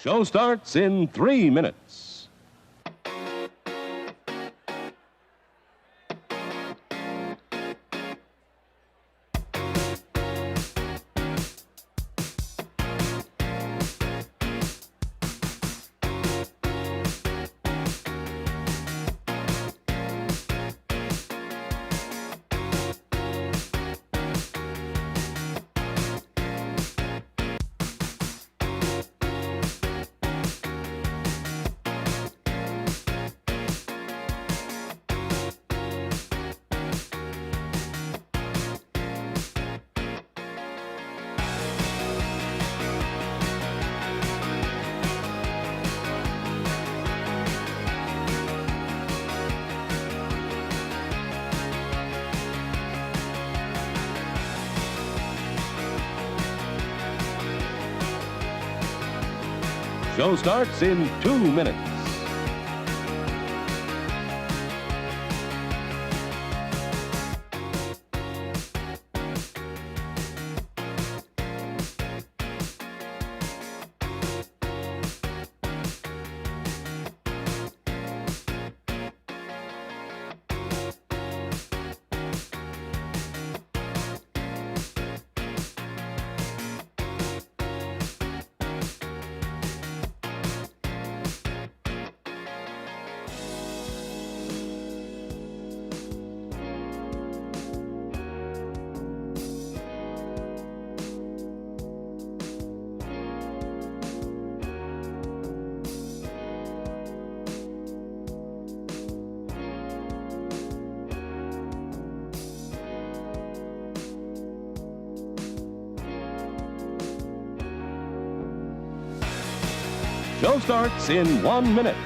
Show starts in 3 minutes. Show starts in 2 minutes. Show starts in 1 minute.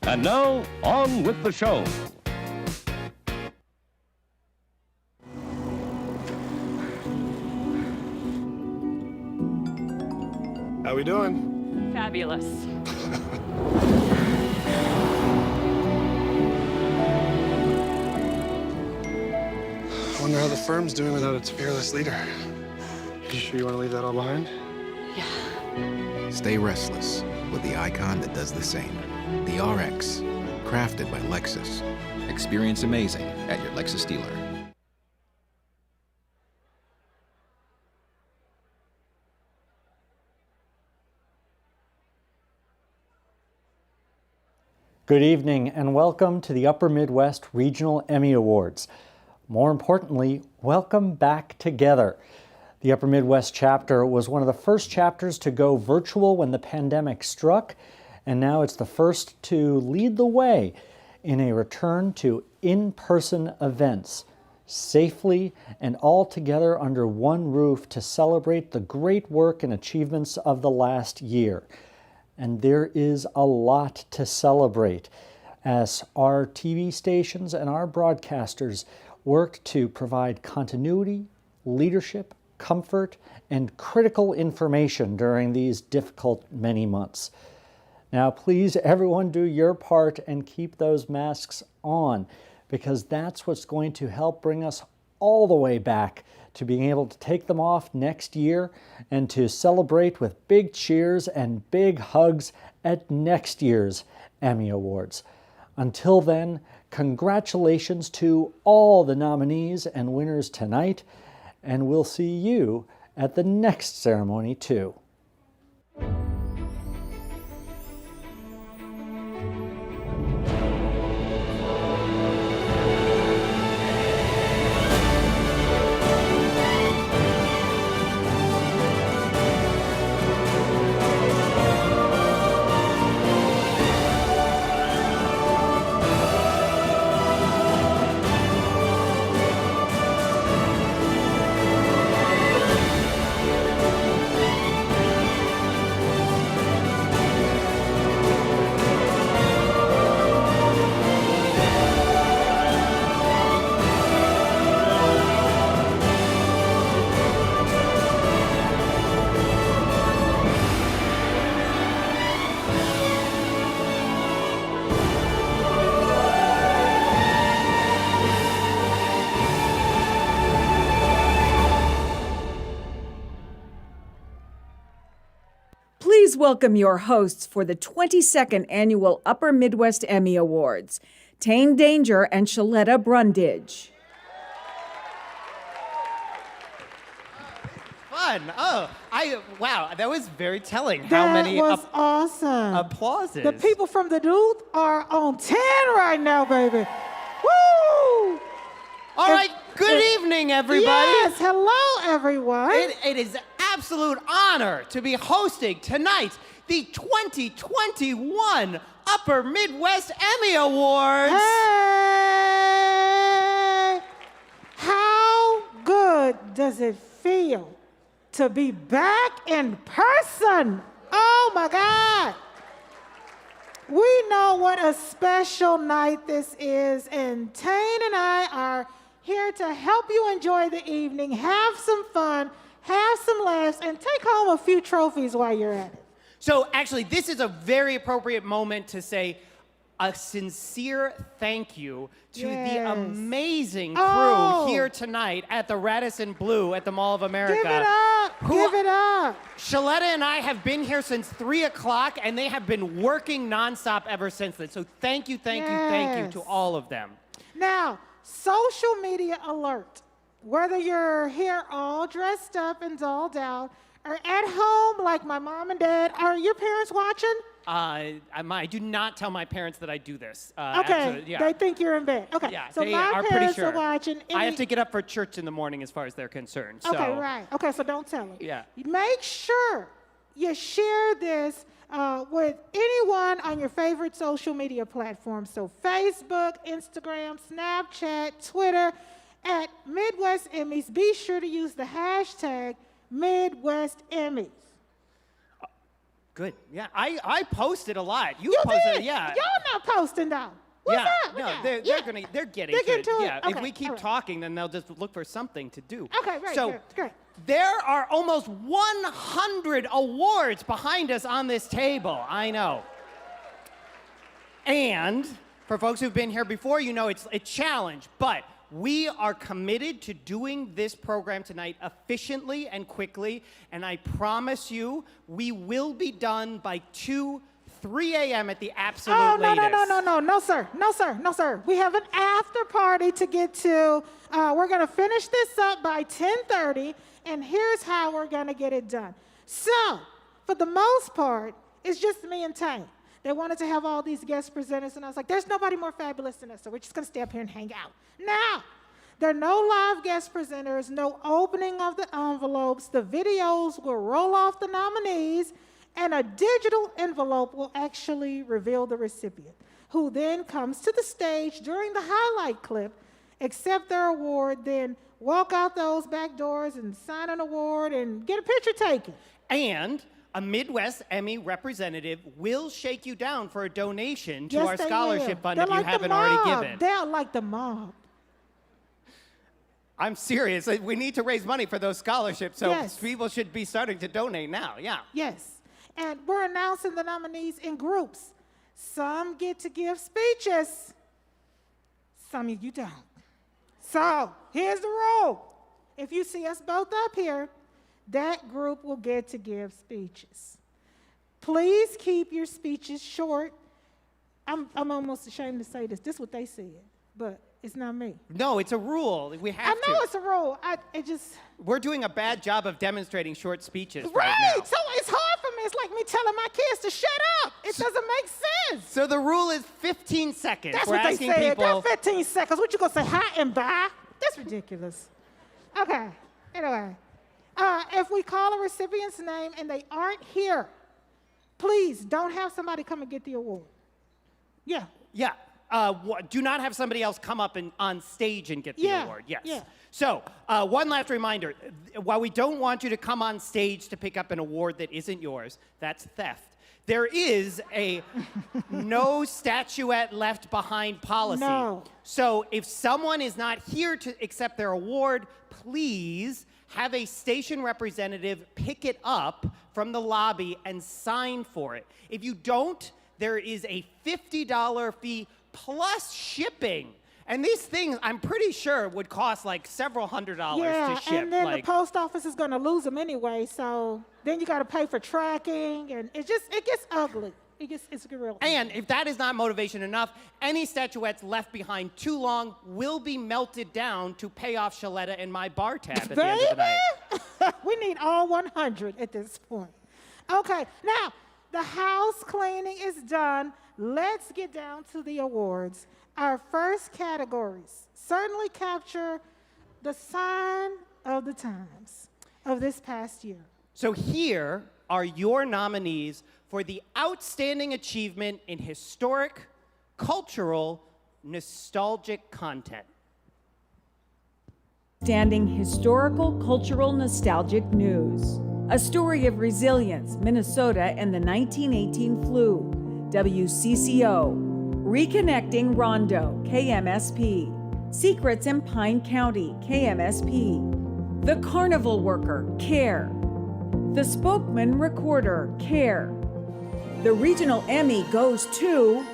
And now, on with the show. How we doing? Fabulous. I wonder how the firm's doing without its fearless leader. You sure you want to leave that all behind? Yeah. Stay restless with the icon that does the same. The RX, crafted by Lexus. Experience amazing at your Lexus dealer. Good evening and welcome to the Upper Midwest Regional Emmy Awards. More importantly, welcome back together. The Upper Midwest chapter was one of the first chapters to go virtual when the pandemic struck, and now it's the first to lead the way in a return to in-person events, safely and all together under one roof to celebrate the great work and achievements of the last year. And there is a lot to celebrate as our TV stations and our broadcasters worked to provide continuity, leadership, comfort, and critical information during these difficult many months. Now, please, everyone, do your part and keep those masks on, because that's what's going to help bring us all the way back to being able to take them off next year and to celebrate with big cheers and big hugs at next year's Emmy Awards. Until then, congratulations to all the nominees and winners tonight, and we'll see you at the next ceremony too. Please welcome your hosts for the 22nd Annual Upper Midwest Emmy Awards, Tane Danger and Shaletta Brundage. Fun. Oh, wow, that was very telling. How many That was awesome. applauses. The people from the Duluth are on 10 right now, baby. Woo! All right, good evening, everybody. Yes, hello, everyone. It is an absolute honor to be hosting tonight the 2021 Upper Midwest Emmy Awards. Hey! How good does it feel to be back in person? Oh, my God. We know what a special night this is, and Tane and I are here to help you enjoy the evening, have some fun, have some laughs, and take home a few trophies while you're at it. So actually, this is a very appropriate moment to say a sincere thank you to the amazing crew here tonight at the Radisson Blu at the Mall of America. Give it up. Give it up. Shaletta and I have been here since 3 o'clock, and they have been working nonstop ever since then. So thank you to all of them. Now, social media alert. Whether you're here all dressed up and dolled out, or at home like my mom and dad, are your parents watching? I do not tell my parents that I do this. Okay, they think you're in bed. Okay, Yeah, so they my are parents pretty sure. are watching. I have to get up for church in the morning as far as they're concerned. So. Okay, right. Okay, so don't tell them. Yeah. Make sure you share this with anyone on your favorite social media platform. So Facebook, Instagram, Snapchat, Twitter, at Midwest Emmys. Be sure to use the hashtag Midwest Emmys. Good. Yeah, I posted a lot. You Did? posted, yeah. Y'all not posting though. What's yeah, up? no, Yeah, they're yeah. getting They're to it. getting to it? Yeah, if Okay, we keep all right. talking, then they'll just look for something to do. Okay, right, So great. there are almost 100 awards behind us on this table. I know. And for folks who've been here before, you know it's a challenge, but we are committed to doing this program tonight efficiently and quickly, and I promise you, we will be done by 3 a.m. at the absolute latest. No, sir. We have an after party to get to. We're gonna finish this up by 10:30, and here's how we're gonna get it done. So, for the most part, it's just me and Tane. They wanted to have all these guest presenters, and I was like, there's nobody more fabulous than us, so we're just gonna stay up here and hang out. Now, there are no live guest presenters, no opening of the envelopes. The videos will roll off the nominees, and a digital envelope will actually reveal the recipient, who then comes to the stage during the highlight clip, accept their award, then walk out those back doors and sign an award and get a picture taken. And a Midwest Emmy representative will shake you down for a donation to Yes, our they scholarship will. fund They're if you like the haven't already mob. given. They're like the mob. I'm serious. We need to raise money for those scholarships, so Yes. people should be starting to donate now. Yeah. Yes. And we're announcing the nominees in groups. Some get to give speeches, some of you don't. So here's the rule. If you see us both up here, that group will get to give speeches. Please keep your speeches short. I'm almost ashamed to say this. This is what they said, but it's not me. No, it's a rule. We have I know to. it's a rule. We're doing a bad job of demonstrating short speeches right now. So it's hard for me. It's like me telling my kids to shut up. It doesn't make sense. So the rule is 15 seconds. That's We're what they asking said. people. That's 15 seconds. What you gonna say, hi and bye? That's ridiculous. Okay, anyway. If we call a recipient's name and they aren't here, please don't have somebody come and get the award. Yeah. Yeah. Do not have somebody else come up and on stage and get the award. Yes. Yeah. So, one last reminder. While we don't want you to come on stage to pick up an award that isn't yours, that's theft. There is a no statuette left behind policy. No. So if someone is not here to accept their award, please have a station representative pick it up from the lobby and sign for it. If you don't, there is a $50 fee plus shipping. And these things, I'm pretty sure, would cost like several $100s to ship. And then like, the post office is going to lose them anyway, so then you got to pay for tracking, and it gets ugly. It's real. and if that is not motivation enough, any statuettes left behind too long will be melted down to pay off Shaletta and my bar tab at the end of the night. We need all 100 at this point. Okay, now the house cleaning is done. Let's get down to the awards. Our first categories certainly capture the sign of the times of this past year. So here are your nominees for the Outstanding Achievement in Historic, Cultural, Nostalgic Content. Standing historical, cultural, nostalgic news. A story of resilience, Minnesota and the 1918 flu. WCCO. Reconnecting Rondo, KMSP. Secrets in Pine County, KMSP. The Carnival Worker, CARE. The Spokesman Recorder, CARE. The Regional Emmy goes to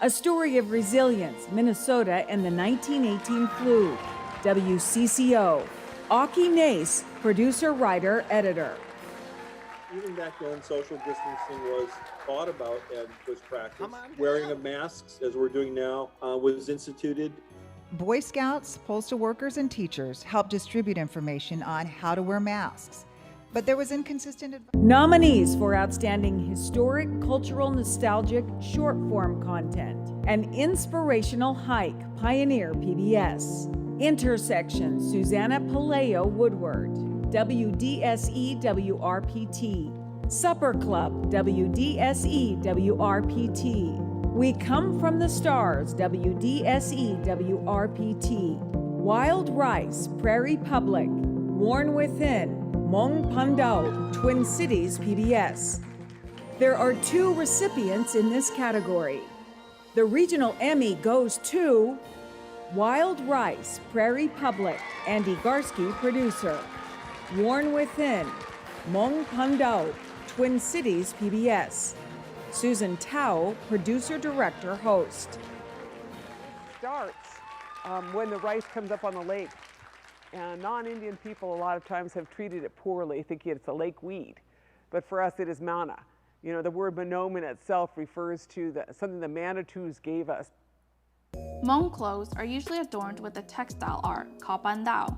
A Story of Resilience, Minnesota and the 1918 flu. WCCO. Aukie Nace, producer, writer, editor. Even back then, social distancing was thought about and was practiced. Wearing of masks, as we're doing now, was instituted. Boy Scouts, postal workers, and teachers helped distribute information on how to wear masks. But there was inconsistent advice. Nominees for Outstanding Historic, Cultural, Nostalgic, Short-Form Content. An Inspirational Hike, Pioneer PBS. Intersection, Susanna Paleo Woodward. WDSE WRPT. Supper Club, WDSE WRPT. We Come From the Stars, WDSE WRPT. Wild Rice, Prairie Public. Worn Within, Mong Pandao, Twin Cities PBS. There are 2 recipients in this category. The Regional Emmy goes to Wild Rice, Prairie Public, Andy Garsky, producer. Worn Within, Mong Pandao, Twin Cities PBS. Susan Tao, producer, director, host. Starts when the rice comes up on the lake. And non-Indian people a lot of times have treated it poorly, thinking it's a lake weed. But for us, it is manna. You know, the word Monoman itself refers to something the Manitous gave us. Hmong clothes are usually adorned with a textile art called bandao,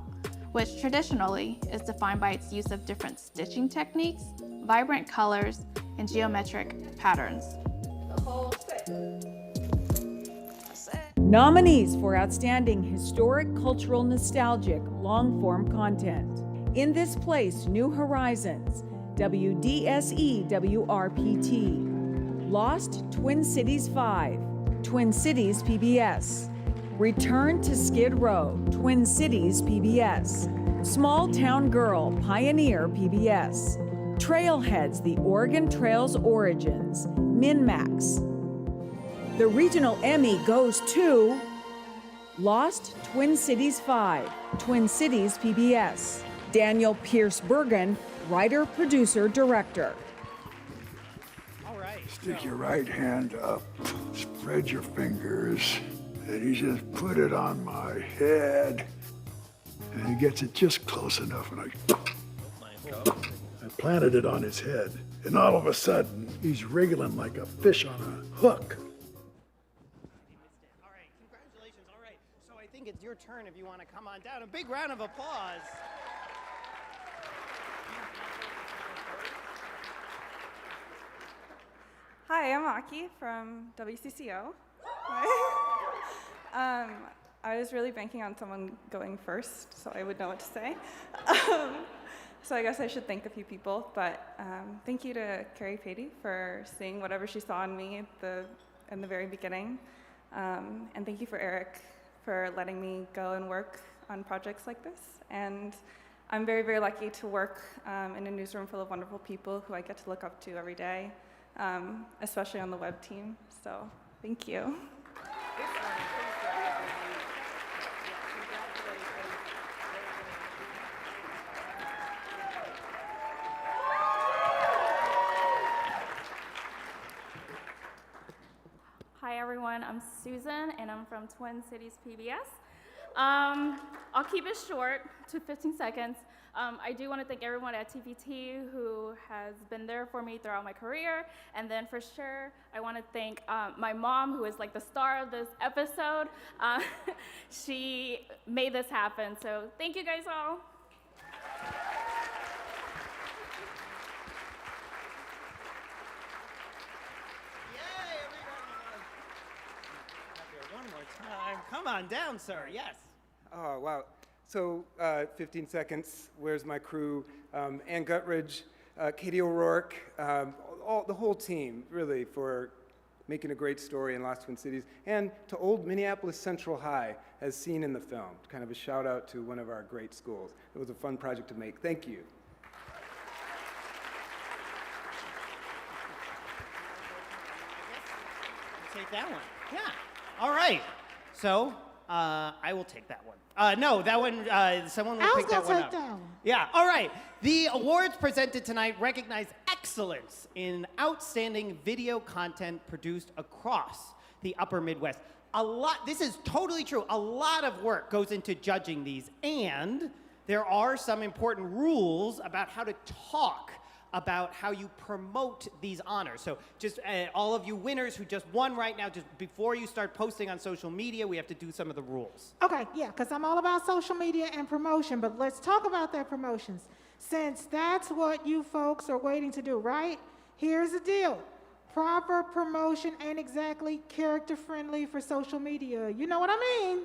which traditionally is defined by its use of different stitching techniques, vibrant colors, and geometric patterns. The whole Nominees for Outstanding Historic, Cultural, Nostalgic, Long-Form Content. In This Place, New Horizons, WDSE WRPT. Lost, Twin Cities 5, Twin Cities PBS. Return to Skid Row, Twin Cities PBS. Small Town Girl, Pioneer PBS. Trailheads, The Oregon Trail's Origins, MinMax. The Regional Emmy goes to Lost, Twin Cities 5, Twin Cities PBS. Daniel Pierce Bergen, writer, producer, director. All right. Stick your right hand up, spread your fingers, and he just put it on my head. And he gets it just close enough, and I planted it on his head. And all of a sudden, he's wriggling like a fish on a hook. I think it's your turn if you want to come on down. A big round of applause. Hi, I'm Aki from WCCO. I was really banking on someone going first, so I would know what to say. So I guess I should thank a few people, but thank you to Carrie Patey for seeing whatever she saw in me in the very beginning. And thank you for Eric for letting me go and work on projects like this. And I'm very, very lucky to work in a newsroom full of wonderful people who I get to look up to every day, especially on the web team. So thank you. Hi everyone, I'm Susan, and I'm from Twin Cities PBS. I'll keep it short to 15 seconds. I do want to thank everyone at TPT who has been there for me throughout my career. And then for sure, I want to thank my mom, who is like the star of this episode. She made this happen. So thank you guys all. One more time. Come on down, sir. Yes. Oh, wow. So, 15 seconds. Where's my crew? Ann Guttridge, Katie O'Rourke, the whole team, really, for making a great story in Lost Twin Cities, and to old Minneapolis Central High, as seen in the film. Kind of a shout out to one of our great schools. It was a fun project to make. Thank you. Take that one. Yeah. All right. So, I will take that one. No, that one, someone will pick that one up. That one. Yeah, all right. The awards presented tonight recognize excellence in outstanding video content produced across the Upper Midwest. This is totally true. A lot of work goes into judging these, and there are some important rules about how to talk about how you promote these honors. So just all of you winners who just won right now, just before you start posting on social media, we have to do some of the rules. Okay, yeah, because I'm all about social media and promotion, but let's talk about their promotions. Since that's what you folks are waiting to do, right? Here's the deal. Proper promotion ain't exactly character-friendly for social media. You know what I mean?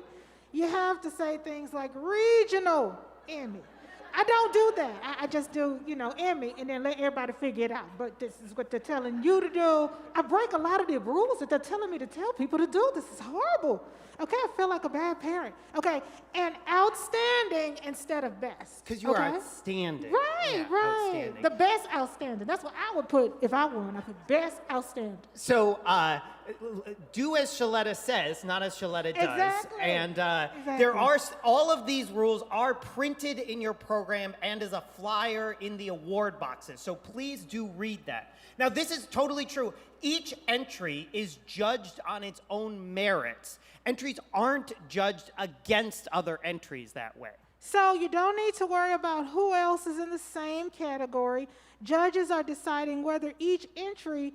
You have to say things like regional Emmy. I don't do that. I just do, Emmy, and then let everybody figure it out. But this is what they're telling you to do. I break a lot of the rules that they're telling me to tell people to do. This is horrible. Okay, I feel like a bad parent. Okay, and outstanding instead of best. Because you are outstanding. Right, yeah, right. Outstanding. The best outstanding. That's what I would put if I won. I put best outstanding. So do as Shaletta says, not as Shaletta does. Exactly. And Exactly. there are, all of these rules are printed in your program and as a flyer in the award boxes. So please do read that. Now, this is totally true. Each entry is judged on its own merits. Entries aren't judged against other entries that way. So you don't need to worry about who else is in the same category. Judges are deciding whether each entry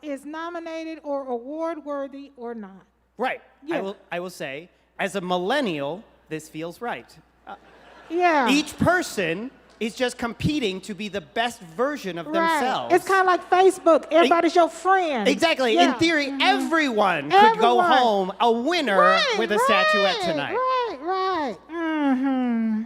is nominated or award-worthy or not. Right. Yeah. I will say, as a millennial, this feels right. Yeah. Each person is just competing to be the best version of themselves. It's kind of like Facebook. Everybody's your friend. Exactly. Yeah. In theory, everyone could go home a winner with a statuette tonight. Right. Mm-hmm.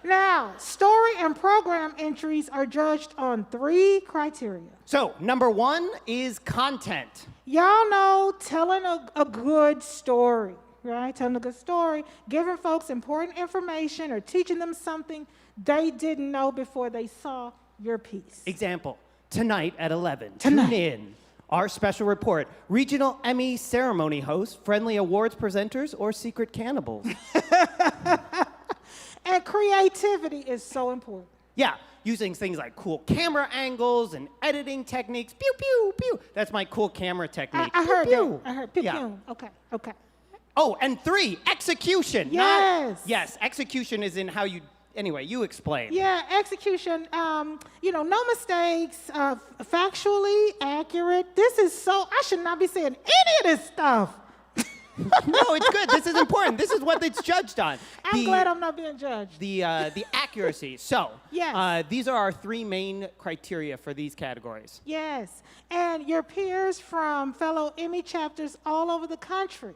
Now, story and program entries are judged on 3 criteria. So, number 1 is content. Y'all know telling a good story, right? Telling a good story, giving folks important information or teaching them something they didn't know before they saw your piece. Example, tonight at 11, tune in. Our special report, regional Emmy ceremony hosts, friendly awards presenters, or secret cannibals. And creativity is so important. Yeah, using things like cool camera angles and editing techniques. Pew, pew, pew. That's my cool camera technique. I heard pew, that. I heard pew, yeah. pew. Okay. Oh, and 3, execution. Yes. Yes, execution is in how you, anyway, you explain. Yeah, execution, no mistakes, factually accurate. I should not be saying any of this stuff. No, it's good. This is important. This is what it's judged on. I'm glad I'm not being judged. The accuracy. So, yes. These are our 3 main criteria for these categories. Yes, and your peers from fellow Emmy chapters all over the country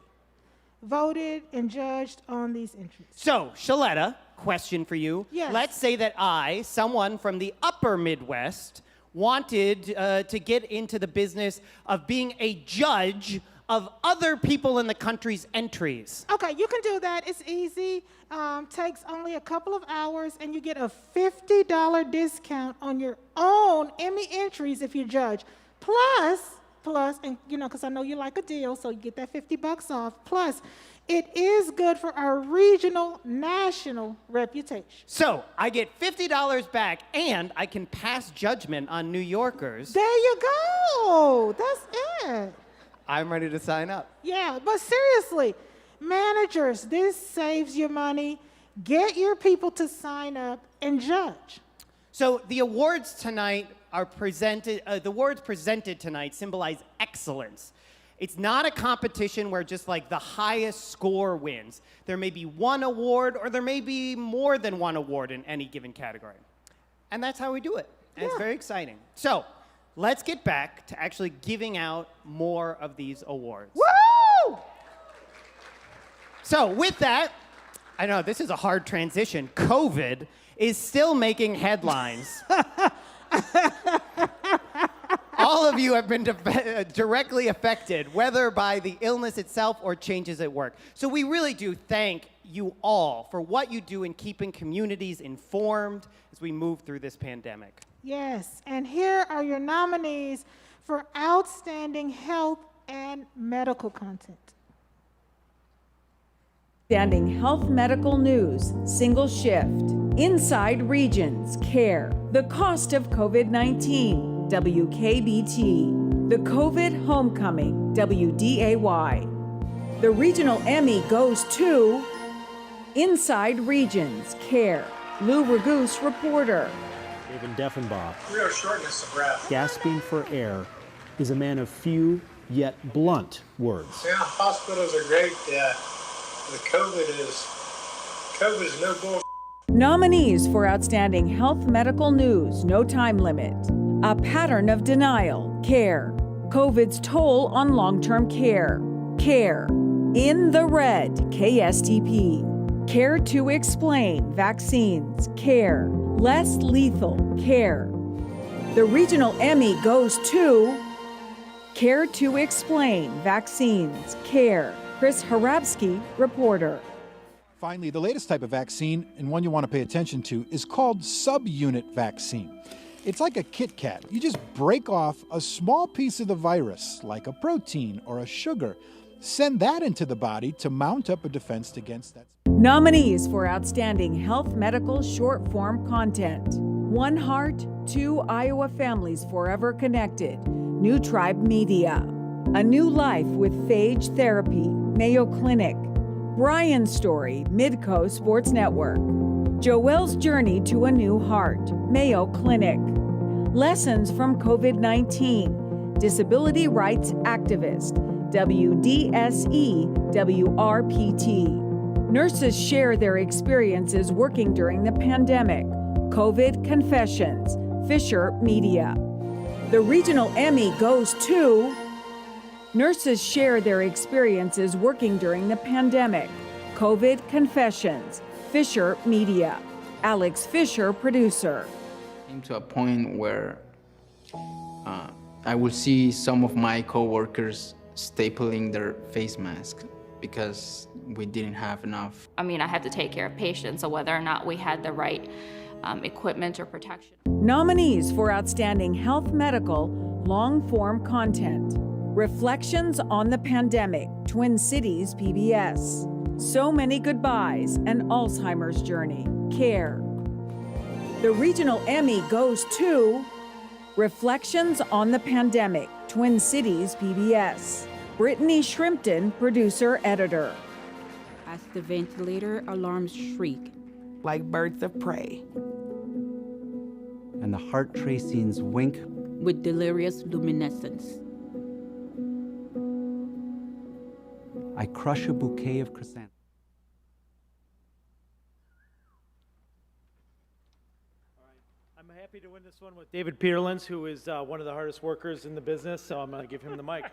voted and judged on these entries. So, Shaletta, question for you. Yes. Let's say that I, someone from the upper Midwest, wanted to get into the business of being a judge of other people in the country's entries. Okay, you can do that. It's easy. Takes only a couple of hours, and you get a $50 discount on your own Emmy entries if you judge. Plus, and because I know you like a deal, so you get that $50 off. Plus, it is good for our regional, national reputation. So, I get $50 back, and I can pass judgment on New Yorkers. There you go. That's it. I'm ready to sign up. Yeah, but seriously, managers, this saves you money. Get your people to sign up and judge. So the awards tonight are presented, the awards presented tonight symbolize excellence. It's not a competition where just like the highest score wins. There may be one award or there may be more than one award in any given category. And that's how we do it. And it's very exciting. So let's get back to actually giving out more of these awards. Woo! So with that, I know this is a hard transition. COVID is still making headlines. All of you have been directly affected, whether by the illness itself or changes at work. So we really do thank you all for what you do in keeping communities informed as we move through this pandemic. Yes, and here are your nominees for outstanding health and medical content. Outstanding health medical news, single shift. Inside Regions, CARE. The cost of COVID-19, WKBT. The COVID Homecoming, WDAY. The regional Emmy goes to Inside Regions, CARE. Lou Ragoose, reporter. David Deffenbach, We are shortness of breath. gasping for air, is a man of few yet blunt words. Yeah, hospitals are great. The COVID is no bull. Nominees for Outstanding Health Medical News, no time limit. A Pattern of Denial, CARE. COVID's Toll on Long-Term Care, CARE. In the Red, KSTP. CARE to Explain, Vaccines, CARE. Less Lethal, CARE. The regional Emmy goes to CARE to Explain, Vaccines, CARE. Chris Harabsky, reporter. Finally, the latest type of vaccine, and one you want to pay attention to, is called subunit vaccine. It's like a Kit Kat. You just break off a small piece of the virus, like a protein or a sugar, send that into the body to mount up a defense against that. Nominees for Outstanding Health Medical Short Form Content. One Heart, Two Iowa Families Forever Connected. New Tribe Media. A New Life with Phage Therapy, Mayo Clinic. Brian's Story, Midco Sports Network. Joelle's Journey to a New Heart, Mayo Clinic. Lessons from COVID-19, Disability Rights Activist, WDSE WRPT. Nurses share their experiences working during the pandemic, COVID Confessions, Fisher Media. The regional Emmy goes to Nurses share their experiences working during the pandemic, COVID Confessions, Fisher Media. Alex Fisher, producer. Came to a point where I would see some of my coworkers stapling their face masks because we didn't have enough. I mean, I had to take care of patients, so whether or not we had the right equipment or protection. Nominees for Outstanding Health Medical Long-Form Content. Reflections on the Pandemic, Twin Cities PBS. So Many Goodbyes, An Alzheimer's Journey, CARE. The regional Emmy goes to Reflections on the Pandemic, Twin Cities PBS. Brittany Shrimpton, producer, editor. As the ventilator alarms shriek, like birds of prey, and the heart tracings wink with delirious luminescence, I crush a bouquet of chrysanthemums. I'm happy to win this one with David Peterlins, who is one of the hardest workers in the business, so I'm going to give him the mic.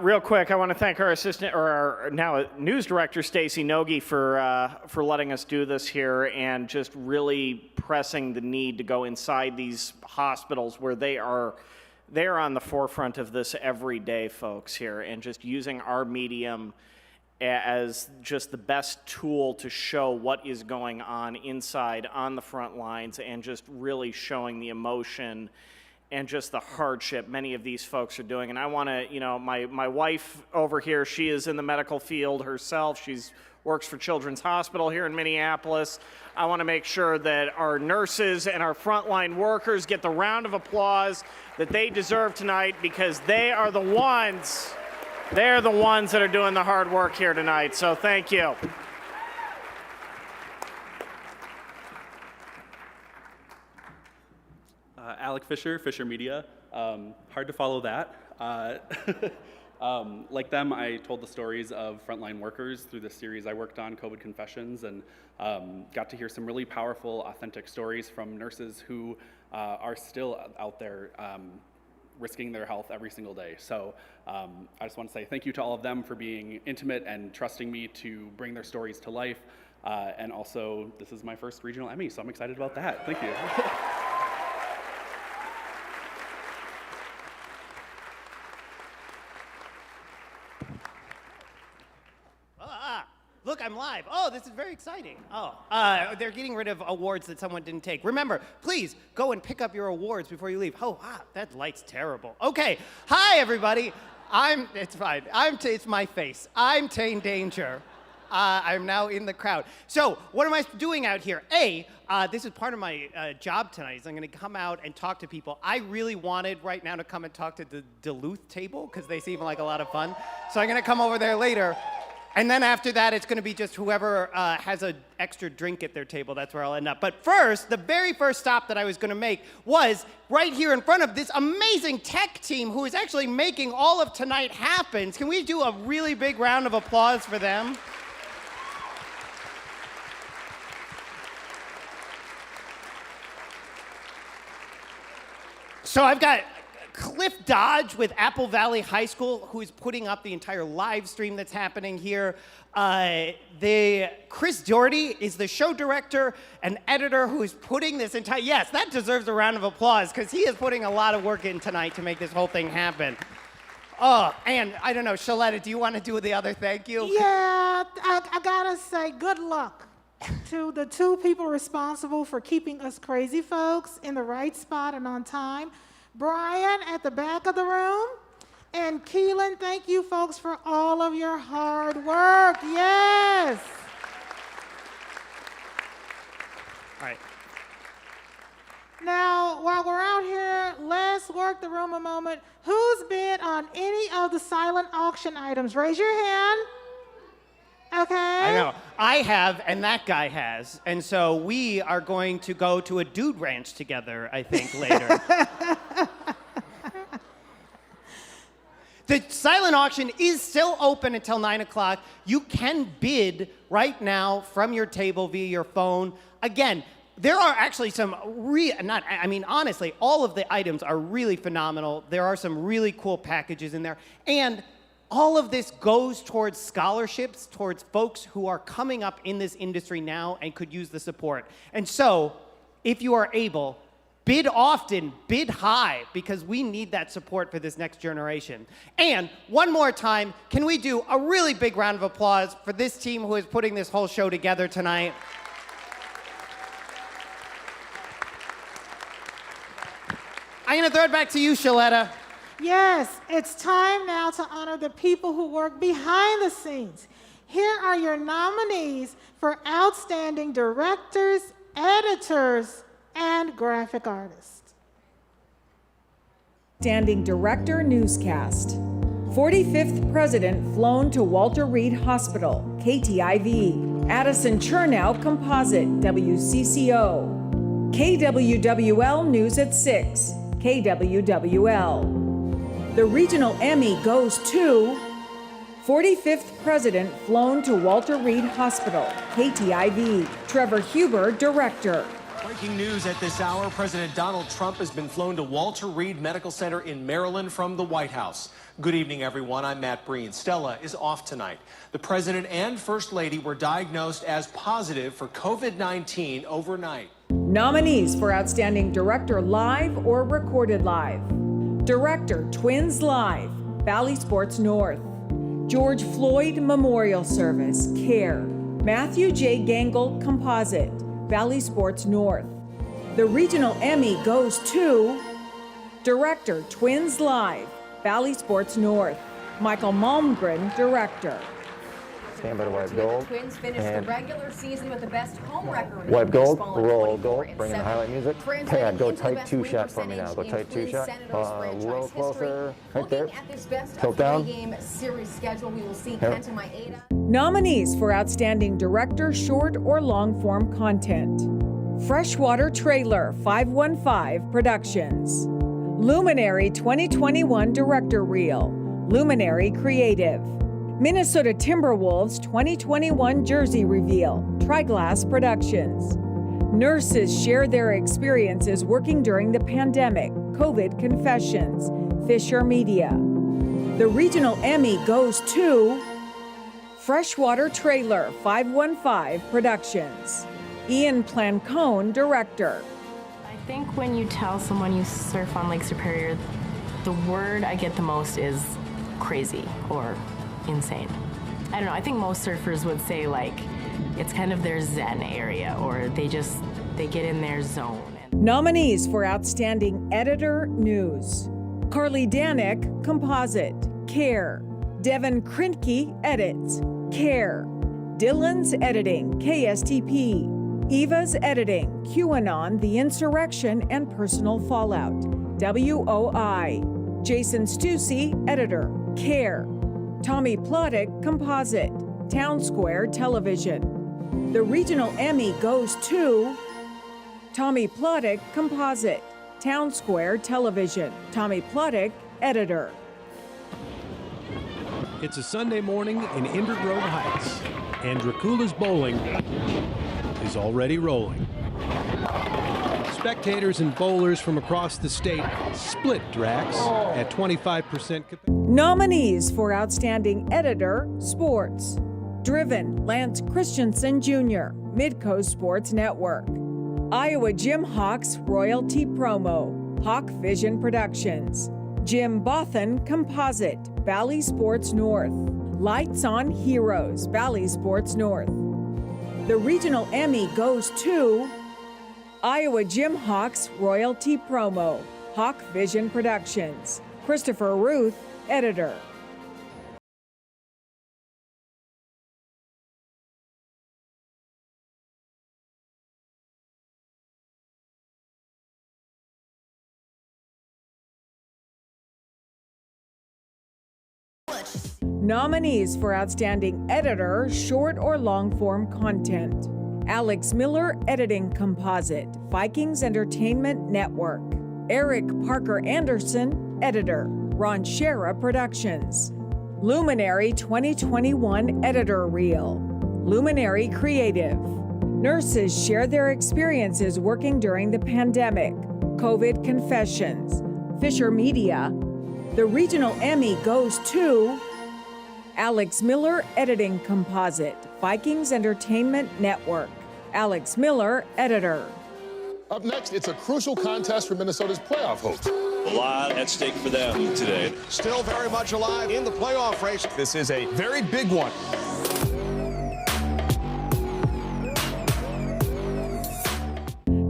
Real quick, I want to thank our assistant, or our now news director, Stacy Nogi, for letting us do this here and just really pressing the need to go inside these hospitals where they are on the forefront of this every day, folks, here, and just using our medium as just the best tool to show what is going on inside on the front lines and just really showing the emotion and just the hardship many of these folks are doing. And I want to, you know, my wife over here, she is in the medical field herself. She's works for Children's Hospital here in Minneapolis. I want to make sure that our nurses and our frontline workers get the round of applause that they deserve tonight, because they're the ones that are doing the hard work here tonight. So thank you. Alec Fisher, Fisher Media. Hard to follow that. Like them, I told the stories of frontline workers through the series I worked on, COVID Confessions, and got to hear some really powerful, authentic stories from nurses who are still out there risking their health every single day. So I just want to say thank you to all of them for being intimate and trusting me to bring their stories to life. And also, this is my first regional Emmy, so I'm excited about that. Thank you. Look, I'm live. Oh, this is very exciting. Oh, they're getting rid of awards that someone didn't take. Remember, please go and pick up your awards before you leave. Oh, that light's terrible. Okay, hi everybody. It's fine. It's my face. I'm Tane Danger. I'm now in the crowd. So, what am I doing out here? This is part of my job tonight, is I'm gonna come out and talk to people. I really wanted right now to come and talk to the Duluth table, because they seem like a lot of fun. So I'm gonna come over there later. And then after that, it's going to be just whoever has an extra drink at their table. That's where I'll end up. But first, the very first stop that I was going to make was right here in front of this amazing tech team who is actually making all of tonight happen. Can we do a really big round of applause for them? So I've got Cliff Dodge with Apple Valley High School, who is putting up the entire live stream that's happening here. Chris Doherty is the show director and editor who is putting this entire, yes, that deserves a round of applause, because he is putting a lot of work in tonight to make this whole thing happen. Oh, and I don't know, Shaletta, do you want to do the other thank you? Yeah, I gotta say good luck to the two people responsible for keeping us crazy folks in the right spot and on time. Brian at the back of the room, and Keelan, thank you folks for all of your hard work. Yes. All right. Now, while we're out here, let's work the room a moment. Who's bid on any of the silent auction items? Raise your hand. Okay. I know. I have, and that guy has. And so we are going to go to a dude ranch together, I think, later. The silent auction is still open until 9 o'clock. You can bid right now from your table via your phone. Again, there are actually some honestly, all of the items are really phenomenal. There are some really cool packages in there. And all of this goes towards scholarships, towards folks who are coming up in this industry now and could use the support. And so, if you are able, bid often, bid high, because we need that support for this next generation. And one more time, can we do a really big round of applause for this team who is putting this whole show together tonight? I'm gonna throw it back to you, Shaletta. Yes, it's time now to honor the people who work behind the scenes. Here are your nominees for Outstanding Directors, Editors, and Graphic Artists. Outstanding Director Newscast. 45th President flown to Walter Reed Hospital, KTIV. Addison Chernow Composite, WCCO. KWWL News at 6, KWWL. The regional Emmy goes to 45th President flown to Walter Reed Hospital, KTIV. Trevor Huber, Director. Breaking news at this hour, President Donald Trump has been flown to Walter Reed Medical Center in Maryland from the White House. Good evening, everyone. I'm Matt Breen. Stella is off tonight. The President and First Lady were diagnosed as positive for COVID-19 overnight. Nominees for Outstanding Director Live or Recorded Live. Director, Twins Live, Valley Sports North. George Floyd Memorial Service, CARE. Matthew J. Gangle Composite, Valley Sports North. The regional Emmy goes to Director, Twins Live, Valley Sports North. Michael Malmgren, Director. Stand by to wipe gold. Twins finished the regular season with the best home record. Wipe gold, baseball in roll 24 gold, and bring in the 7. highlight music. Translating Pad, go into the tight best 2 win shot for me now. percentage Go in tight 2 Twins shot. Senators A franchise little history. closer. Right there. Looking at this best Tilt of down. 3-game series schedule, we will see Here. Kenta Maeda. Nominees for Outstanding Director, Short or Long Form Content: Freshwater Trailer 515 Productions, Luminary 2021 Director Reel, Luminary Creative, Minnesota Timberwolves 2021 Jersey Reveal, Triglass Productions. Nurses share their experiences working during the pandemic, COVID Confessions, Fisher Media. The regional Emmy goes to Freshwater Trailer 515 Productions, Ian Plancone, Director. I think when you tell someone you surf on Lake Superior, the word I get the most is crazy or insane. I don't know, I think most surfers would say like it's kind of their zen area, or they get in their zone. Nominees for Outstanding Editor, News: Carly Danick, Composite, Care. Devin Krintke, Edits, Care. Dylan's Editing, KSTP. Eva's Editing, QAnon, The Insurrection, and Personal Fallout, WOI. Jason Stussy, Editor, Care. Tommy Plottick, Composite, Town Square Television. The regional Emmy goes to Tommy Plottick, Composite, Town Square Television. Tommy Plottick, Editor. It's a Sunday morning in Invergrove Heights, and Dracula's Bowling is already rolling. Spectators and bowlers from across the state split Drax at 25% capacity. Nominees for Outstanding Editor, Sports: Driven, Lance Christensen Jr., Midcoast Sports Network. Iowa Jim Hawks Royalty Promo, Hawk Vision Productions. Jim Bothan, Composite, Valley Sports North. Lights on Heroes, Valley Sports North. The regional Emmy goes to Iowa Jim Hawks Royalty Promo, Hawk Vision Productions. Christopher Ruth, Editor. Nominees for Outstanding Editor, Short or Long Form Content: Alex Miller, Editing Composite, Vikings Entertainment Network. Eric Parker Anderson, Editor, Ron Shera Productions. Luminary 2021 Editor Reel, Luminary Creative. Nurses share their experiences working during the pandemic, COVID Confessions, Fisher Media. The regional Emmy goes to Alex Miller, Editing Composite, Vikings Entertainment Network. Alex Miller, Editor. Up next, it's a crucial contest for Minnesota's playoff hopes. A lot at stake for them today. Still very much alive in the playoff race. This is a very big one.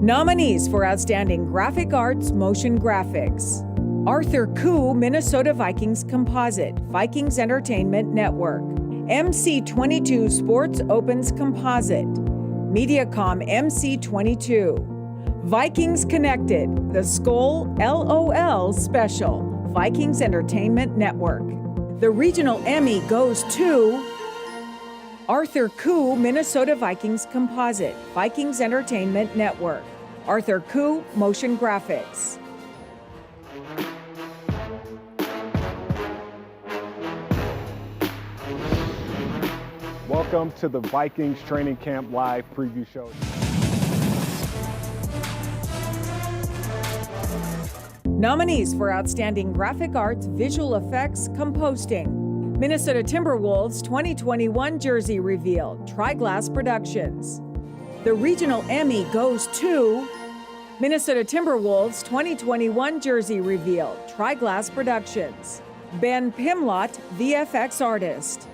Nominees for Outstanding Graphic Arts Motion Graphics: Arthur Koo, Minnesota Vikings Composite, Vikings Entertainment Network. MC22 Sports Opens Composite, Mediacom MC22. Vikings Connected, The Skull LOL Special, Vikings Entertainment Network. The regional Emmy goes to Arthur Koo, Minnesota Vikings Composite, Vikings Entertainment Network. Arthur Koo Motion Graphics. Welcome to the Vikings Training Camp Live preview show. Nominees for Outstanding Graphic Arts, Visual Effects, Composting: Minnesota Timberwolves 2021 Jersey Reveal, Triglass Productions. The regional Emmy goes to Minnesota Timberwolves 2021 Jersey Reveal, Triglass Productions. Ben Pimlott, VFX Artist.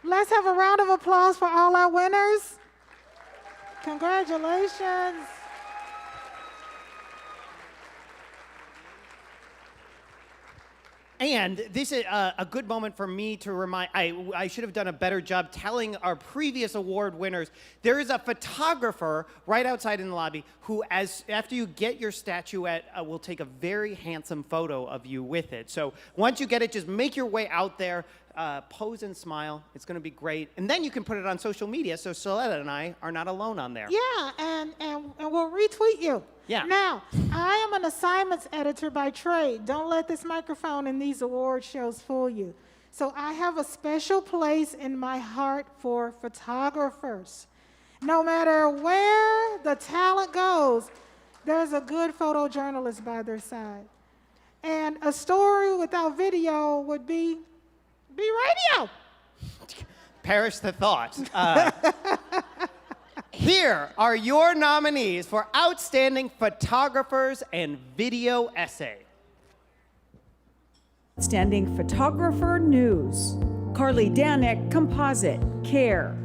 Let's have a round of applause for all our winners. Congratulations. And this is a good moment for me to remind, I should have done a better job telling our previous award winners, there is a photographer right outside in the lobby who, after you get your statuette, will take a very handsome photo of you with it. So once you get it, just make your way out there, pose and smile. It's going to be great. And then you can put it on social media so Soletta and I are not alone on there. Yeah, and we'll retweet you. Yeah. Now, I am an assignments editor by trade. Don't let this microphone and these award shows fool you. So I have a special place in my heart for photographers. No matter where the talent goes, there's a good photojournalist by their side. And a story without video would be radio. Perish the thought. Here are your nominees for Outstanding Photographers and Video Essay. Outstanding Photographer News. Carly Danek, Composite, Care.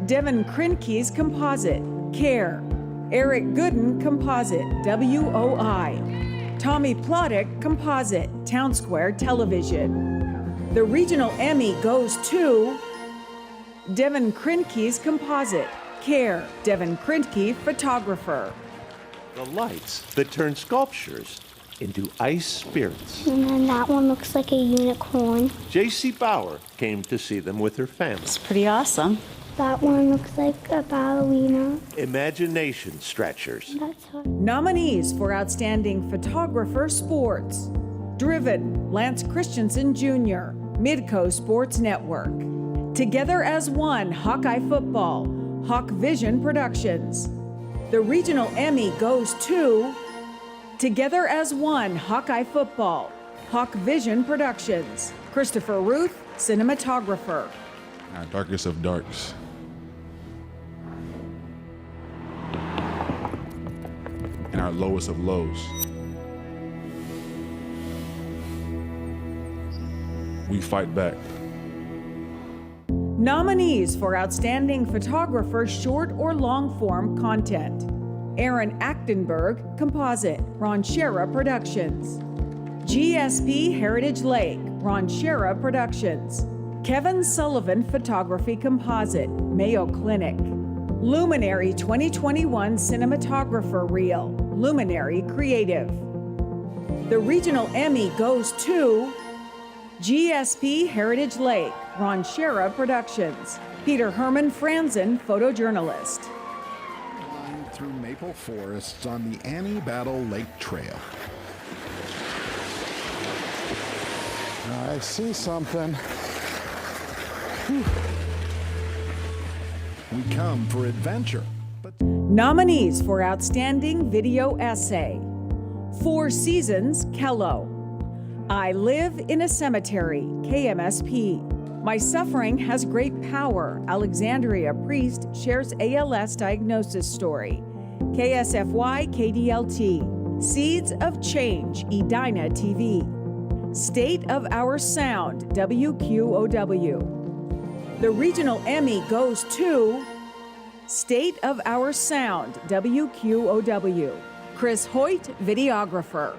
Devin Krinke's Composite, Care. Eric Gooden, Composite, WOI. Tommy Plottick, Composite, Town Square Television. The regional Emmy goes to Devin Krinke's Composite, Care. Devin Krinke, Photographer. The lights that turn sculptures into ice spirits. And then that one looks like a unicorn. J.C. Bauer came to see them with her family. It's pretty awesome. That one looks like a ballerina. Imagination stretchers. That's hard. Nominees for Outstanding Photographer Sports. Driven, Lance Christensen Jr., Midco Sports Network. Together as One, Hawkeye Football, Hawk Vision Productions. The regional Emmy goes to Together as One, Hawkeye Football, Hawk Vision Productions. Christopher Ruth, cinematographer. Our darkest of darks. And our lowest of lows. We fight back. Nominees for Outstanding Photographer Short or Long Form Content. Aaron Achtenberg, Composite, Ronchera Productions. GSP Heritage Lake, Ronchera Productions. Kevin Sullivan Photography Composite, Mayo Clinic. Luminary 2021 Cinematographer Reel, Luminary Creative. The regional Emmy goes to GSP Heritage Lake, Ronchera Productions. Peter Herman Franzen, photojournalist. Through maple forests on the Annie Battle Lake Trail. I see something. Whew. We come for adventure. Nominees for Outstanding Video Essay. 4 Seasons, Kello. I Live in a Cemetery, KMSP. My Suffering Has Great Power, Alexandria Priest shares ALS diagnosis story. KSFY KDLT. Seeds of Change, Edina TV. State of Our Sound, WQOW. The regional Emmy goes to State of Our Sound, WQOW. Chris Hoyt, videographer.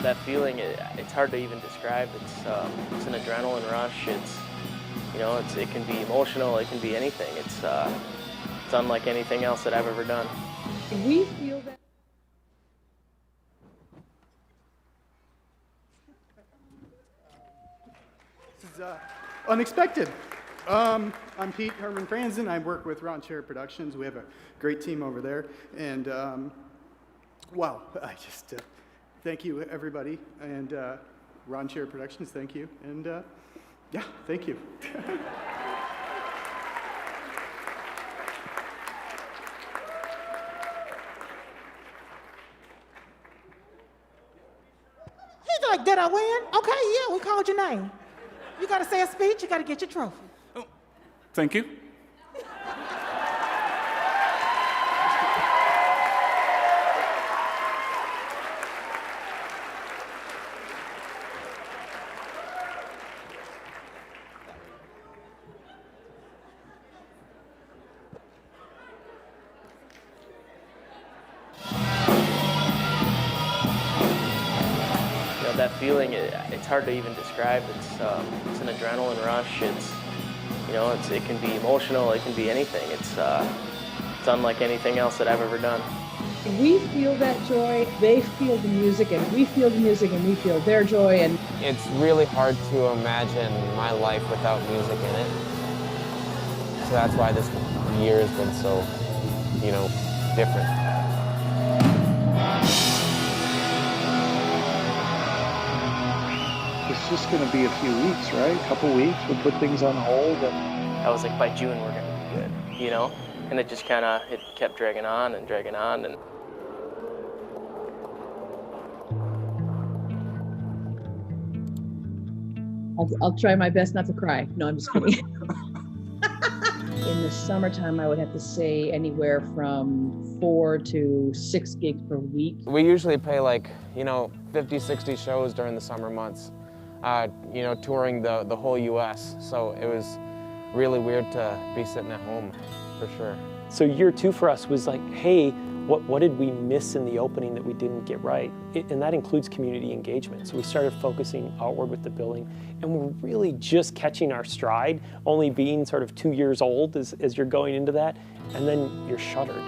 That feeling, it's hard to even describe. It's an adrenaline rush. It can be emotional. It can be anything. It's unlike anything else that I've ever done. We feel that. This is unexpected. I'm Pete Herman Franzen. I work with Ronchera Productions. We have a great team over there. And wow, I just thank you, everybody. And Ronchera Productions, thank you. And yeah, thank you. He's like, did I win? Okay, yeah, we called your name. You got to say a speech, you got to get your trophy. Thank you. feeling, it's hard to even describe. It's an adrenaline rush. It can be emotional. It can be anything. It's unlike anything else that I've ever done. We feel that joy, they feel the music, and we feel the music, and we feel their joy. And it's really hard to imagine my life without music in it. So that's why this year has been so, different. It's just going to be a few weeks, right? A couple weeks. We'll put things on hold. I was like, by June we're going to be good, And it just it kept dragging on and dragging on. And I'll try my best not to cry. No, I'm just kidding. In the summertime, I would have to say anywhere from 4 to 6 gigs per week. We usually play 50, 60 shows during the summer months, touring the whole US. So it was really weird to be sitting at home, for sure. So year 2 for us was like, hey, what did we miss in the opening that we didn't get right? And that includes community engagement. So we started focusing outward with the billing, and we're really just catching our stride, only being sort of 2 years old as you're going into that, and then you're shuttered.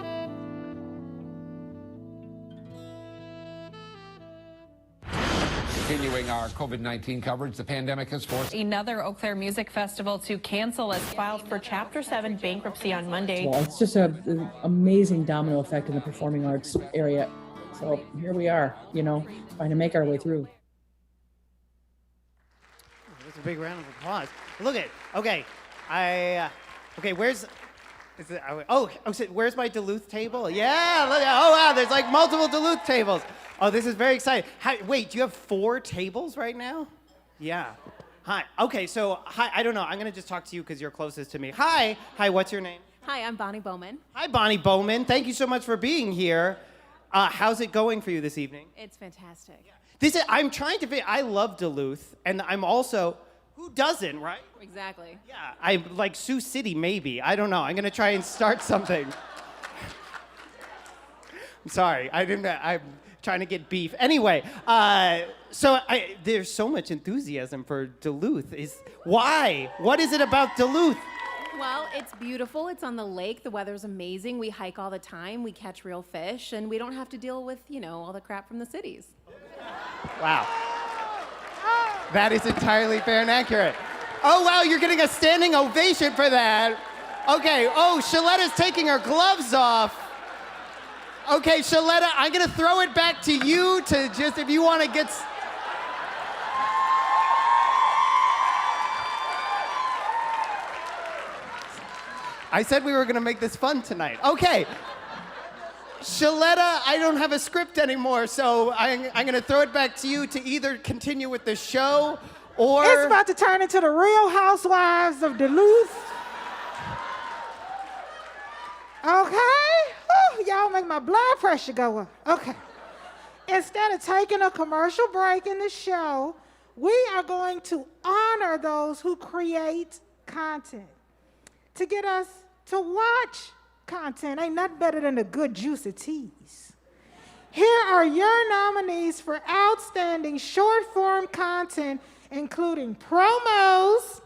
Continuing our COVID-19 coverage, the pandemic has forced another Eau Claire Music Festival to cancel as filed for Chapter 7 bankruptcy on Monday. Well, it's just an amazing domino effect in the performing arts area. So here we are, trying to make our way through. That's a big round of applause. Look at, where's my Duluth table? Yeah, look, oh wow, there's like multiple Duluth tables. Oh, this is very exciting. Wait, do you have 4 tables right now? Yeah. Hi. Okay, so hi, I don't know. I'm going to just talk to you because you're closest to me. Hi, what's your name? Hi, I'm Bonnie Bowman. Hi, Bonnie Bowman. Thank you so much for being here. How's it going for you this evening? It's fantastic. I'm trying to figure, I love Duluth, and I'm also, who doesn't, right? Exactly. Yeah, I like Sioux City, maybe. I don't know. I'm going to try and start something. I'm sorry. I'm trying to get beef. Anyway, there's so much enthusiasm for Duluth. Why? What is it about Duluth? Well, it's beautiful. It's on the lake. The weather's amazing. We hike all the time. We catch real fish, and we don't have to deal with, all the crap from the cities. Wow. That is entirely fair and accurate. Oh, wow, you're getting a standing ovation for that. Okay, Shaletta's taking her gloves off. Okay, Shaletta, I'm going to throw it back to you to just, if you want to get... I said we were going to make this fun tonight. Okay. Shaletta, I don't have a script anymore, so I'm going to throw it back to you to either continue with the show or... It's about to turn into the Real Housewives of Duluth. Okay? Ooh, y'all make my blood pressure go up. Okay. Instead of taking a commercial break in the show, we are going to honor those who create content. To get us to watch content, ain't nothing better than a good juicy tease. Here are your nominees for outstanding short-form content, including promos,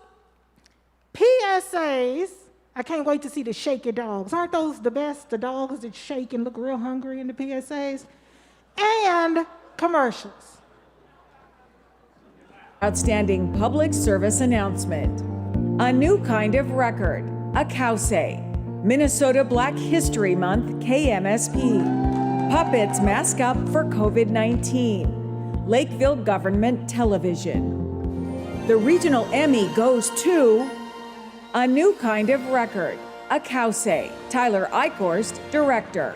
PSAs. I can't wait to see the shaky dogs. Aren't those the best? The dogs that shake and look real hungry in the PSAs? And commercials. Outstanding public service announcement. A new kind of record, a Cowsay. Minnesota Black History Month, KMSP. Puppets mask up for COVID-19. Lakeville Government Television. The regional Emmy goes to A New Kind of Record, a Cowsay. Tyler Eichhorst, director.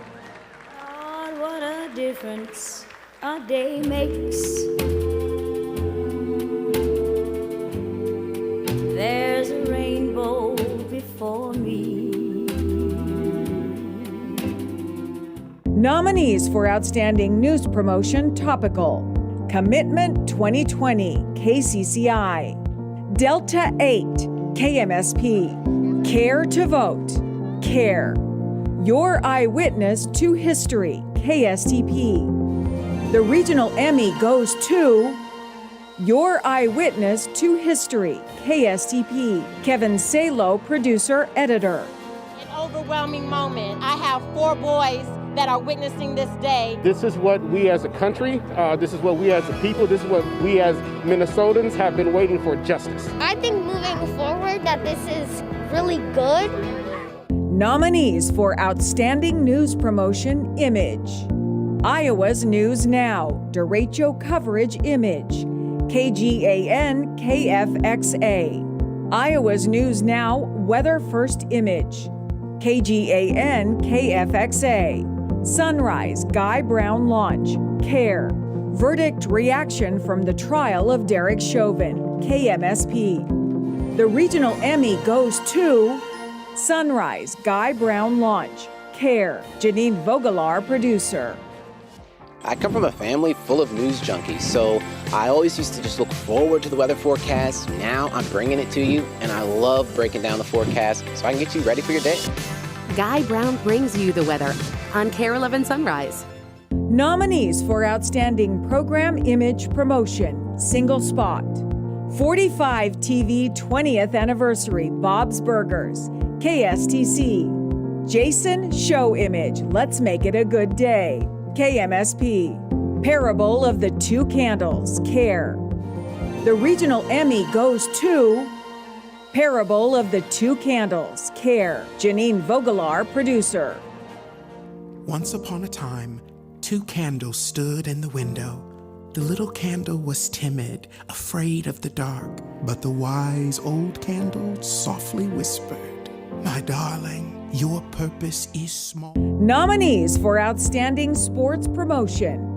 God, what a difference a day makes. There's a rainbow before me. Nominees for Outstanding News Promotion Topical. Commitment 2020, KCCI. Delta 8, KMSP. Care to Vote, CARE. Your Eyewitness to History, KSTP. The regional Emmy goes to Your eyewitness to history, KSTP. Kevin Salo, producer, editor. An overwhelming moment. I have 4 boys that are witnessing this day. This is what we as a country, this is what we as a people, this is what we as Minnesotans have been waiting for, justice. I think moving forward that this is really good. Nominees for Outstanding News Promotion Image. Iowa's News Now, Derecho Coverage Image. KGAN KFXA. Iowa's News Now, Weather First Image. KGAN KFXA. Sunrise Guy Brown Launch, CARE. Verdict reaction from the trial of Derek Chauvin, KMSP. The regional Emmy goes to Sunrise Guy Brown Launch, CARE. Janine Vogelaar, producer. I come from a family full of news junkies, so I always used to just look forward to the weather forecast. Now I'm bringing it to you, and I love breaking down the forecast so I can get you ready for your day. Guy Brown brings you the weather on KARE 11 Sunrise. Nominees for Outstanding Program Image Promotion, Single Spot. 45 TV 20th Anniversary, Bob's Burgers, KSTC. Jason Show Image, Let's Make It a Good Day, KMSP. Parable of the Two Candles, CARE. The regional Emmy goes to Parable of the Two Candles, CARE. Janine Vogelaar, producer. Once upon a time, 2 candles stood in the window. The little candle was timid, afraid of the dark, but the wise old candle softly whispered, "My darling, your purpose is small." Nominees for Outstanding Sports Promotion.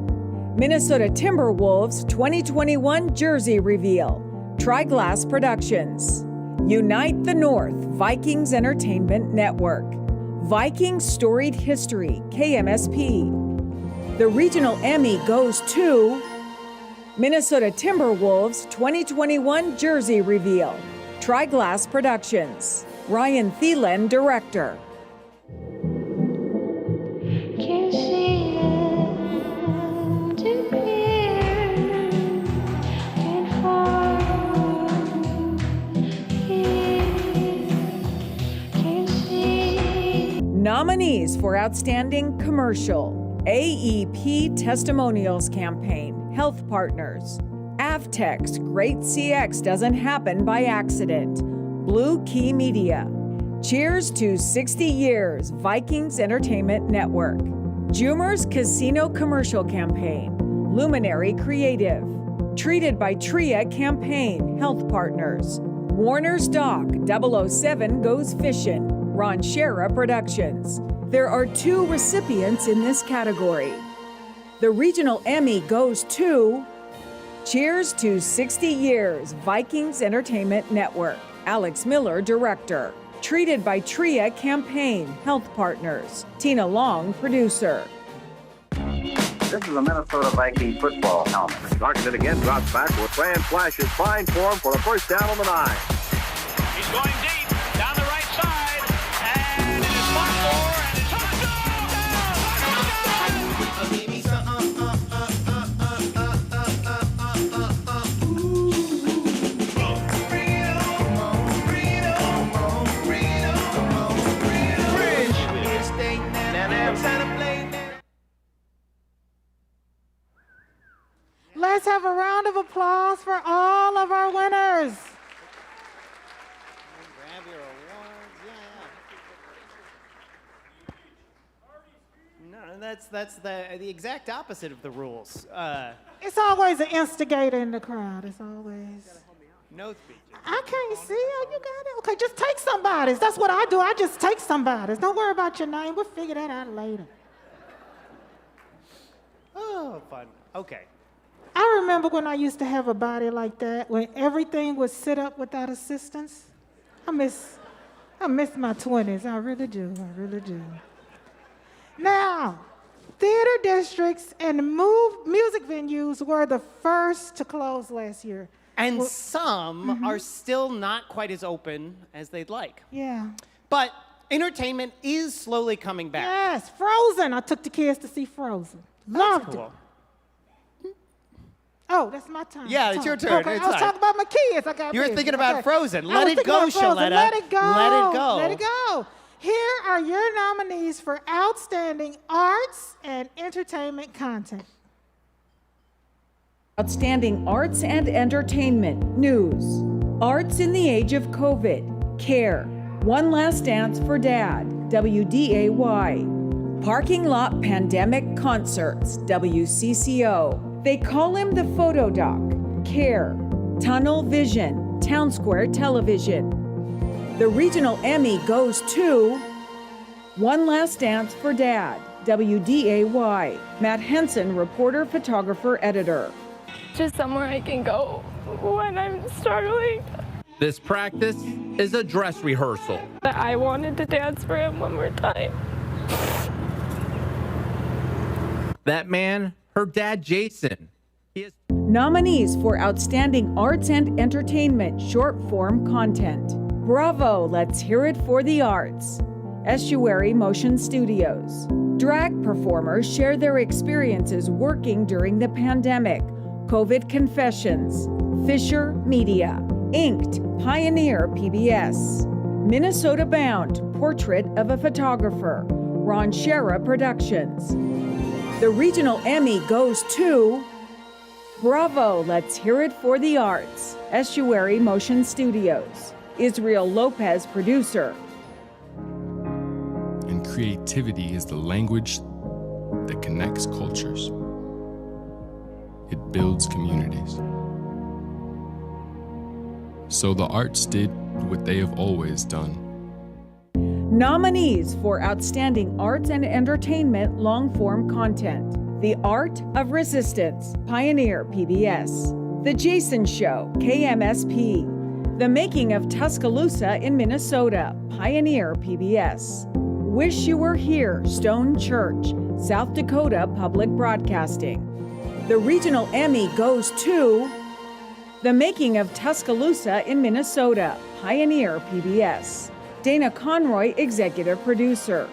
Minnesota Timberwolves 2021 Jersey Reveal, Triglass Productions. Unite the North, Vikings Entertainment Network. Vikings Storied History, KMSP. The regional Emmy goes to Minnesota Timberwolves 2021 Jersey Reveal, Triglass Productions. Ryan Thielen, director. Nominees for Outstanding Commercial, AEP Testimonials Campaign, Health Partners. Avtex, Great CX Doesn't Happen by Accident, Blue Key Media. Cheers to 60 Years, Vikings Entertainment Network. Jumer's Casino Commercial Campaign, Luminary Creative. Treated by Tria Campaign, Health Partners. Warner's Doc, 007 Goes Fishin', Ronchera Productions. There are 2 recipients in this category. The regional Emmy goes to Cheers to 60 Years, Vikings Entertainment Network. Alex Miller, director. Treated by Tria Campaign, Health Partners. Tina Long, producer. This is a Minnesota Viking football helmet. Targeted again, drops backward. Fran flashes, fine form for a first down on the 9. He's going deep, down the right side, and it is fought for, and it's on the Let's have a round of applause for all of our winners. Grab your awards. No, that's the exact opposite of the rules. It's always an instigator in the crowd. It's always. No speeches. I can't see you. You got it. Okay, just take somebody's. That's what I do. I just take somebody's. Don't worry about your name. We'll figure that out later. Oh, fun. Okay. I remember when I used to have a body like that, when everything would sit up without assistance. I miss my 20s. I really do. I really do. Now, theater districts and music venues were the first to close last year. And some are still not quite as open as they'd like. Yeah. But entertainment is slowly coming back. Yes, Frozen. I took the kids to see Frozen. Loved cool. it. Oh, that's my turn. Yeah, it's your turn. Okay, It's I was fine. talking about my kids. I got You were busy. thinking about Okay. Frozen. I Let was it thinking go, about Frozen. Shaletta. Let it go. Let it go. Let it go. Here are your nominees for Outstanding Arts and Entertainment Content. Outstanding Arts and Entertainment News. Arts in the Age of COVID. CARE. One Last Dance for Dad. WDAY. Parking Lot Pandemic Concerts. WCCO. They Call Him the Photo Doc. CARE. Tunnel Vision. Town Square Television. The regional Emmy goes to One Last Dance for Dad. WDAY. Matt Henson, reporter, photographer, editor. Just somewhere I can go when I'm struggling. This practice is a dress rehearsal. But I wanted to dance for him one more time. That man, her dad, Jason. Nominees for Outstanding Arts and Entertainment Short Form Content. Bravo, let's hear it for the arts. Estuary Motion Studios. Drag performers share their experiences working during the pandemic. COVID Confessions. Fisher Media. Inked, Pioneer PBS. Minnesota Bound, Portrait of a Photographer. Ron Shera Productions. The regional Emmy goes to Bravo, let's hear it for the arts. Estuary Motion Studios. Israel Lopez, producer. And creativity is the language that connects cultures. It builds communities. So the arts did what they have always done. Nominees for Outstanding Arts and Entertainment Long-Form Content. The Art of Resistance, Pioneer PBS. The Jason Show, KMSP. The Making of Tuscaloosa in Minnesota, Pioneer PBS. Wish You Were Here, Stone Church, South Dakota Public Broadcasting. The regional Emmy goes to The Making of Tuscaloosa in Minnesota, Pioneer PBS. Dana Conroy, executive producer.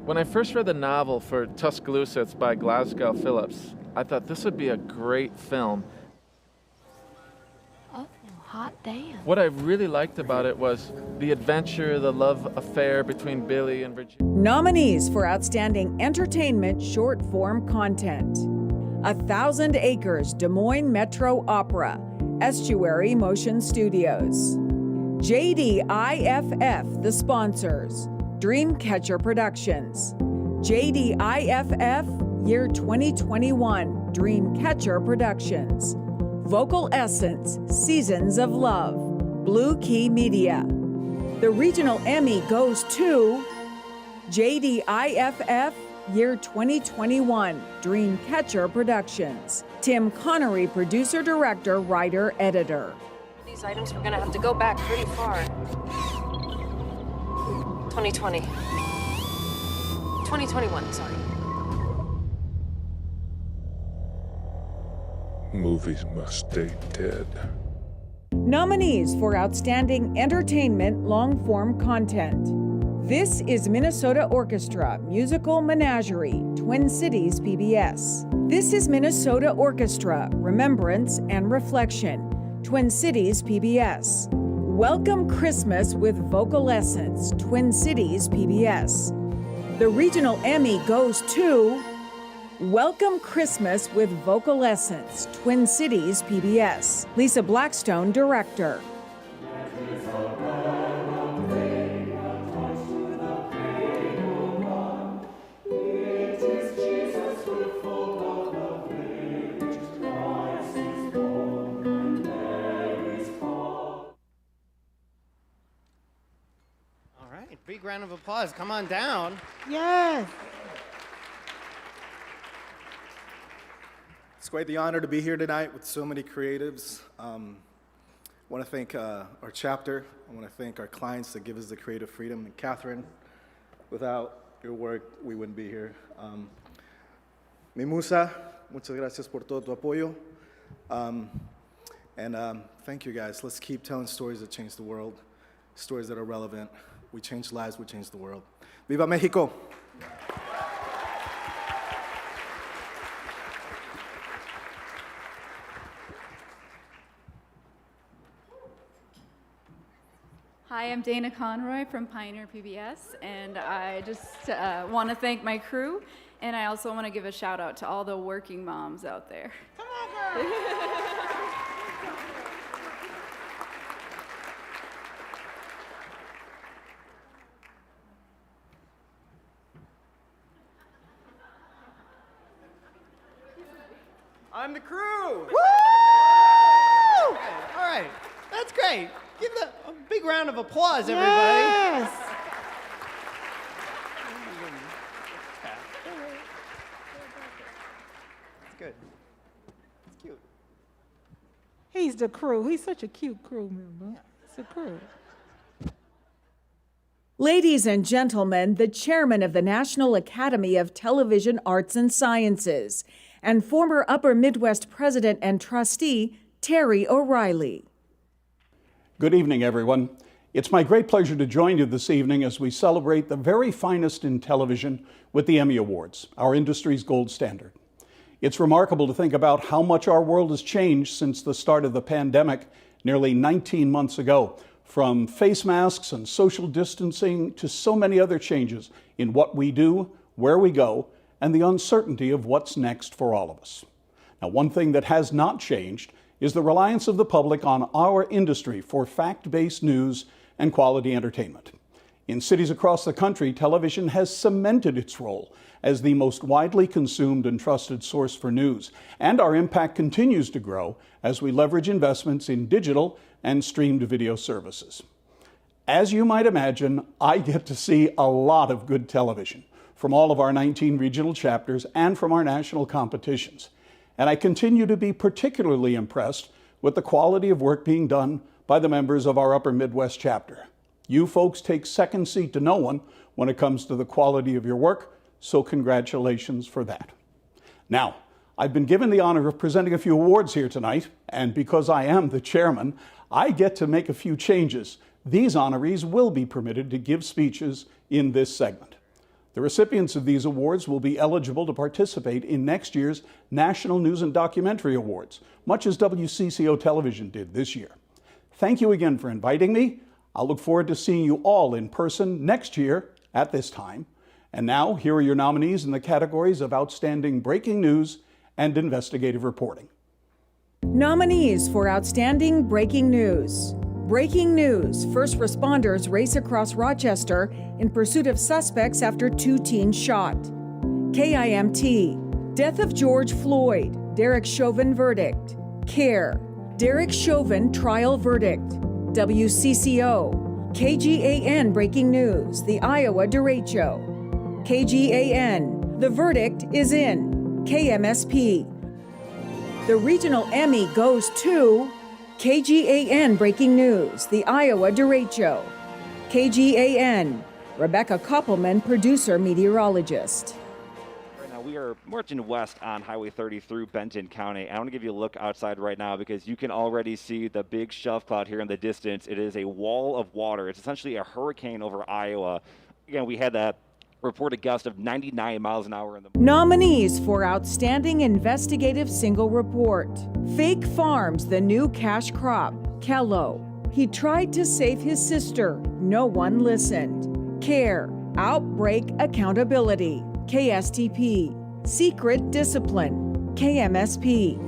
When I first read the novel for Tuscaloosa, it's by Glasgow Phillips, I thought this would be a great film. Oh, hot damn. What I really liked about it was the adventure, the love affair between Billy and Virginia. Nominees for Outstanding Entertainment Short Form Content. 1,000 Acres, Des Moines Metro Opera, Estuary Motion Studios. JDIFF, the sponsors. Dreamcatcher Productions. JDIFF, year 2021, Dreamcatcher Productions. Vocal Essence, Seasons of Love, Blue Key Media. The regional Emmy goes to JDIFF, year 2021, Dreamcatcher Productions. Tim Connery, producer, director, writer, editor. These items, we're gonna have to go back pretty far. 2020. 2021, sorry. Movies must stay dead. Nominees for Outstanding Entertainment Long-Form Content. This is Minnesota Orchestra, Musical Menagerie, Twin Cities PBS. This is Minnesota Orchestra, Remembrance and Reflection, Twin Cities PBS. Welcome Christmas with Vocal Essence, Twin Cities PBS. The regional Emmy goes to Welcome Christmas with Vocal Essence, Twin Cities PBS. Lisa Blackstone, director. Big round of applause. Come on down. Yes. It's quite the honor to be here tonight with so many creatives. I want to thank our chapter. I want to thank our clients that give us the creative freedom. And Catherine, without your work, we wouldn't be here. Mi musa, muchas gracias por todo tu apoyo. Thank you guys. Let's keep telling stories that change the world, stories that are relevant. We change lives, we change the world. Viva Mexico! I'm Dana Conroy from Pioneer PBS, and I just want to thank my crew, and I also want to give a shout out to all the working moms out there. Come on, girl! I'm the crew! Woo! All right, that's great. Give them a big round of applause, everybody. Yes. It's good. It's cute. He's the crew. He's such a cute crew member. It's a crew. Ladies and gentlemen, the chairman of the National Academy of Television Arts and Sciences and former Upper Midwest president and trustee, Terry O'Reilly. Good evening, everyone. It's my great pleasure to join you this evening as we celebrate the very finest in television with the Emmy Awards, our industry's gold standard. It's remarkable to think about how much our world has changed since the start of the pandemic nearly 19 months ago, from face masks and social distancing to so many other changes in what we do, where we go, and the uncertainty of what's next for all of us. Now, one thing that has not changed is the reliance of the public on our industry for fact-based news and quality entertainment. In cities across the country, television has cemented its role as the most widely consumed and trusted source for news, and our impact continues to grow as we leverage investments in digital and streamed video services. As you might imagine, I get to see a lot of good television from all of our 19 regional chapters and from our national competitions. And I continue to be particularly impressed with the quality of work being done by the members of our Upper Midwest chapter. You folks take second seat to no one when it comes to the quality of your work, so congratulations for that. Now, I've been given the honor of presenting a few awards here tonight, and because I am the chairman, I get to make a few changes. These honorees will be permitted to give speeches in this segment. The recipients of these awards will be eligible to participate in next year's National News and Documentary Awards, much as WCCO Television did this year. Thank you again for inviting me. I'll look forward to seeing you all in person next year at this time. And now, here are your nominees in the categories of Outstanding Breaking News and Investigative Reporting. Nominees for Outstanding Breaking News. Breaking news, first responders race across Rochester in pursuit of suspects after 2 teens shot. KIMT, death of George Floyd, Derek Chauvin verdict. CARE, Derek Chauvin trial verdict. WCCO, KGAN breaking news, the Iowa derecho. KGAN, the verdict is in. KMSP, the regional Emmy goes to KGAN breaking news, the Iowa derecho. KGAN, Rebecca Koppelman, producer meteorologist. Right now we are marching west on Highway 30 through Benton County. I want to give you a look outside right now because you can already see the big shelf cloud here in the distance. It is a wall of water. It's essentially a hurricane over Iowa. Again, we had that reported gust of 99 miles an hour in the Nominees for Outstanding Investigative Single Report. Fake Farms, the new cash crop. Kello, he tried to save his sister. No one listened. CARE, Outbreak Accountability. KSTP, Secret Discipline. KMSP.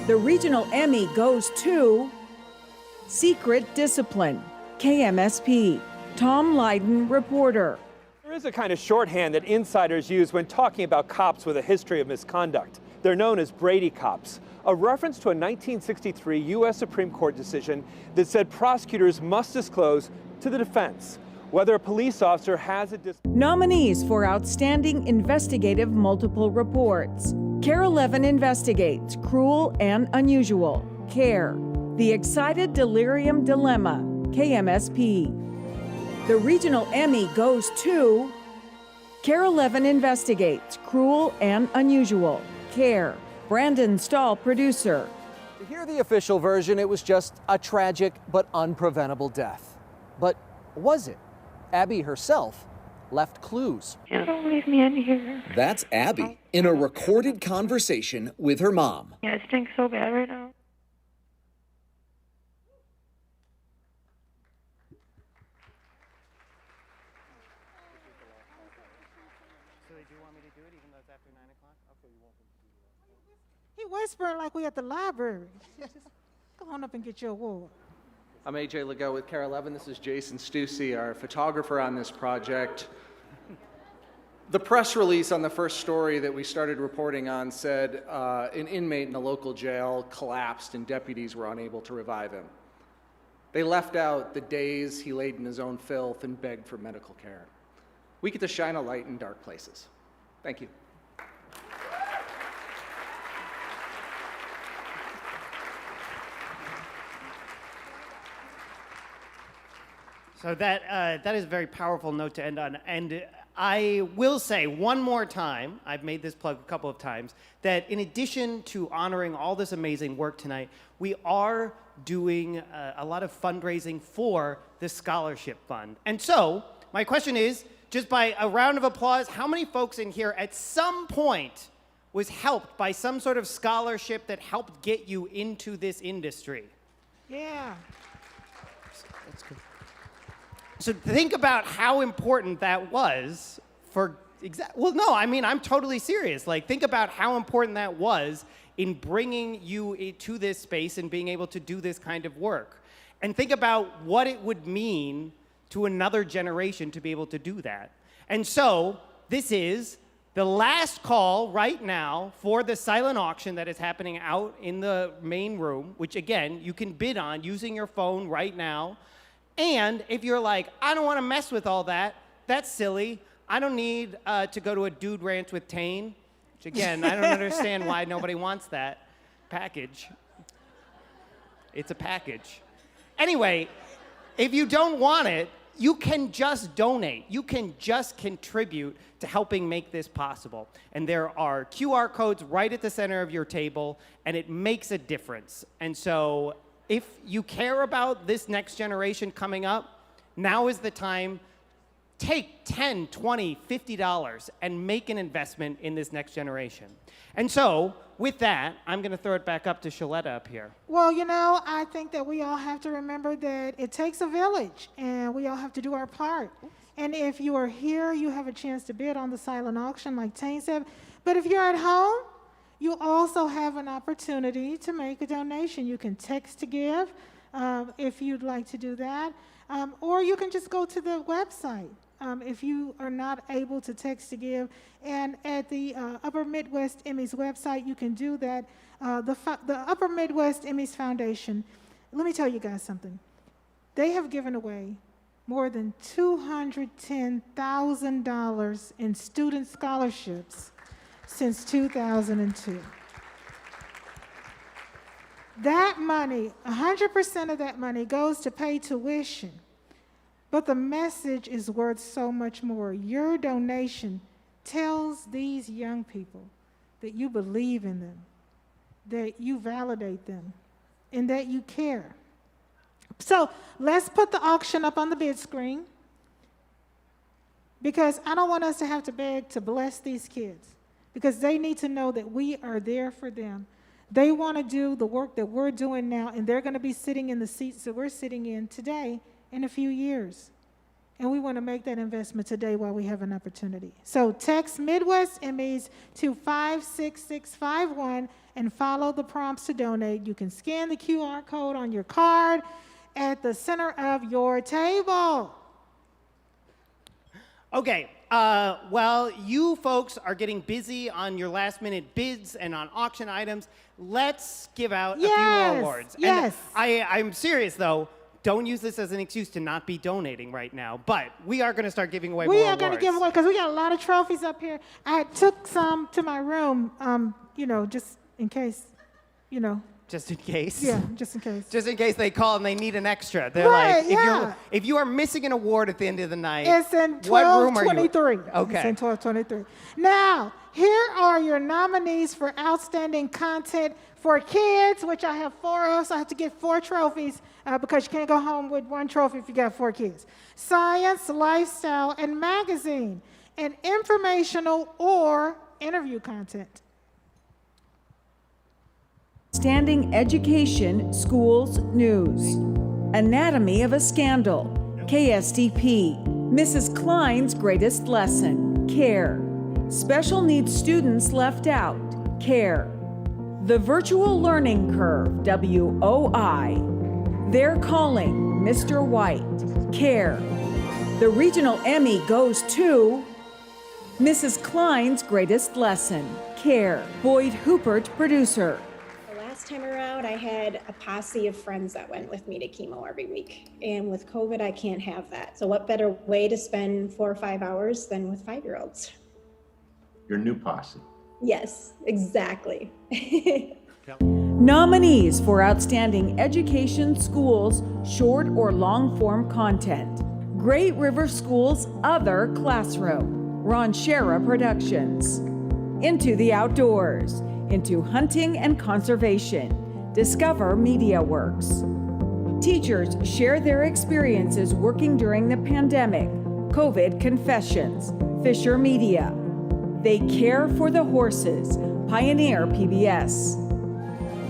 The regional Emmy goes to Secret Discipline. KMSP. Tom Lydon, reporter. There is a kind of shorthand that insiders use when talking about cops with a history of misconduct. They're known as Brady cops, a reference to a 1963 U.S. Supreme Court decision that said prosecutors must disclose to the defense whether a police officer has a Nominees for Outstanding Investigative Multiple Reports. CARE 11 investigates Cruel and Unusual. CARE, The Excited Delirium Dilemma. KMSP. The regional Emmy goes to CARE 11 investigates Cruel and Unusual. CARE, Brandon Stahl, producer. To hear the official version, it was just a tragic but unpreventable death. But was it? Abby herself left clues. Don't leave me in here. That's Abby in a recorded conversation with her mom. Yeah, it stinks so bad right now. really do want me to do it, even though it's after 9 o'clock? Okay, you want me to do it. He whispered like we at the library. Just go on up and get your award. I'm AJ Legault with Care 11. This is Jason Stussy, our photographer on this project. The press release on the first story that we started reporting on said an inmate in a local jail collapsed and deputies were unable to revive him. They left out the days he laid in his own filth and begged for medical care. We get to shine a light in dark places. Thank you. So that is a very powerful note to end on. And I will say one more time, I've made this plug a couple of times, that in addition to honoring all this amazing work tonight, we are doing a lot of fundraising for the Scholarship Fund. And so my question is, just by a round of applause, how many folks in here at some point was helped by some sort of scholarship that helped get you into this industry? Yeah. That's good. So think about how important that was for, well, no, I mean, I'm totally serious. Like, think about how important that was in bringing you to this space and being able to do this kind of work. And think about what it would mean to another generation to be able to do that. And so this is the last call right now for the silent auction that is happening out in the main room, which again, you can bid on using your phone right now. And if you're like, I don't want to mess with all that, that's silly. I don't need to go to a dude ranch with Tane, which again, I don't understand why nobody wants that package. It's a package. Anyway, if you don't want it, you can just donate. You can just contribute to helping make this possible. And there are QR codes right at the center of your table, and it makes a difference. And so if you care about this next generation coming up, now is the time. Take $10, $20, $50 and make an investment in this next generation. And so, with that, I'm going to throw it back up to Shaletta up here. Well, you know, I think that we all have to remember that it takes a village, and we all have to do our part. And if you are here, you have a chance to bid on the silent auction, like Tane said. But if you're at home, you also have an opportunity to make a donation. You can text to give if you'd like to do that, or you can just go to the website if you are not able to text to give. And at the Upper Midwest Emmys website, you can do that. The Upper Midwest Emmys Foundation, let me tell you guys something. They have given away more than $210,000 in student scholarships since 2002. That money, 100% of that money goes to pay tuition, but the message is worth so much more. Your donation tells these young people that you believe in them, that you validate them, and that you care. So let's put the auction up on the bid screen, because I don't want us to have to beg to bless these kids, because they need to know that we are there for them. They want to do the work that we're doing now, and they're going to be sitting in the seats that we're sitting in today in a few years. And we want to make that investment today while we have an opportunity. So text Midwest Emmys to 56651 and follow the prompts to donate. You can scan the QR code on your card at the center of your table. Okay, while you folks are getting busy on your last minute bids and on auction items, let's give out a few more awards. Yes. And I'm serious though, don't use this as an excuse to not be donating right now, but we are gonna start giving away more awards. We are gonna give away, because we got a lot of trophies up here. I took some to my room, just in case, Just in case? Yeah, just in case. Just in case they call and they need an extra. They're Right, like, yeah. if you are missing an award at the end of the night, It's in what room are you? 1223. Okay. It's in 1223. Now, here are your nominees for outstanding content for kids, which I have 4 of, so I have to get 4 trophies because you can't go home with 1 trophy if you got 4 kids. Science, lifestyle, and magazine, and informational or interview content. Standing Education Schools News. Anatomy of a Scandal. KSTP. Mrs. Klein's Greatest Lesson. Care. Special needs students left out, CARE. The Virtual Learning Curve, WOI. They're calling Mr. White, CARE. The Regional Emmy goes to Mrs. Klein's Greatest Lesson, CARE. Boyd Hoopert, producer. The last time around, I had a posse of friends that went with me to chemo every week. And with COVID, I can't have that. So what better way to spend 4 or 5 hours than with 5-year-olds? Your new posse. Yes, exactly. Nominees for Outstanding Education Schools Short or Long Form Content. Great River School's Other Classroom, Ron Shera Productions. Into the Outdoors, Into Hunting and Conservation, Discover Media Works. Teachers share their experiences working during the pandemic, COVID Confessions, Fisher Media. They Care for the Horses, Pioneer PBS.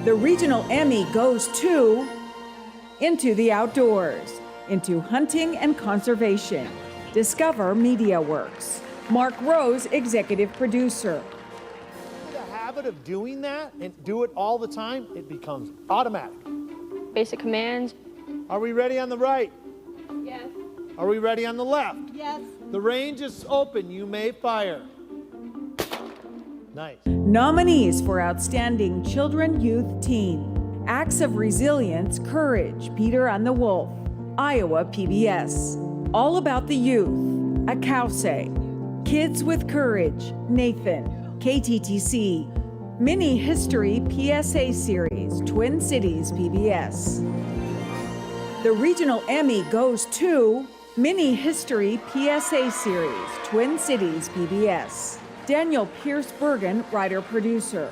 The Regional Emmy goes to Into the Outdoors, Into Hunting and Conservation, Discover Media Works. Mark Rose, executive producer. The habit of doing that and do it all the time, it becomes automatic. Basic commands. Are we ready on the right? Yes. Are we ready on the left? Yes. The range is open. You may fire. Nice. Nominees for Outstanding Children, Youth, Teen. Acts of Resilience, Courage, Peter and the Wolf, Iowa PBS. All About the Youth, Akause. Kids with Courage, Nathan, KTTC. Mini History PSA Series, Twin Cities PBS. The Regional Emmy goes to Mini History PSA Series, Twin Cities PBS. Daniel Pierce Bergen, writer-producer.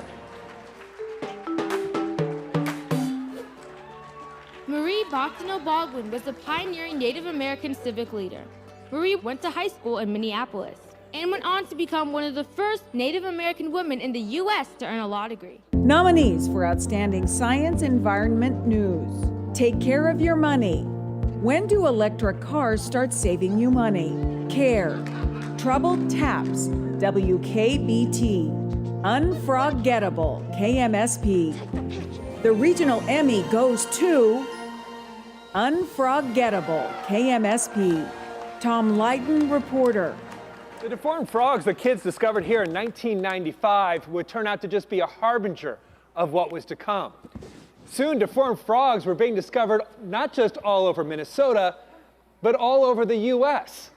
Marie Boctino Baldwin was a pioneering Native American civic leader. Marie went to high school in Minneapolis and went on to become one of the first Native American women in the U.S. to earn a law degree. Nominees for Outstanding Science Environment News. Take care of your money. When do electric cars start saving you money? CARE. Troubled Taps, WKBT. Unforgettable, KMSP. The Regional Emmy goes to Unforgettable, KMSP. Tom Lydon, reporter. The deformed frogs that kids discovered here in 1995 would turn out to just be a harbinger of what was to come. Soon, deformed frogs were being discovered not just all over Minnesota, but all over the U.S.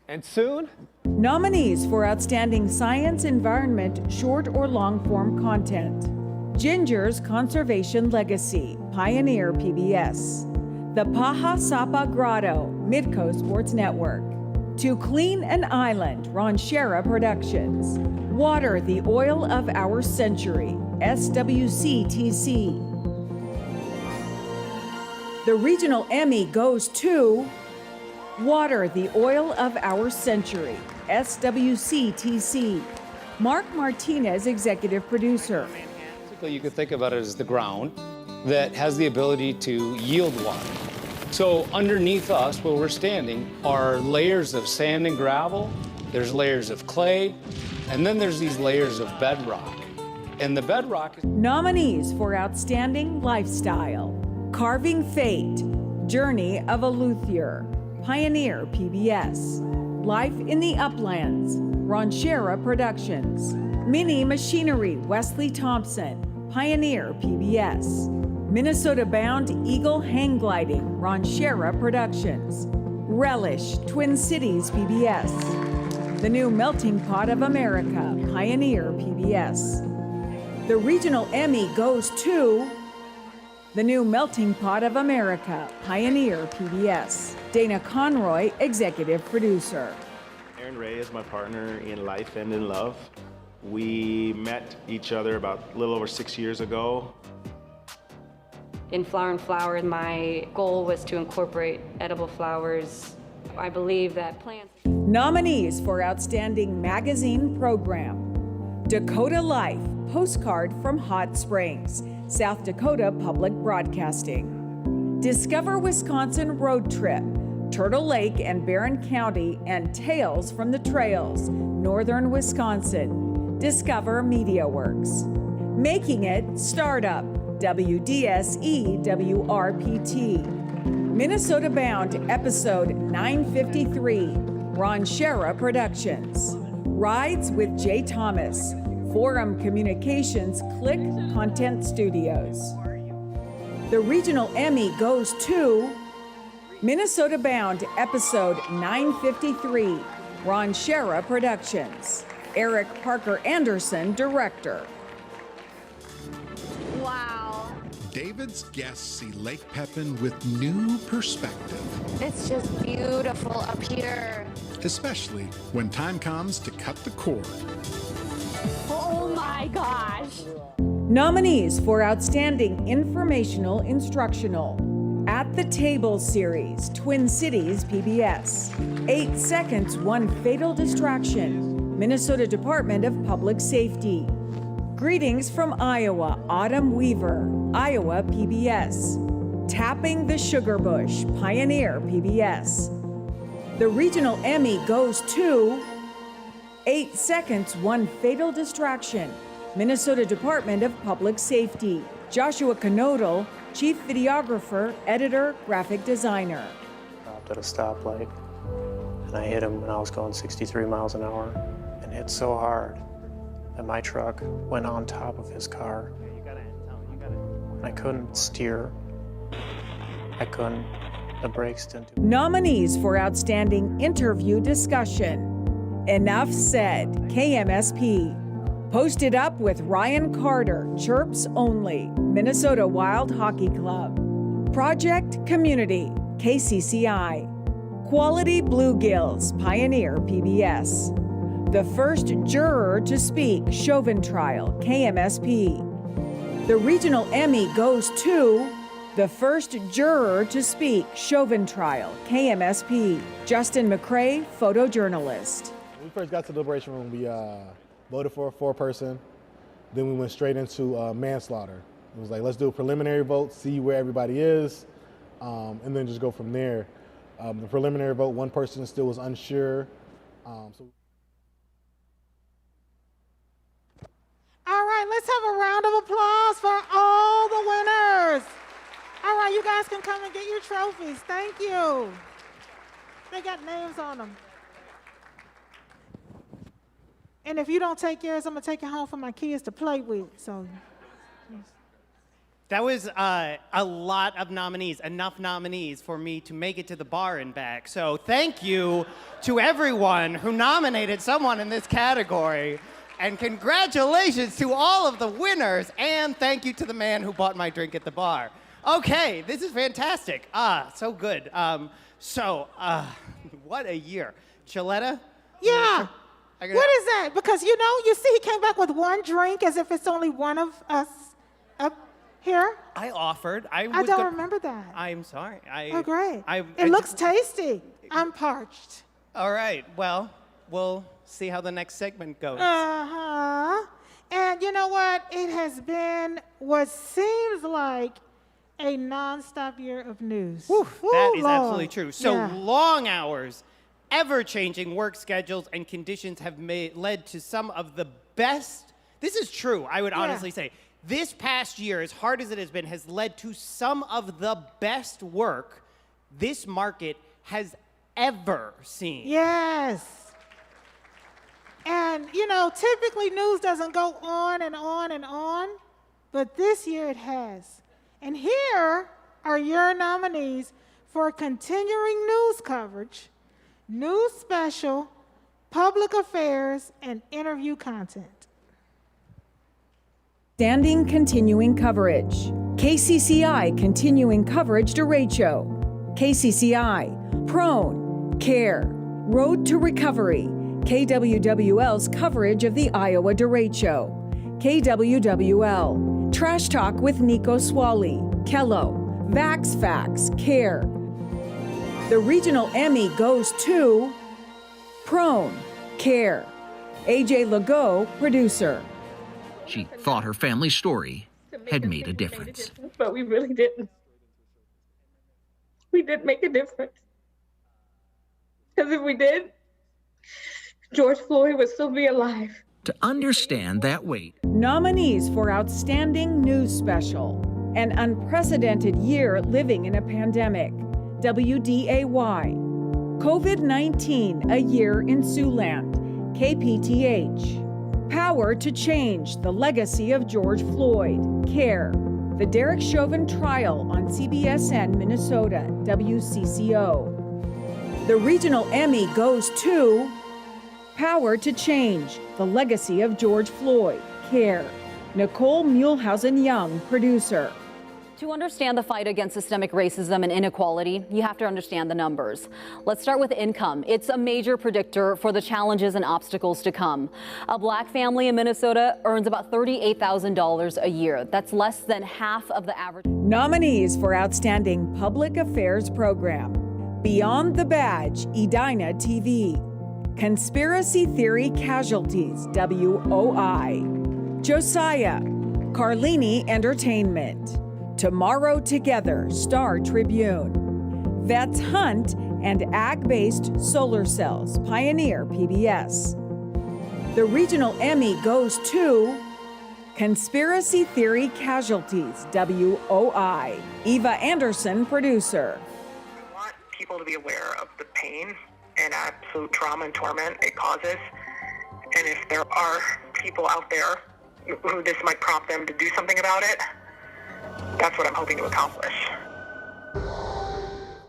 And soon, Nominees for Outstanding Science Environment Short or Long Form Content. Ginger's Conservation Legacy, Pioneer PBS. The Paja Sapa Grotto, Midco Sports Network. To Clean an Island, Ron Shera Productions. Water the Oil of Our Century, SWCTC. The Regional Emmy goes to Water the Oil of Our Century, SWCTC. Mark Martinez, executive producer. Basically, you could think about it as the ground that has the ability to yield water. So underneath us, where we're standing, are layers of sand and gravel, there's layers of clay, and then there's these layers of bedrock. And the bedrock is... Nominees for Outstanding Lifestyle. Carving Fate, Journey of a Luthier, Pioneer PBS. Life in the Uplands, Ron Shera Productions. Mini Machinery, Wesley Thompson, Pioneer PBS. Minnesota-bound Eagle Hang Gliding, Ron Shera Productions. Relish, Twin Cities PBS. The New Melting Pot of America, Pioneer PBS. The Regional Emmy goes to The New Melting Pot of America, Pioneer PBS. Dana Conroy, executive producer. Aaron Ray is my partner in life and in love. We met each other about a little over 6 years ago. In Flower and Flower, my goal was to incorporate edible flowers. I believe that plants... Nominees for Outstanding Magazine Program. Dakota Life, Postcard from Hot Springs, South Dakota Public Broadcasting. Discover Wisconsin Road Trip, Turtle Lake and Barron County, and Tales from the Trails, Northern Wisconsin. Discover MediaWorks. Making It Startup, WDSE WRPT. Minnesota Bound, episode 953, Ron Shera Productions. Rides with Jay Thomas, Forum Communications, Click Content Studios. The regional Emmy goes to Minnesota Bound, episode 953, Ron Shera Productions. Eric Parker Anderson, director. Wow. David's guests see Lake Pepin with new perspective. It's just beautiful up here. Especially when time comes to cut the cord. Oh my gosh. Nominees for Outstanding Informational Instructional. At the Table Series, Twin Cities PBS. 8 Seconds, One Fatal Distraction, Minnesota Department of Public Safety. Greetings from Iowa, Autumn Weaver, Iowa PBS. Tapping the Sugar Bush, Pioneer PBS. The regional Emmy goes to 8 Seconds, One Fatal Distraction, Minnesota Department of Public Safety. Joshua Knodel, Chief Videographer, Editor, Graphic Designer. Stopped at a stoplight, and I hit him when I was going 63 miles an hour, and hit so hard that my truck went on top of his car. I couldn't steer. I couldn't. The brakes didn't do. Nominees for Outstanding Interview Discussion. Enough Said, KMSP. Posted Up with Ryan Carter, Chirps Only, Minnesota Wild Hockey Club. Project Community, KCCI. Quality Bluegills, Pioneer PBS. The First Juror to Speak, Chauvin Trial, KMSP. The regional Emmy goes to The First Juror to Speak, Chauvin Trial, KMSP. Justin McCrae, photojournalist. When we first got to the deliberation room, we voted for a 4-person. Then we went straight into manslaughter. It was like, let's do a preliminary vote, see where everybody is, and then just go from there. The preliminary vote, one person still was unsure. All right, let's have a round of applause for all the winners. All right, you guys can come and get your trophies. Thank you. They got names on them. And if you don't take yours, I'm going to take it home for my kids to play with. So. That was a lot of nominees, enough nominees for me to make it to the bar and back. So thank you to everyone who nominated someone in this category. And congratulations to all of the winners. And thank you to the man who bought my drink at the bar. Okay, this is fantastic. So good. What a year. Choletta? Yeah. What is that? Because, you see he came back with one drink as if it's only one of us up here. I offered. I don't remember that. I'm sorry. Oh, great. It looks tasty. I'm parched. All right. Well, we'll see how the next segment goes. Uh-huh. And you know what? It has been what seems like a nonstop year of news. That is absolutely true. So long hours, ever-changing work schedules and conditions have led to some of the best. This is true, I would honestly say. This past year, as hard as it has been, has led to some of the best work this market has ever seen. Yes. And, typically news doesn't go on and on and on, but this year it has. And here are your nominees for continuing news coverage, news special, public affairs, and interview content. Standing Continuing Coverage. KCCI Continuing Coverage Derecho. KCCI. Prone. Care. Road to Recovery. KWWL's coverage of the Iowa Derecho. KWWL. Trash Talk with Nico Swally. Kello. Vax Facts. Care. The regional Emmy goes to Prone. Care. AJ Legault, producer. She thought her family story had made a difference. But we really didn't. We did make a difference. Because if we did, George Floyd would still be alive. To understand that weight, Nominees for Outstanding News Special: An Unprecedented Year Living in a Pandemic, WDAY. COVID-19, A Year in Siouxland, KPTH. Power to Change, The Legacy of George Floyd, CARE. The Derek Chauvin Trial on CBSN Minnesota, WCCO. The regional Emmy goes to Power to Change, The Legacy of George Floyd, CARE. Nicole Muehlhausen-Young, producer. To understand the fight against systemic racism and inequality, you have to understand the numbers. Let's start with income. It's a major predictor for the challenges and obstacles to come. A black family in Minnesota earns about $38,000 a year. That's less than half of the average. Nominees for Outstanding Public Affairs Program: Beyond the Badge, Edina TV. Conspiracy Theory Casualties, WOI. Josiah, Carlini Entertainment. Tomorrow Together, Star Tribune. Vets Hunt and Ag-Based Solar Cells, Pioneer PBS. The regional Emmy goes to Conspiracy Theory Casualties, WOI. Eva Anderson, producer. I want people to be aware of the pain and absolute trauma and torment it causes. And if there are people out there who this might prompt them to do something about it, that's what I'm hoping to accomplish.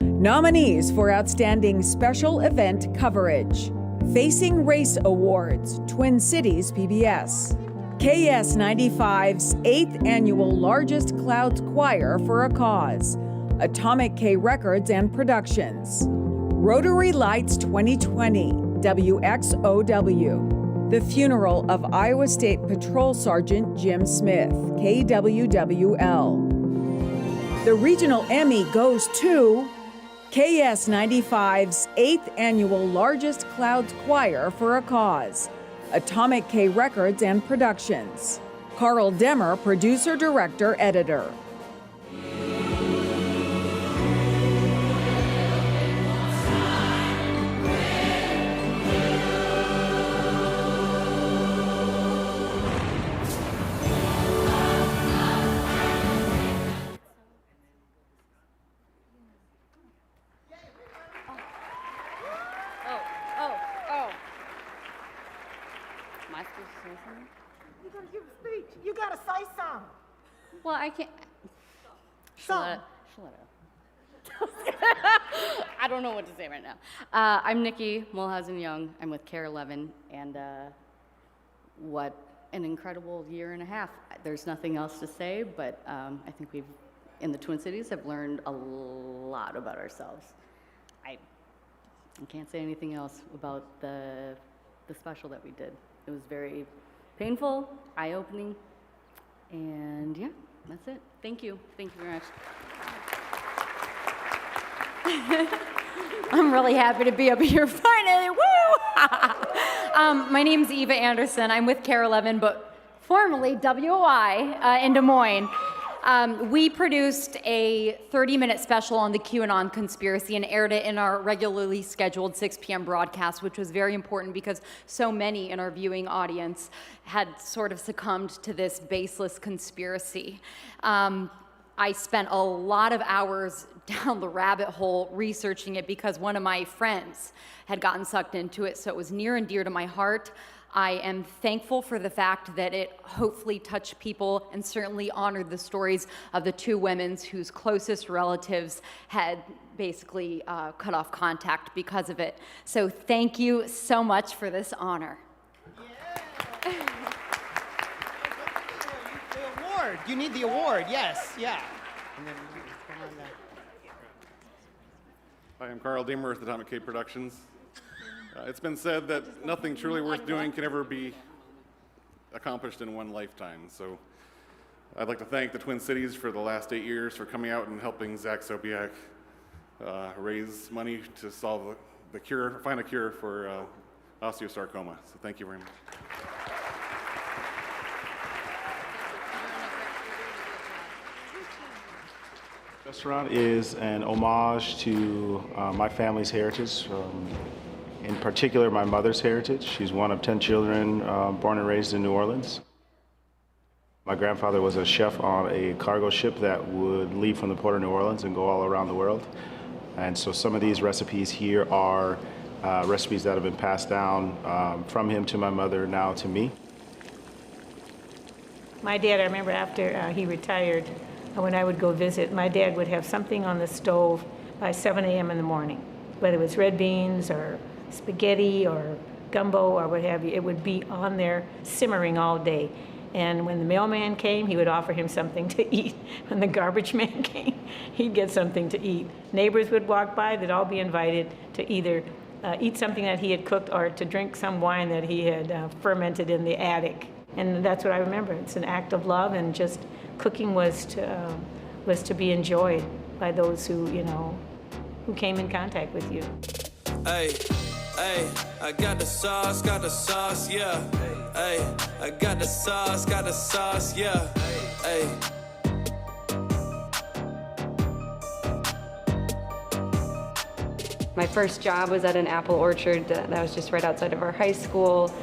Nominees for Outstanding Special Event Coverage: Facing Race Awards, Twin Cities PBS. KS95's 8th Annual Largest Clouds Choir for a Cause, Atomic K Records and Productions. Rotary Lights 2020, WXOW. The funeral of Iowa State Patrol Sergeant Jim Smith, KWWL. The regional Emmy goes to KS95's 8th Annual Largest Clouds Choir for a Cause, Atomic K Records and Productions. Carl Demmer, producer, director, editor. You gotta give a speech. You gotta say something. Well, I can't. Something. I don't know what to say right now. I'm Nikki Muehlhausen-Young. I'm with CARE 11, and what an incredible year and a half. There's nothing else to say, but I think we've, in the Twin Cities, have learned a lot about ourselves. I can't say anything else about the special that we did. It was very painful, eye-opening, and yeah, that's it. Thank you. Thank you very much. I'm really happy to be up here finally. Woo! My name's Eva Anderson. I'm with CARE 11, but formerly WOI in Des Moines. We produced a 30-minute special on the QAnon conspiracy and aired it in our regularly scheduled 6 p.m. broadcast, which was very important because so many in our viewing audience had sort of succumbed to this baseless conspiracy. I spent a lot of hours down the rabbit hole researching it because one of my friends had gotten sucked into it, so it was near and dear to my heart. I am thankful for the fact that it hopefully touched people and certainly honored the stories of the two women whose closest relatives had basically cut off contact because of it. So thank you so much for this honor. The award. You need the award. Yes. Yeah. And then come on down. Hi, I'm Carl Deemer with Atomic K Productions. It's been said that nothing truly worth doing can ever be accomplished in one lifetime. So I'd like to thank the Twin Cities for the last 8 years for coming out and helping Zach Sobiak raise money to solve the cure, find a cure for osteosarcoma. So thank you very much. Restaurant is an homage to my family's heritage, in particular my mother's heritage. She's one of 10 children born and raised in New Orleans. My grandfather was a chef on a cargo ship that would leave from the port of New Orleans and go all around the world. And so some of these recipes here are recipes that have been passed down from him to my mother, now to me. My dad, I remember after he retired, when I would go visit, my dad would have something on the stove by 7 a.m. in the morning. Whether it was red beans or spaghetti or gumbo or what have you, it would be on there simmering all day. And when the mailman came, he would offer him something to eat. When the garbage man came, he'd get something to eat. Neighbors would walk by, they'd all be invited to either eat something that he had cooked or to drink some wine that he had fermented in the attic. And that's what I remember. It's an act of love, and just cooking was to be enjoyed by those who, who came in contact with you. Hey, hey, I got the sauce, yeah. Hey, I got the sauce, yeah. Hey. My first job was at an apple orchard that was just right outside of our high school.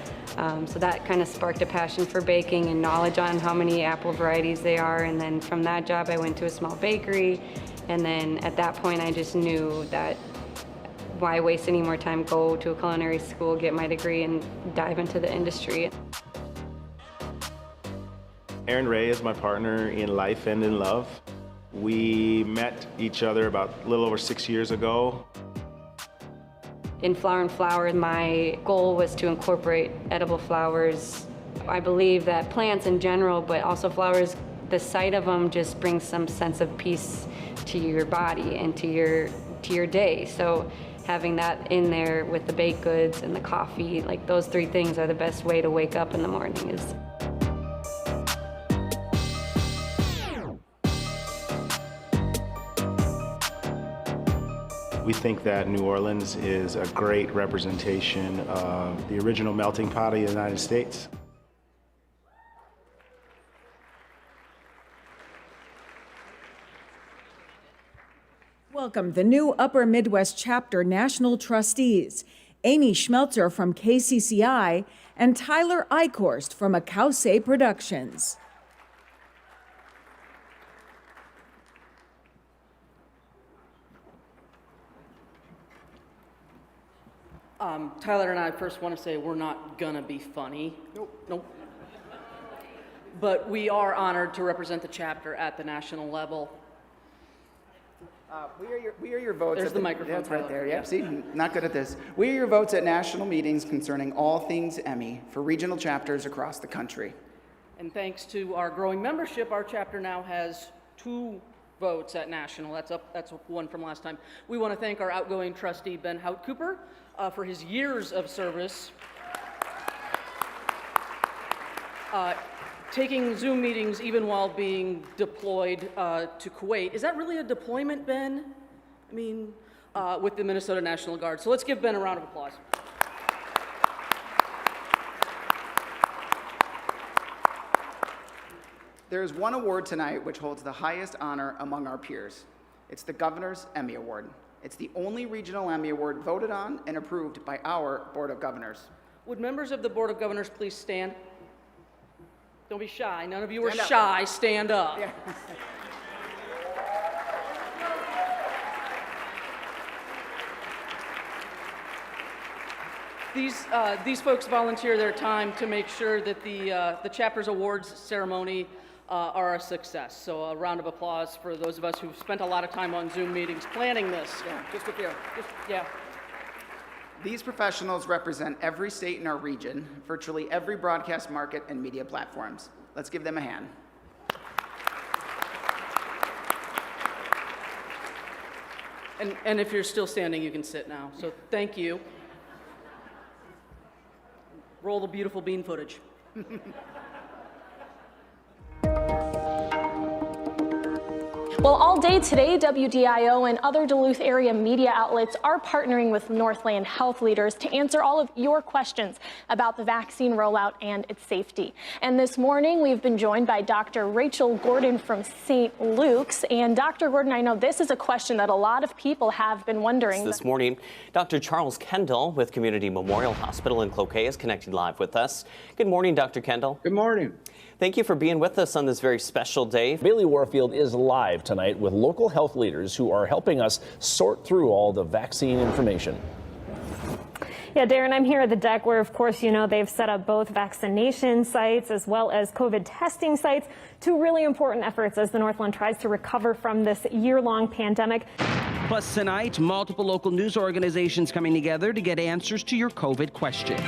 So that kind of sparked a passion for baking and knowledge on how many apple varieties they are. And then from that job, I went to a small bakery. And then at that point, I just knew that why waste any more time, go to a culinary school, get my degree, and dive into the industry. Aaron Ray is my partner in life and in love. We met each other about a little over 6 years ago. In Flower and Flower, my goal was to incorporate edible flowers. I believe that plants in general, but also flowers, the sight of them just brings some sense of peace to your body and to your day. So having that in there with the baked goods and the coffee, like those three things are the best way to wake up in the morning. We think that New Orleans is a great representation of the original melting pot of the United States. Welcome the new Upper Midwest Chapter National Trustees, Amy Schmelzer from KCCI and Tyler Eichhorst from Akause Productions. Tyler and I first want to say we're not gonna be funny. Nope. But we are honored to represent the chapter at the national level. We are your votes. There's the microphone, That's right Tyler. there. Yep. Yeah. See, not good at this. We are your votes at national meetings concerning all things Emmy for regional chapters across the country. And thanks to our growing membership, our chapter now has 2 votes at national. That's one from last time. We want to thank our outgoing trustee, Ben Hout-Cooper, for his years of service. Taking Zoom meetings even while being deployed to Kuwait. Is that really a deployment, Ben? I mean, with the Minnesota National Guard. So let's give Ben a round of applause. There is one award tonight which holds the highest honor among our peers. It's the Governor's Emmy Award. It's the only regional Emmy Award voted on and approved by our Board of Governors. Would members of the Board of Governors please stand? Don't be shy. None of you are Stand up. shy. Stand up. Yeah. These folks volunteer their time to make sure that the chapter's awards ceremony are a success. So a round of applause for those of us who've spent a lot of time on Zoom meetings planning this. Yeah, just a few. Yeah. These professionals represent every state in our region, virtually every broadcast market and media platforms. Let's give them a hand. And if you're still standing, you can sit now. So thank you. Roll the beautiful bean footage. Well, all day today, WDIO and other Duluth area media outlets are partnering with Northland health leaders to answer all of your questions about the vaccine rollout and its safety. And this morning, we've been joined by Dr. Rachel Gordon from St. Luke's. And Dr. Gordon, I know this is a question that a lot of people have been wondering. This morning, Dr. Charles Kendall with Community Memorial Hospital in Cloquet is connecting live with us. Good morning, Dr. Kendall. Good morning. Thank you for being with us on this very special day. Bailey Warfield is live tonight with local health leaders who are helping us sort through all the vaccine information. Yeah, Darren, I'm here at the deck where, of course, you know, they've set up both vaccination sites as well as COVID testing sites, two really important efforts as the Northland tries to recover from this year-long pandemic. Plus tonight, multiple local news organizations coming together to get answers to your COVID questions.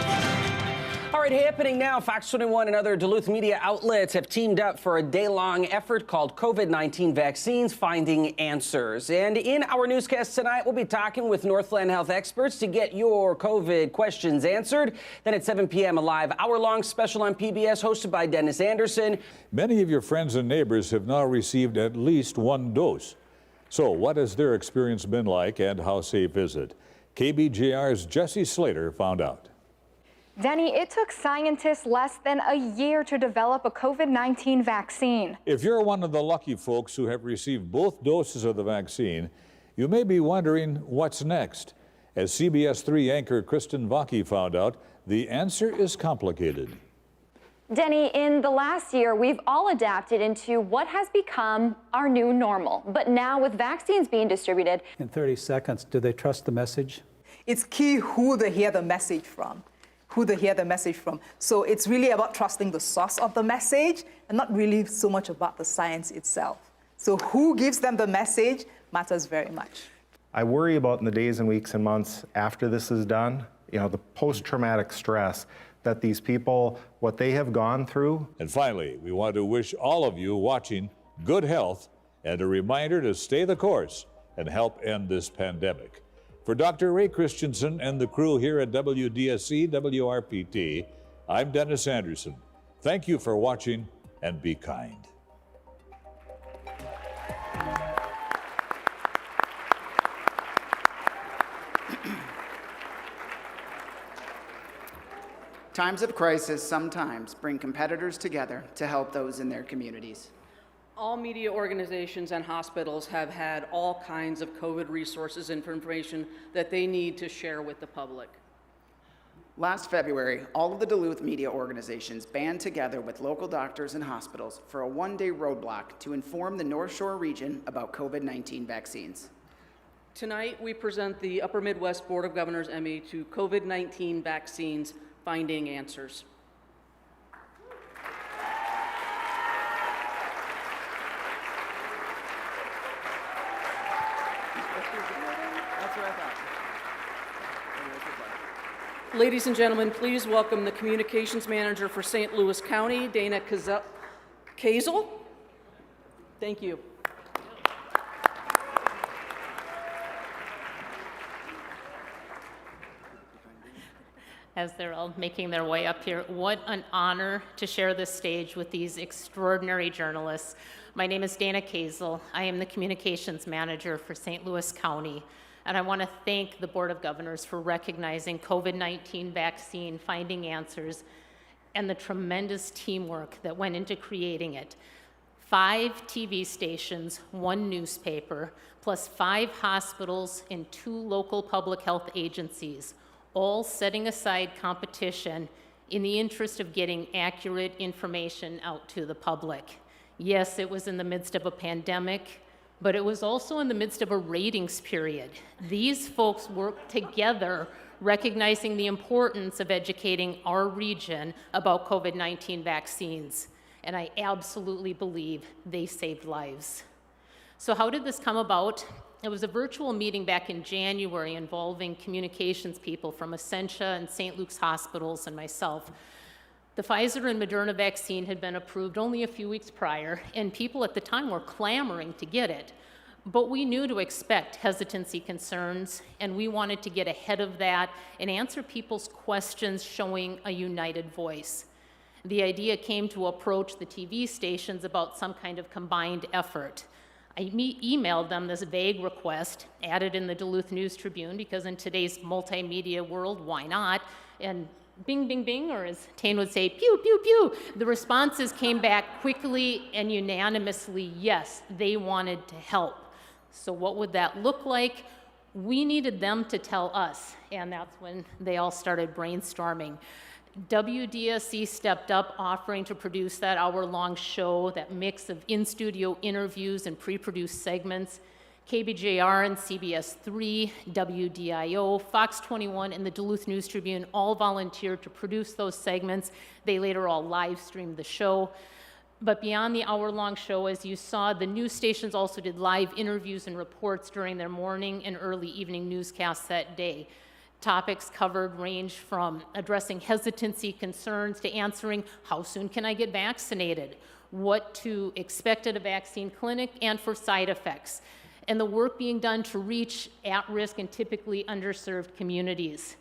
All right, happening now, Fox 21 and other Duluth media outlets have teamed up for a day-long effort called COVID-19 Vaccines Finding Answers. And in our newscast tonight, we'll be talking with Northland Health experts to get your COVID questions answered. Then at 7 p.m., a live hour-long special on PBS hosted by Dennis Anderson. Many of your friends and neighbors have now received at least one dose. So what has their experience been like and how safe is it? KBJR's Jesse Slater found out. Denny, it took scientists less than a year to develop a COVID-19 vaccine. If you're one of the lucky folks who have received both doses of the vaccine, you may be wondering what's next. As CBS 3 anchor Kristen Vaki found out, the answer is complicated. Denny, in the last year, we've all adapted into what has become our new normal. But now with vaccines being distributed. In 30 seconds, do they trust the message? It's key who they hear the message from. So it's really about trusting the source of the message and not really so much about the science itself. So who gives them the message matters very much. I worry about in the days and weeks and months after this is done, you know, the post-traumatic stress that these people, what they have gone through. And finally, we want to wish all of you watching good health and a reminder to stay the course and help end this pandemic. For Dr. Ray Christensen and the crew here at WDSC WRPT, I'm Dennis Anderson. Thank you for watching and be kind. Times of crisis sometimes bring competitors together to help those in their communities. All media organizations and hospitals have had all kinds of COVID resources and information that they need to share with the public. Last February, all of the Duluth media organizations band together with local doctors and hospitals for a one-day roadblock to inform the North Shore region about COVID-19 vaccines. Tonight, we present the Upper Midwest Board of Governors Emmy to COVID-19 Vaccines Finding Answers. Ladies and gentlemen, please welcome the Communications Manager for St. Louis County, Dana Kazel. Thank you. As they're all making their way up here, what an honor to share this stage with these extraordinary journalists. My name is Dana Kazel. I am the Communications Manager for St. Louis County. And I want to thank the Board of Governors for recognizing COVID-19 vaccine finding answers and the tremendous teamwork that went into creating it. 5 TV stations, 1 newspaper, plus 5 hospitals and 2 local public health agencies, all setting aside competition in the interest of getting accurate information out to the public. Yes, it was in the midst of a pandemic, but it was also in the midst of a ratings period. These folks worked together, recognizing the importance of educating our region about COVID-19 vaccines. And I absolutely believe they saved lives. So how did this come about? It was a virtual meeting back in January involving communications people from Essentia and St. Luke's hospitals and myself. The Pfizer and Moderna vaccine had been approved only a few weeks prior, and people at the time were clamoring to get it. But we knew to expect hesitancy concerns, and we wanted to get ahead of that and answer people's questions showing a united voice. The idea came to approach the TV stations about some kind of combined effort. I emailed them this vague request, added in the Duluth News Tribune, because in today's multimedia world, why not? And bing, bing, bing, or as Tane would say, pew, pew, pew. The responses came back quickly and unanimously, yes, they wanted to help. So what would that look like? We needed them to tell us, and that's when they all started brainstorming. WDSC stepped up, offering to produce that hour-long show, that mix of in-studio interviews and pre-produced segments. KBJR and CBS 3, WDIO, Fox 21, and the Duluth News Tribune all volunteered to produce those segments. They later all live streamed the show. But beyond the hour-long show, as you saw, the news stations also did live interviews and reports during their morning and early evening newscasts that day. Topics covered ranged from addressing hesitancy concerns to answering, how soon can I get vaccinated? What to expect at a vaccine clinic and for side effects, and the work being done to reach at-risk and typically underserved communities.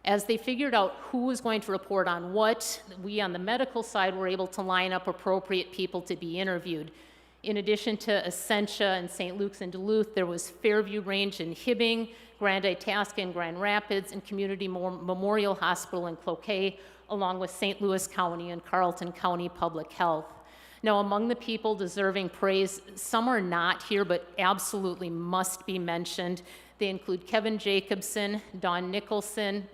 As they figured out who was going to report on what, we on the medical side were able to line up appropriate people to be interviewed. In addition to Essentia and St. Luke's and Duluth, there was Fairview Range in Hibbing, Grand Itasca and Grand Rapids, and Community Memorial Hospital in Cloquet, along with St. Louis County and Carleton County Public Health. Now, among the people deserving praise, some are not here, but absolutely must be mentioned. They include Kevin Jacobson, Dawn Nicholson,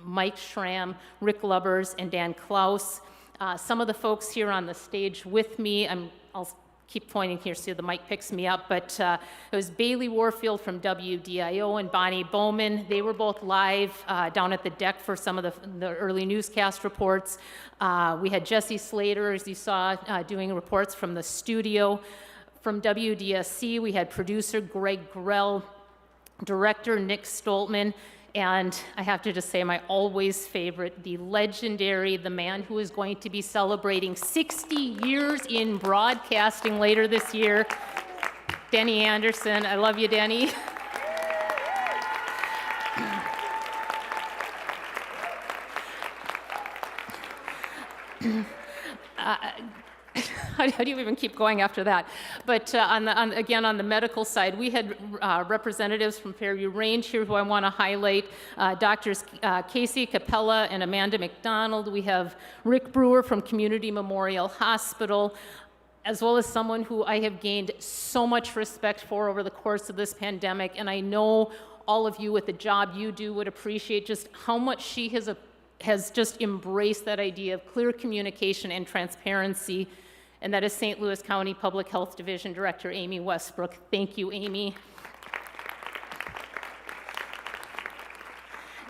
Mike Schramm, Rick Lubbers, and Dan Klaus. Some of the folks here on the stage with me, I'll keep pointing here so the mic picks me up, but it was Bailey Warfield from WDIO and Bonnie Bowman. They were both live down at the deck for some of the early newscast reports. We had Jesse Slater, as you saw, doing reports from the studio. From WDSC, we had producer Greg Grell, director Nick Stoltman, and I have to just say my always favorite, the legendary, the man who is going to be celebrating 60 years in broadcasting later this year, Denny Anderson. I love you, Denny. How do you even keep going after that? But again, on the medical side, we had representatives from Fairview Range here who I want to highlight. Doctors Casey Capella and Amanda McDonald. We have Rick Brewer from Community Memorial Hospital, as well as someone who I have gained so much respect for over the course of this pandemic. And I know all of you with the job you do would appreciate just how much she has just embraced that idea of clear communication and transparency. And that is St. Louis County Public Health Division Director Amy Westbrook. Thank you, Amy.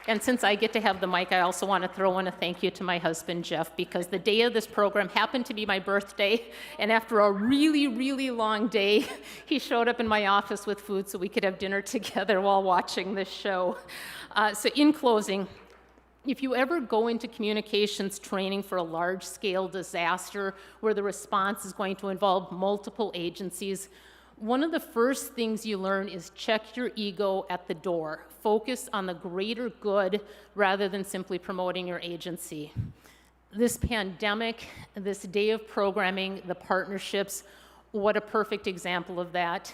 And since I get to have the mic, I also want to throw in a thank you to my husband, Jeff, because the day of this program happened to be my birthday, and after a really, really long day, he showed up in my office with food so we could have dinner together while watching this show. So in closing, if you ever go into communications training for a large-scale disaster where the response is going to involve multiple agencies, one of the first things you learn is check your ego at the door. Focus on the greater good rather than simply promoting your agency. This pandemic, this day of programming, the partnerships, what a perfect example of that.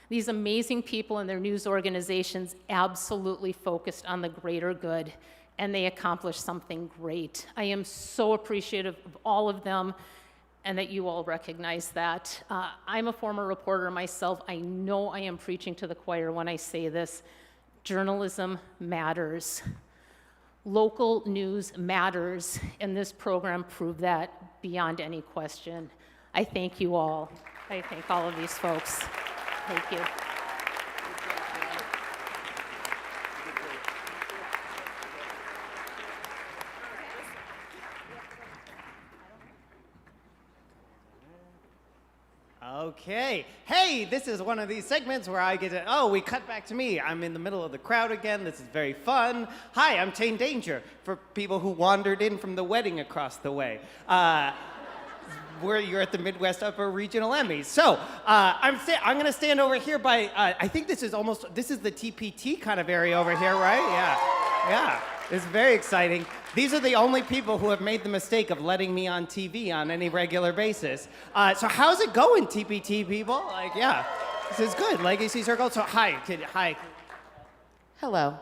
These amazing people and their news organizations absolutely focused on the greater good, and they accomplished something great. I am so appreciative of all of them, and that you all recognize that. I'm a former reporter myself. I know I am preaching to the choir when I say this. Journalism matters. Local news matters, and this program proved that beyond any question. I thank you all. I thank all of these folks. Thank you. Okay. Hey, this is one of these segments where I get to, we cut back to me. I'm in the middle of the crowd again. This is very fun. Hi, I'm Tane Danger, for people who wandered in from the wedding across the way. You're at the Midwest Upper Regional Emmys. So I'm going to stand over here by, I think this is the TPT kind of area over here, right? Yeah. It's very exciting. These are the only people who have made the mistake of letting me on TV on any regular basis. So how's it going, TPT people? Like, yeah, this is good. Legacy Circle. So hi. Hello.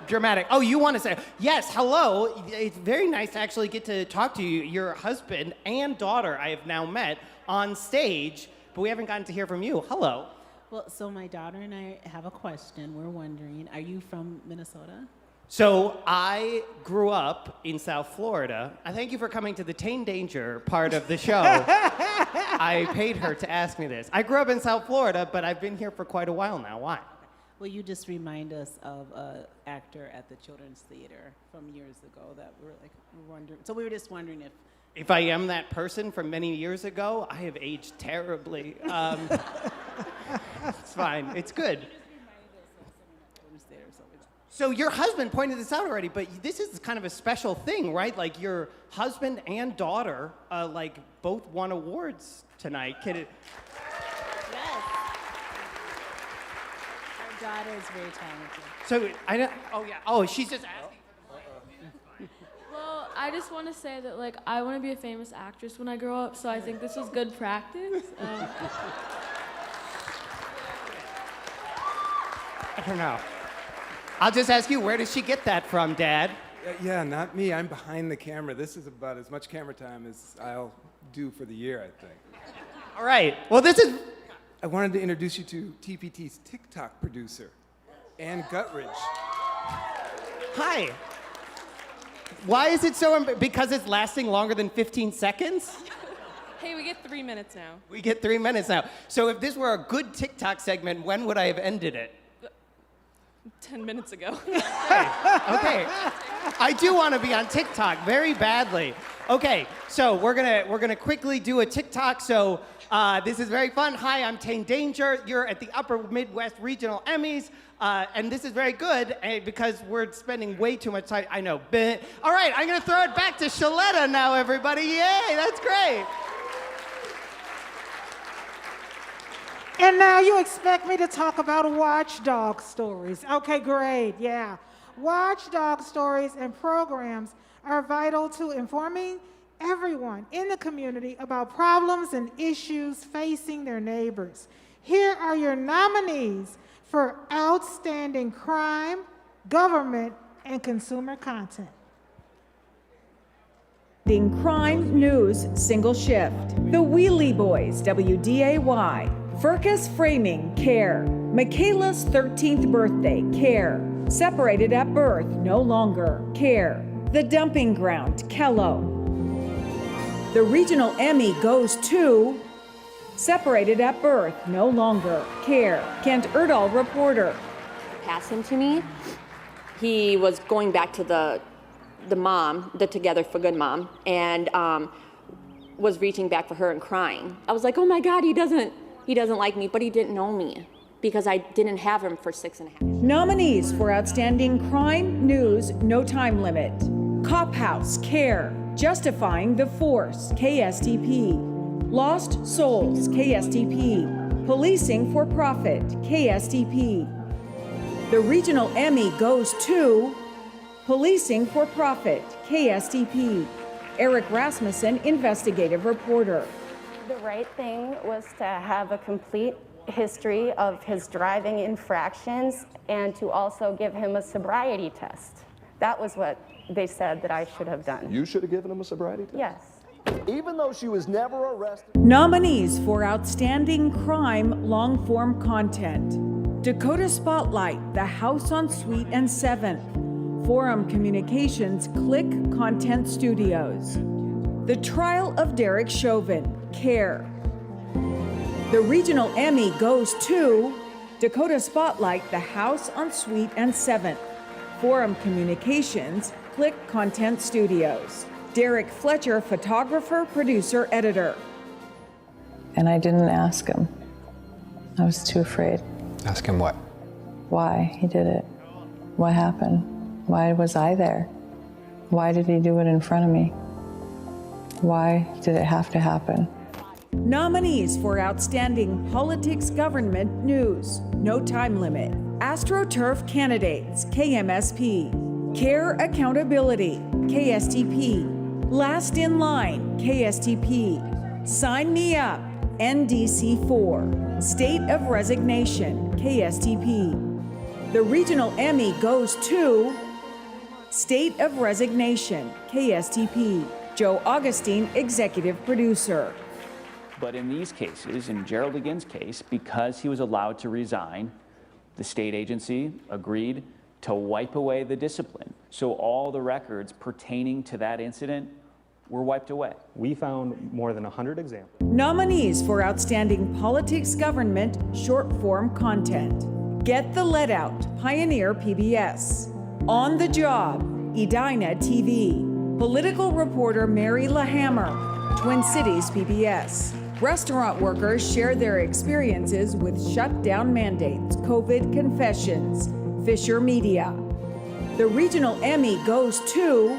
Dramatic. Oh, you want to say, yes, hello. It's very nice to actually get to talk to you. Your husband and daughter I have now met on stage, but we haven't gotten to hear from you. Hello. Well, so my daughter and I have a question. We're wondering, are you from Minnesota? So I grew up in South Florida. I thank you for coming to the Tane Danger part of the show. I paid her to ask me this. I grew up in South Florida, but I've been here for quite a while now. Why? Well, you just remind us of an actor at the Children's Theater from years ago that we're wondering. So we were just wondering if I am that person from many years ago, I have aged terribly. It's fine. It's good. So your husband pointed this out already, but this is kind of a special thing, right? Like your husband and daughter, both won awards tonight. Yes. Our daughter is very talented. So I don't. Oh yeah. Oh, she's just asking. Well, I just want to say that I want to be a famous actress when I grow up, so I think this is good practice. I don't know. I'll just ask you, where did she get that from, Dad? Yeah, not me. I'm behind the camera. This is about as much camera time as I'll do for the year, I think. All right. Well, this is... I wanted to introduce you to TPT's TikTok producer, Ann Guttridge. Hi. Why is it so... Because it's lasting longer than 15 seconds? Hey, we get 3 minutes now. We get 3 minutes now. So if this were a good TikTok segment, when would I have ended it? 10 minutes ago. Okay. I do want to be on TikTok very badly. Okay, so we're gonna quickly do a TikTok. So this is very fun. Hi, I'm Tane Danger. You're at the Upper Midwest Regional Emmys, and this is very good because we're spending way too much time. I know. All right, I'm gonna throw it back to Shaletta now, everybody. Yay, that's great. And now you expect me to talk about watchdog stories. Okay, great, yeah. Watchdog stories and programs are vital to informing everyone in the community about problems and issues facing their neighbors. Here are your nominees for Outstanding Crime, Government, and Consumer Content. Crime News Single Shift. The Wheelie Boys, WDAY. Furcus Framing, Care. Michaela's 13th birthday, Care. Separated at birth, no longer, Care. The Dumping Ground, Kello. The Regional Emmy goes to Separated at Birth, no longer, Care. Kent Erdahl, reporter. Pass him to me. He was going back to the mom, the Together for Good mom, and was reaching back for her and crying. I was like, oh my God, he doesn't like me, but he didn't know me because I didn't have him for 6.5 years. Nominees for Outstanding Crime News, No Time Limit. Cop House, Care. Justifying the Force, KSTP. Lost Souls, KSTP. Policing for Profit, KSTP. The Regional Emmy goes to Policing for Profit, KSTP. Eric Rasmussen, investigative reporter. The right thing was to have a complete history of his driving infractions and to also give him a sobriety test. That was what they said that I should have done. You should have given him a sobriety test? Yes. Even though she was never arrested. Nominees for Outstanding Crime Long-Form Content. Dakota Spotlight, The House on Sweet and 7th. Forum Communications, Click Content Studios. The Trial of Derek Chauvin, Care. The Regional Emmy goes to Dakota Spotlight, The House on Sweet and 7th. Forum Communications, Click Content Studios. Derek Fletcher, photographer, producer, editor. And I didn't ask him. I was too afraid. Ask him what? Why he did it. What happened? Why was I there? Why did he do it in front of me? Why did it have to happen? Nominees for Outstanding Politics Government News, No Time Limit. AstroTurf Candidates, KMSP. Care Accountability, KSTP. Last in Line, KSTP. Sign Me Up, NDC4. State of Resignation, KSTP. The regional Emmy goes to State of Resignation, KSTP. Joe Augustine, executive producer. But in these cases, in Gerald Egan's case, because he was allowed to resign, the state agency agreed to wipe away the discipline. So all the records pertaining to that incident were wiped away. We found more than 100 examples. Nominees for Outstanding Politics Government Short Form Content. Get the Let Out, Pioneer PBS. On the Job, Edina TV. Political reporter Mary LaHammer, Twin Cities PBS. Restaurant workers share their experiences with shutdown mandates, COVID confessions, Fisher Media. The regional Emmy goes to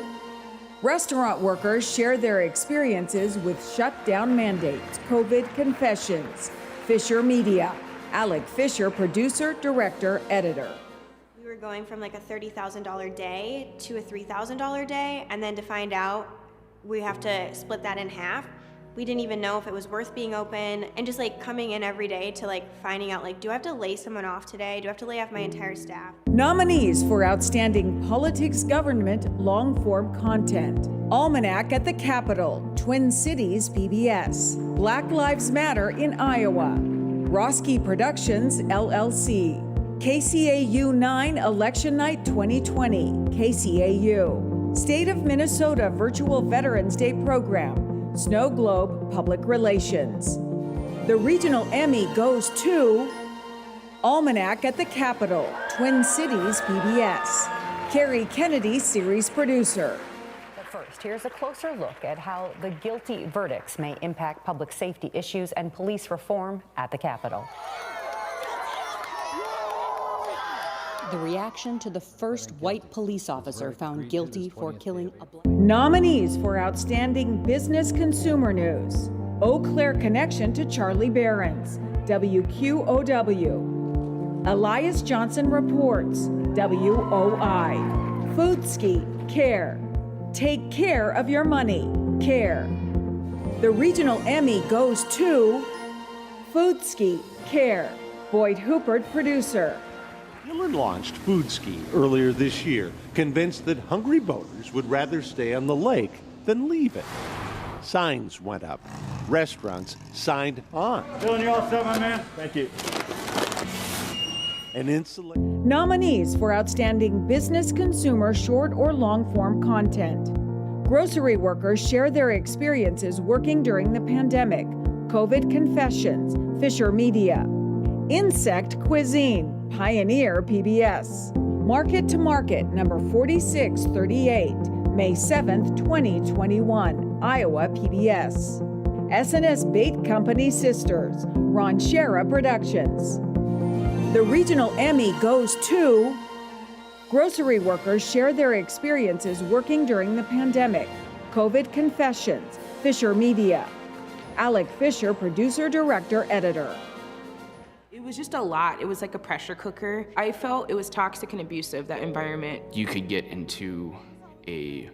Restaurant workers share their experiences with shutdown mandates, COVID confessions, Fisher Media. Alec Fisher, producer, director, editor. We were going from like a $30,000 day to a $3,000 day, and then to find out we have to split that in half. We didn't even know if it was worth being open, and just like coming in every day to like finding out like, do I have to lay someone off today? Do I have to lay off my entire staff? Nominees for Outstanding Politics Government Long Form Content. Almanac at the Capitol, Twin Cities PBS. Black Lives Matter in Iowa. Roski Productions, LLC. KCAU 9 Election Night 2020, KCAU. State of Minnesota Virtual Veterans Day Program. Snow Globe Public Relations. The regional Emmy goes to Almanac at the Capitol, Twin Cities PBS. Carrie Kennedy, series producer. But first, here's a closer look at how the guilty verdicts may impact public safety issues and police reform at the Capitol. The reaction to the first white police officer found guilty for killing a black. Nominees for Outstanding Business Consumer News. Eau Claire Connection to Charlie Barron's, WQOW. Elias Johnson Reports, WOI. Foodski, Care. Take care of your money, Care. The regional Emmy goes to Foodski, Care. Boyd Hoopert, producer. Dillon launched Foodski earlier this year, convinced that hungry boaters would rather stay on the lake than leave it. Signs went up. Restaurants signed on. Dillon, you're all set, my man. Thank you. And Nominees for Outstanding Business Consumer Short or Long Form Content. Grocery workers share their experiences working during the pandemic. COVID confessions, Fisher Media. Insect Cuisine, Pioneer PBS. Market to Market, number 4638, May 7th, 2021, Iowa PBS. SNS Bait Company Sisters, Ranchera Productions. The regional Emmy goes to Grocery workers share their experiences working during the pandemic. COVID confessions, Fisher Media. Alec Fisher, producer, director, editor. It was just a lot. It was like a pressure cooker. I felt it was toxic and abusive, that environment. You could get into a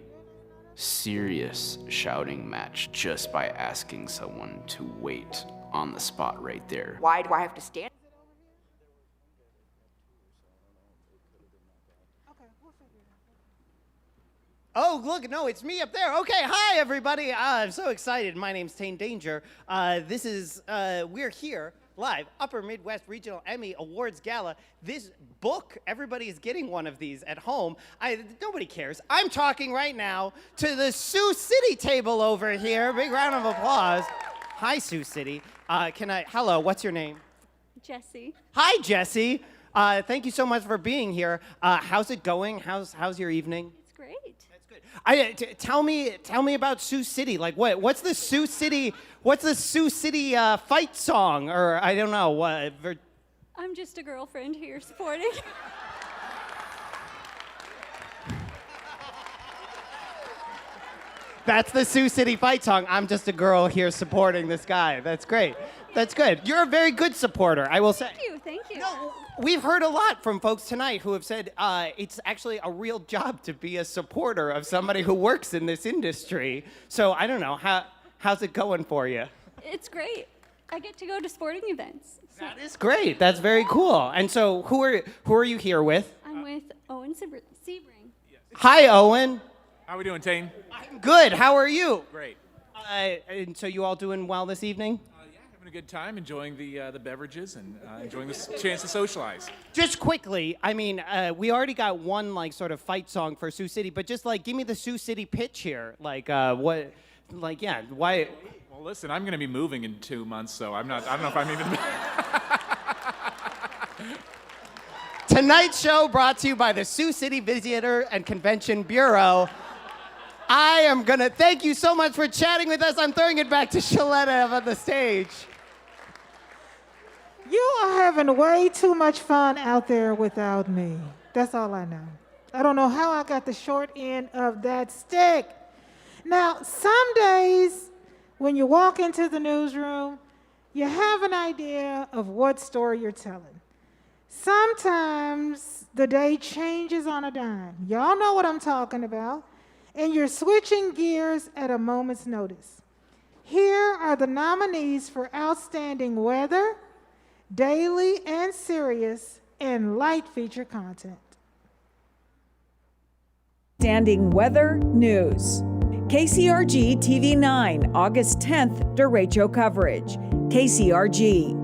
serious shouting match just by asking someone to wait on the spot right there. Why do I have to stand? Oh, look, no, it's me up there. Okay, hi, everybody. I'm so excited. My name's Tane Danger. We're here live, Upper Midwest Regional Emmy Awards Gala. This book, everybody is getting one of these at home. Nobody cares. I'm talking right now to the Sioux City table over here. Big round of applause. Hi, Sioux City. Hello, what's your name? Jesse. Hi, Jesse. Thank you so much for being here. How's it going? How's your evening? It's great. Tell me about Sioux City. Like, what's the Sioux City fight song? Or I don't know what. I'm just a girlfriend here supporting. That's the Sioux City fight song. I'm just a girl here supporting this guy. That's great. That's good. You're a very good supporter, I will say. Thank you. We've heard a lot from folks tonight who have said it's actually a real job to be a supporter of somebody who works in this industry. So I don't know, how's it going for you? It's great. I get to go to sporting events. So That is great. That's very cool. And so who are you here with? I'm with Owen Sebring. Hi, Owen. How are we doing, Tane? I'm good. How are you? Great. And so you all doing well this evening? Having a good time, enjoying the beverages and enjoying this chance to socialize. Just quickly, I mean, we already got one like sort of fight song for Sioux City, but just like give me the Sioux City pitch here. Like why? Well, listen, I'm going to be moving in 2 months, so I don't know if I'm even. Tonight's show brought to you by the Sioux City Visitor and Convention Bureau. I am gonna thank you so much for chatting with us. I'm throwing it back to Shaletta on the stage. You are having way too much fun out there without me. That's all I know. I don't know how I got the short end of that stick. Now, some days when you walk into the newsroom, you have an idea of what story you're telling. Sometimes the day changes on a dime. Y'all know what I'm talking about. And you're switching gears at a moment's notice. Here are the nominees for Outstanding Weather, Daily and Serious, and Light Feature Content. Outstanding Weather News. KCRG TV 9, August 10th, derecho coverage. KCRG.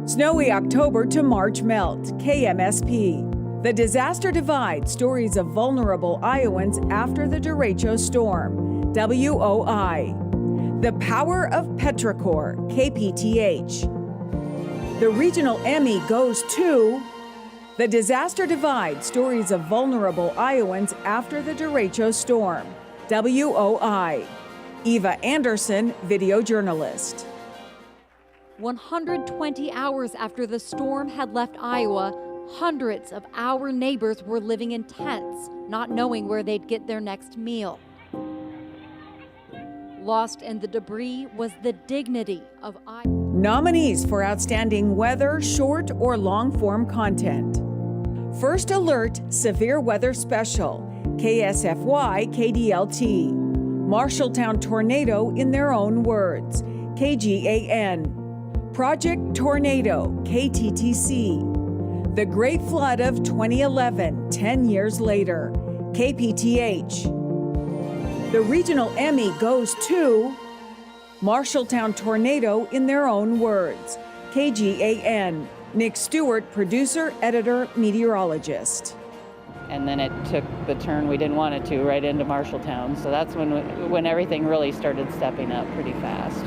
Snowy October to March melt. KMSP. The Disaster Divide, stories of vulnerable Iowans after the derecho storm. WOI. The Power of Petrichor. KPTH. The Regional Emmy goes to The Disaster Divide, stories of vulnerable Iowans after the derecho storm. WOI. Eva Anderson, video journalist. 120 hours after the storm had left Iowa, hundreds of our neighbors were living in tents, not knowing where they'd get their next meal. Lost in the debris was the dignity of Iowa. Nominees for Outstanding Weather, Short or Long Form Content. First Alert Severe Weather Special. KSFY KDLT. Marshalltown Tornado in their own words. KGAN. Project Tornado. KTTC. The Great Flood of 2011, 10 years later. KPTH. The Regional Emmy goes to Marshalltown Tornado in their own words. KGAN. Nick Stewart, producer, editor, meteorologist. And then it took the turn we didn't want it to, right into Marshalltown. So that's when everything really started stepping up pretty fast.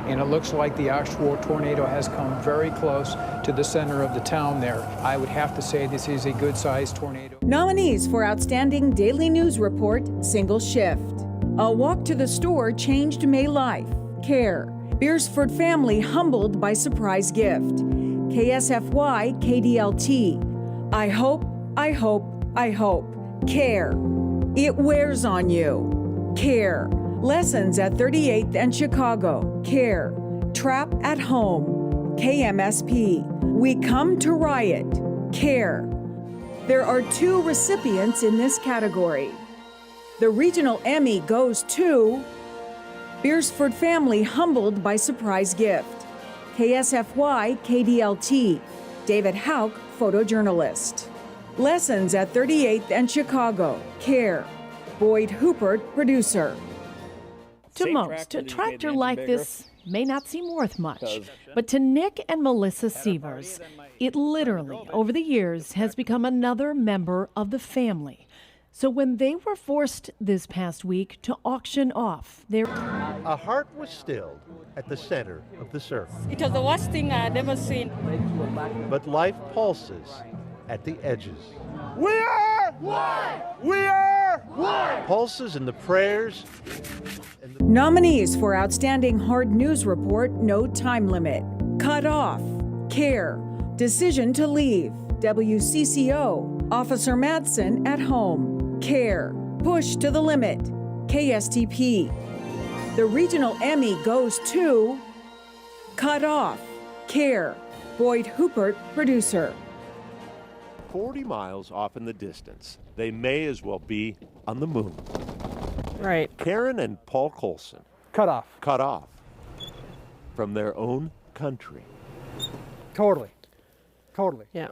And it looks like the actual tornado has come very close to the center of the town there. I would have to say this is a good-sized tornado. Nominees for Outstanding Daily News Report, Single Shift. A walk to the store changed May life. CARE. Beersford family humbled by surprise gift. KSFY KDLT. I hope, I hope, I hope. CARE. It wears on you. CARE. Lessons at 38th and Chicago. CARE. Trap at home. KMSP. We come to riot. CARE. There are 2 recipients in this category. The Regional Emmy goes to Beersford family humbled by surprise gift. KSFY KDLT. David Hauk, photojournalist. Lessons at 38th and Chicago. CARE. Boyd Hoopert, producer. To most, a tractor like this may not seem worth much, but to Nick and Melissa Sievers, it literally, over the years, has become another member of the family. So when they were forced this past week to auction off their... A heart was stilled at the center of the circle. It was the worst thing I'd ever seen. But life pulses at the edges. We are one! We are one! Pulses in the prayers. Nominees for Outstanding Hard News Report, no time limit. Cut off. CARE. Decision to leave. WCCO. Officer Madsen at home. CARE. Push to the limit. KSTP. The regional Emmy goes to Cut Off, Care, Boyd Huppert, producer. 40 miles off in the distance, they may as well be on the moon. Right. Karen and Paul Colson. Cut off. Cut off from their own country. Totally. Yeah.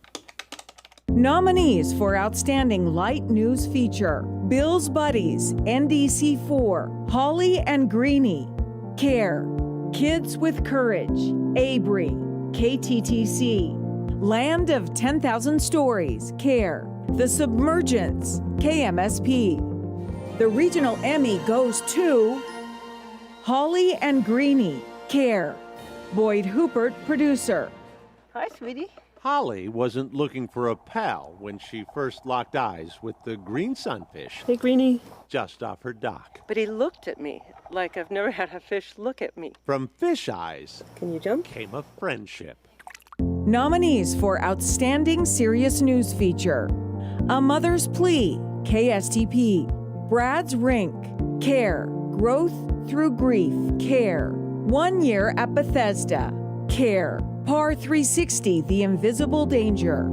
Nominees for Outstanding Light News Feature: Bill's Buddies, NDC4, Holly and Greenie, Care, Kids with Courage, Abry, KTTC, Land of 10,000 Stories, Care, The Submergence, KMSP. The regional Emmy goes to Holly and Greenie, Care, Boyd Huppert, producer. Hi, sweetie. Holly wasn't looking for a pal when she first locked eyes with the green sunfish. Hey, Greenie. Just off her dock. But he looked at me like I've never had a fish look at me. From fish eyes Can you jump? came a friendship. Nominees for Outstanding Serious News Feature: A Mother's Plea, KSTP, Brad's Rink, Care, Growth Through Grief, Care, 1 Year at Bethesda, Care, Par 360, The Invisible Danger,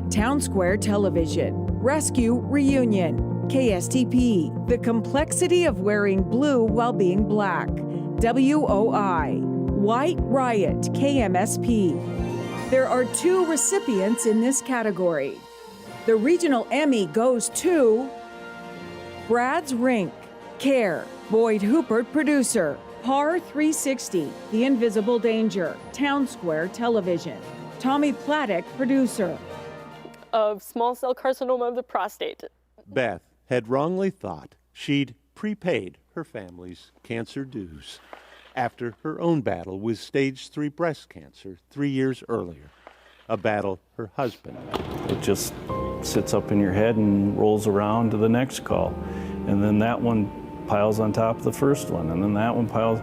Town Square Television, Rescue Reunion, KSTP, The Complexity of Wearing Blue While Being Black, WOI, White Riot, KMSP. There are 2 recipients in this category. The regional Emmy goes to Brad's Rink, Care, Boyd Huppert, producer, Par 360, The Invisible Danger, Town Square Television, Tommy Plattek, producer. Of small cell carcinoma of the prostate. Beth had wrongly thought she'd prepaid her family's cancer dues after her own battle with stage 3 breast cancer 3 years earlier, a battle her husband. It just sits up in your head and rolls around to the next call. And then that one piles on top of the first one, and then that one piles,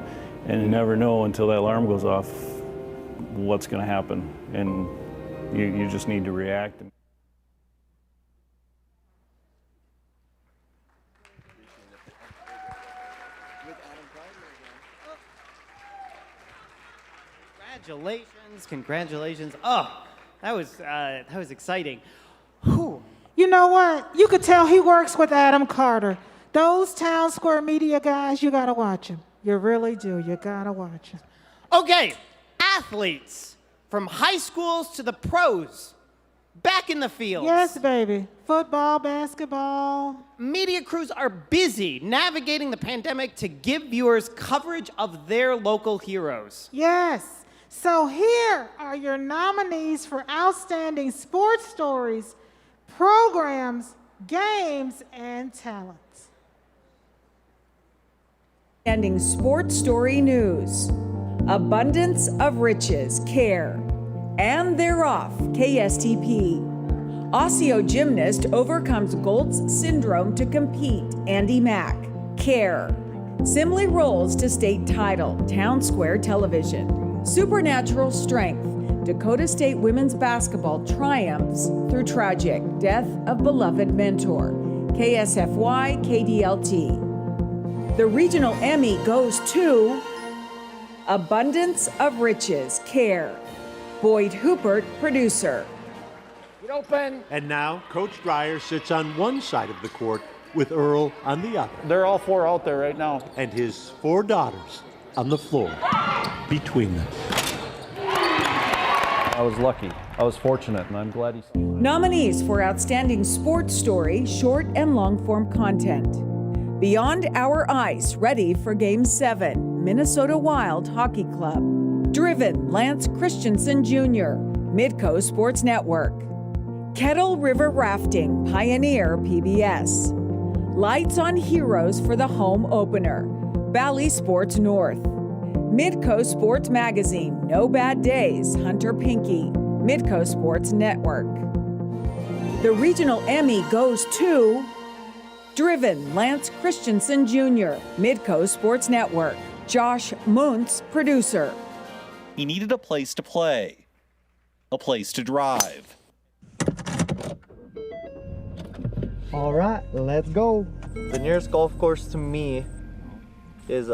and you never know until that alarm goes off what's going to happen, and you just need to react. Congratulations. Oh, that was exciting. Whew. You know what? You could tell he works with Adam Carter. Those Town Square media guys, you gotta watch them. You really do. You gotta watch them. Okay, athletes from high schools to the pros, back in the field. Yes, baby. Football, basketball. Media crews are busy navigating the pandemic to give viewers coverage of their local heroes. Yes. So here are your nominees for Outstanding Sports Stories, Programs, Games, and Talents. Outstanding Sports Story News: Abundance of Riches, Care, and They're Off, KSTP. Osseo gymnast overcomes Goltz syndrome to compete, Andy Mack, Care. Simile rolls to state title, Town Square Television. Supernatural Strength, Dakota State women's basketball triumphs through tragic death of beloved mentor, KSFY KDLT. The regional Emmy goes to Abundance of Riches, Care, Boyd Huppert, producer. Get open. And now Coach Dreyer sits on one side of the court with Earl on the other. They're all 4 out there right now. And his 4 daughters on the floor between them. I was lucky. I was fortunate, and I'm glad he's... Nominees for Outstanding Sports Story, Short and Long Form Content: Beyond Our Ice, ready for Game 7, Minnesota Wild Hockey Club. Driven, Lance Christensen Jr., Midco Sports Network. Kettle River Rafting, Pioneer PBS. Lights on Heroes for the home opener, Valley Sports North. Midco Sports Magazine, No Bad Days, Hunter Pinky, Midco Sports Network. The regional Emmy goes to Driven, Lance Christensen Jr., Midco Sports Network. Josh Muntz, producer. He needed a place to play, a place to drive. All right, let's go. The nearest golf course to me is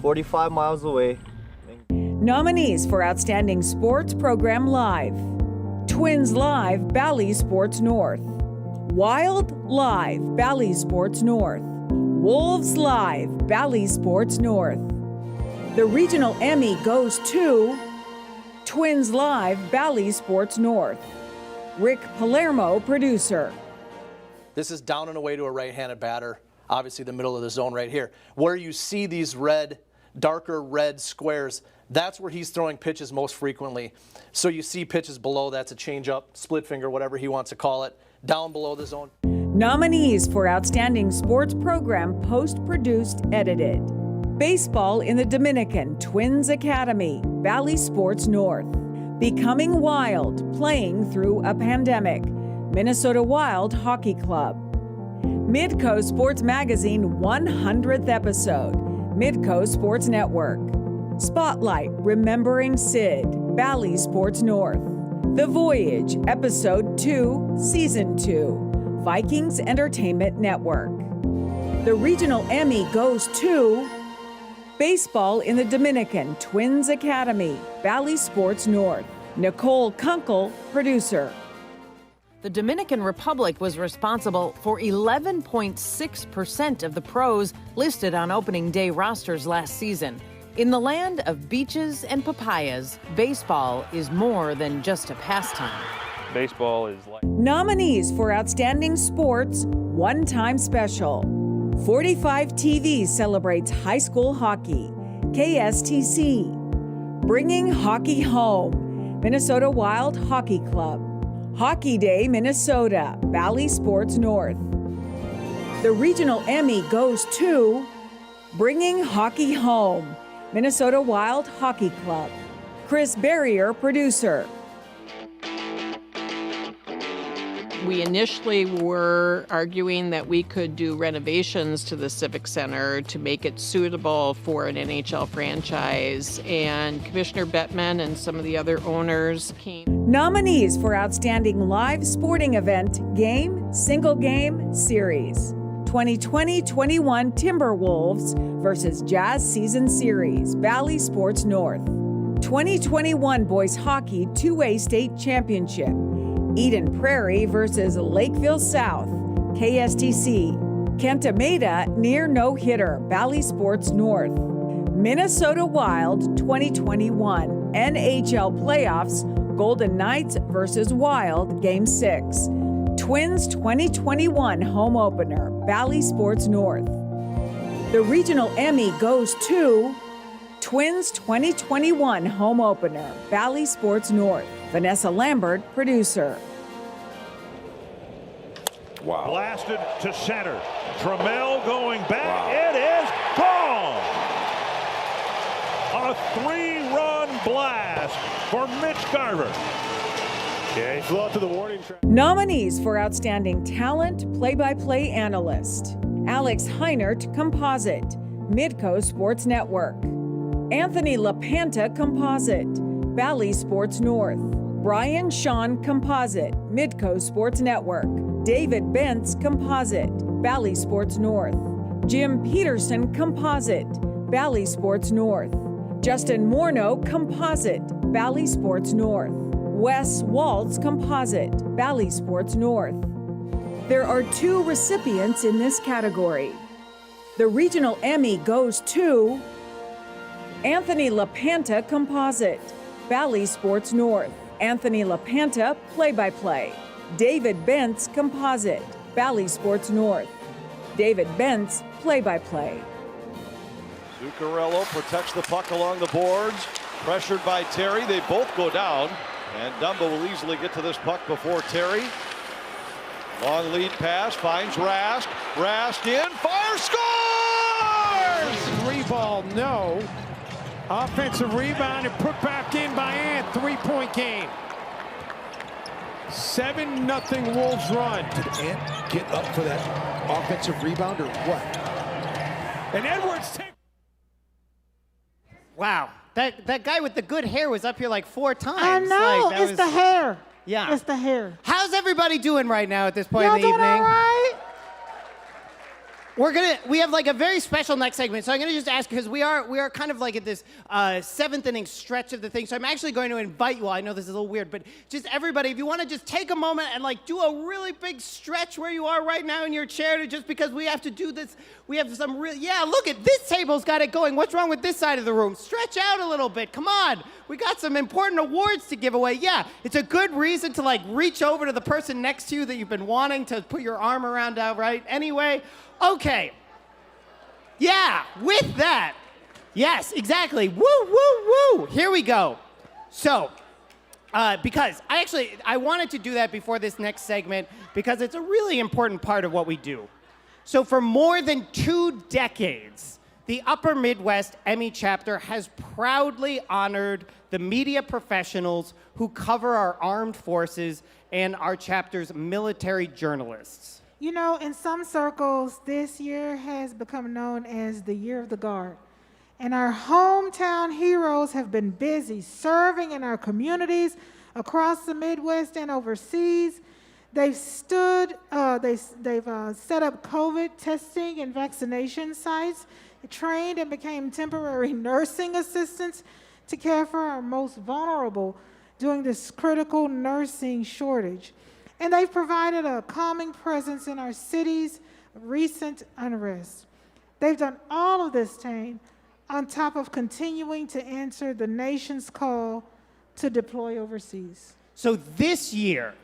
45 miles away. Nominees for Outstanding Sports Program Live: Twins Live, Bally Sports North; Wild Live, Bally Sports North; Wolves Live, Bally Sports North. The regional Emmy goes to Twins Live, Bally Sports North. Rick Palermo, producer. This is down and away to a right-handed batter, obviously the middle of the zone right here. Where you see these red, darker red squares, that's where he's throwing pitches most frequently. So you see pitches below, that's a changeup, split finger, whatever he wants to call it, down below the zone. Nominees for Outstanding Sports Program Post-Produced Edited: Baseball in the Dominican, Twins Academy, Bally Sports North; Becoming Wild, Playing Through a Pandemic, Minnesota Wild Hockey Club; Midco Sports Magazine 100th episode, Midco Sports Network; Spotlight, Remembering Sid, Bally Sports North; The Voyage, Episode 2, Season 2, Vikings Entertainment Network. The regional Emmy goes to Baseball in the Dominican, Twins Academy, Bally Sports North. Nicole Kunkel, producer. The Dominican Republic was responsible for 11.6% of the pros listed on opening day rosters last season. In the land of beaches and papayas, baseball is more than just a pastime. Baseball is like... Nominees for Outstanding Sports One-Time Special: 45 TV celebrates high school hockey, KSTC; Bringing Hockey Home, Minnesota Wild Hockey Club; Hockey Day Minnesota, Bally Sports North. The regional Emmy goes to Bringing Hockey Home, Minnesota Wild Hockey Club. Chris Barrier, producer. We initially were arguing that we could do renovations to the Civic Center to make it suitable for an NHL franchise, and Commissioner Bettman and some of the other owners came. Nominees for Outstanding Live Sporting Event, Game, Single Game, Series: 2020-21 Timberwolves versus Jazz Season Series, Bally Sports North; 2021 Boys Hockey 2A State Championship, Eden Prairie versus Lakeville South, KSTC; Kentameda near no-hitter, Bally Sports North; Minnesota Wild 2021 NHL Playoffs, Golden Knights versus Wild, Game 6; Twins 2021 home opener, Bally Sports North. The regional Emmy goes to Twins 2021 home opener, Bally Sports North. Vanessa Lambert, producer. Wow. Blasted to center. Trammell going back. Wow. It is gone. A 3-run blast for Mitch Garver. Okay, flew out to the warning track. Nominees for Outstanding Talent, Play-by-Play Analyst: Alex Heinert, Composite, Midco Sports Network; Anthony LaPanta, Composite, Bally Sports North; Brian Sean, Composite, Midco Sports Network; David Bentz, Composite, Bally Sports North; Jim Peterson, Composite, Bally Sports North; Justin Morneau, Composite, Bally Sports North; Wes Waltz, Composite, Bally Sports North. There are 2 recipients in this category. The regional Emmy goes to Anthony LaPanta, Composite, Bally Sports North; Anthony LaPanta, Play-by-Play; David Bentz, Composite, Bally Sports North; David Bentz, Play-by-Play. Zuccarello protects the puck along the boards, pressured by Terry. They both go down, and Dumba will easily get to this puck before Terry. Long lead pass, finds Rask. Rask in, fire, scores! 3-ball, no. Offensive rebound and put back in by Ant. 3-point game. 7-0 Wolves run. Did Ant get up for that offensive rebound or what? And Edwards takes. Wow. That guy with the good hair was up here like 4 times. I know. Like, it's the hair. Yeah. It's the hair. How's everybody doing right now at this point Y'all in the doing evening? all right? We have like a very special next segment, so I'm gonna just ask, because we are kind of like at this seventh inning stretch of the thing, so I'm actually going to invite you all. I know this is a little weird, but just everybody, if you want to just take a moment and like do a really big stretch where you are right now in your chair, just because we have to do this. We have some real, yeah, look at this table's got it going. What's wrong with this side of the room? Stretch out a little bit, come on. We got some important awards to give away. Yeah, it's a good reason to like reach over to the person next to you that you've been wanting to put your arm around, right? Anyway, okay. Yeah, with that. Yes, exactly. Woo, woo, woo. Here we go. So, because I wanted to do that before this next segment because it's a really important part of what we do. So for more than 2 decades, the Upper Midwest Emmy chapter has proudly honored the media professionals who cover our armed forces and our chapter's military journalists. You know, in some circles, this year has become known as the Year of the Guard. And our hometown heroes have been busy serving in our communities across the Midwest and overseas. They've set up COVID testing and vaccination sites, trained and became temporary nursing assistants to care for our most vulnerable during this critical nursing shortage. And they've provided a calming presence in our city's recent unrest. They've done all of this, Tane, on top of continuing to answer the nation's call to deploy overseas. So this year,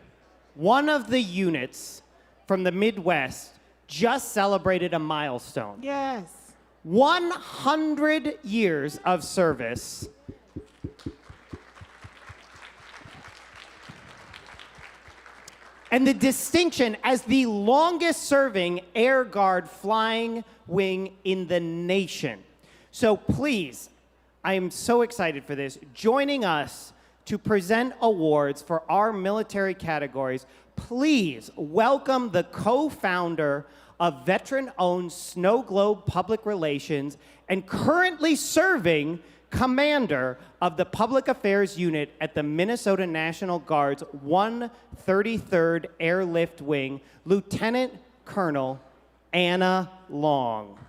one of the units from the Midwest just celebrated a milestone. Yes. 100 years of service. And the distinction as the longest serving Air Guard flying wing in the nation. So please, I am so excited for this. Joining us to present awards for our military categories, please welcome the co-founder of veteran-owned Snow Globe Public Relations and currently serving commander of the Public Affairs Unit at the Minnesota National Guard's 133rd Airlift Wing, Lieutenant Colonel Anna Long.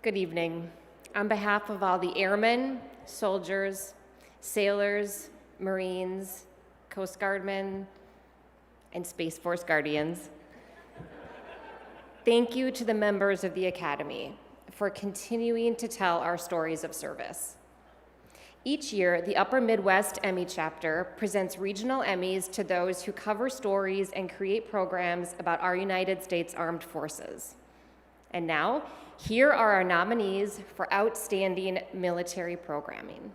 Good evening. On behalf of all the airmen, soldiers, sailors, Marines, Coast Guardmen, and Space Force Guardians, thank you to the members of the Academy for continuing to tell our stories of service. Each year, the Upper Midwest Emmy chapter presents regional Emmys to those who cover stories and create programs about our United States Armed Forces. And now, here are our nominees for Outstanding Military Programming.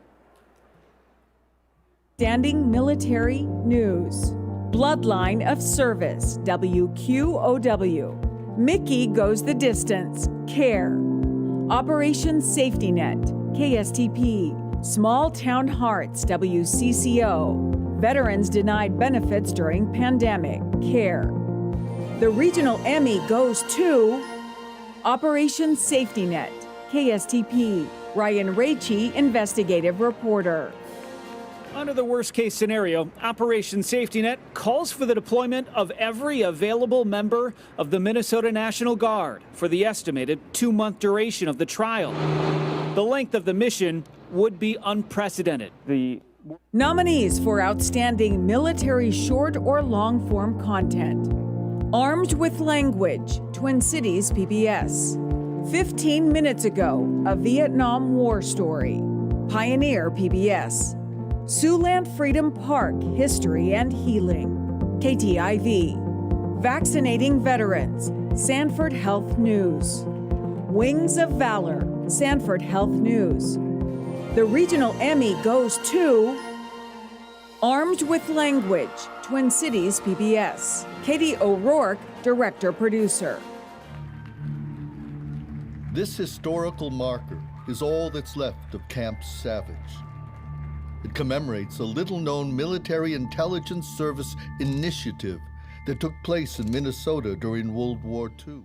Outstanding Military News. Bloodline of Service, WQOW. Mickey Goes the Distance, CARE. Operation Safety Net, KSTP. Small Town Hearts, WCCO. Veterans Denied Benefits During Pandemic, CARE. The regional Emmy goes to Operation Safety Net, KSTP. Ryan Raichi, investigative reporter. Under the worst-case scenario, Operation Safety Net calls for the deployment of every available member of the Minnesota National Guard for the estimated 2-month duration of the trial. The length of the mission would be unprecedented. The nominees for Outstanding Military Short or Long-Form Content. Armed with Language, Twin Cities PBS. 15 Minutes Ago, A Vietnam War Story, Pioneer PBS. Siouxland Freedom Park, History and Healing, KTIV. Vaccinating Veterans, Sanford Health News. Wings of Valor, Sanford Health News. The regional Emmy goes to Armed with Language, Twin Cities PBS. Katie O'Rourke, Director-Producer. This historical marker is all that's left of Camp Savage. It commemorates a little-known military intelligence service initiative that took place in Minnesota during World War II.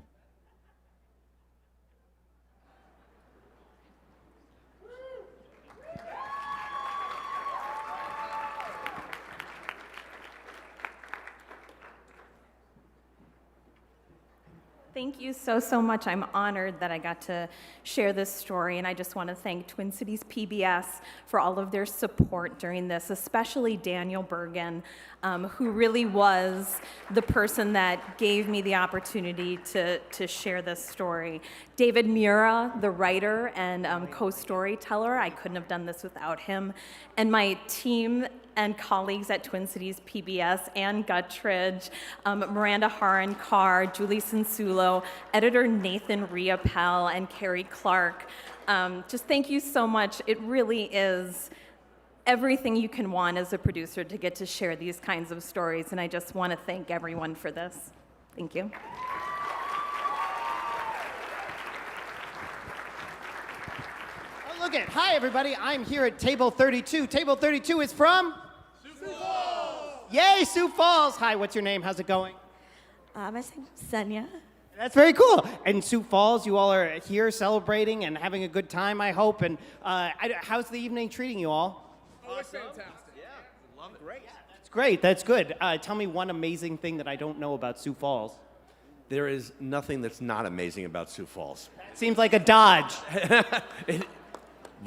Thank you so much. I'm honored that I got to share this story, and I just want to thank Twin Cities PBS for all of their support during this, especially Daniel Bergen, who really was the person that gave me the opportunity to share this story. David Mura, the writer and co-storyteller, I couldn't have done this without him, and my team and colleagues at Twin Cities PBS, Ann Guttridge, Miranda Haran-Carr, Julie Sensulo, editor Nathan Riopel, and Carrie Clark. Just thank you so much. It really is everything you can want as a producer to get to share these kinds of stories, and I just want to thank everyone for this. Thank you. Look at, hi everybody, I'm here at table 32. Table 32 is from? Sioux Falls! Yay, Sioux Falls! Hi, what's your name? How's it going? My name's Senya. That's very cool. And Sioux Falls, you all are here celebrating and having a good time, I hope. And how's the evening treating you all? Oh, it's fantastic. Yeah, we love it. Great. That's great, that's good. Tell me one amazing thing that I don't know about Sioux Falls. There is nothing that's not amazing about Sioux Falls. Seems like a dodge.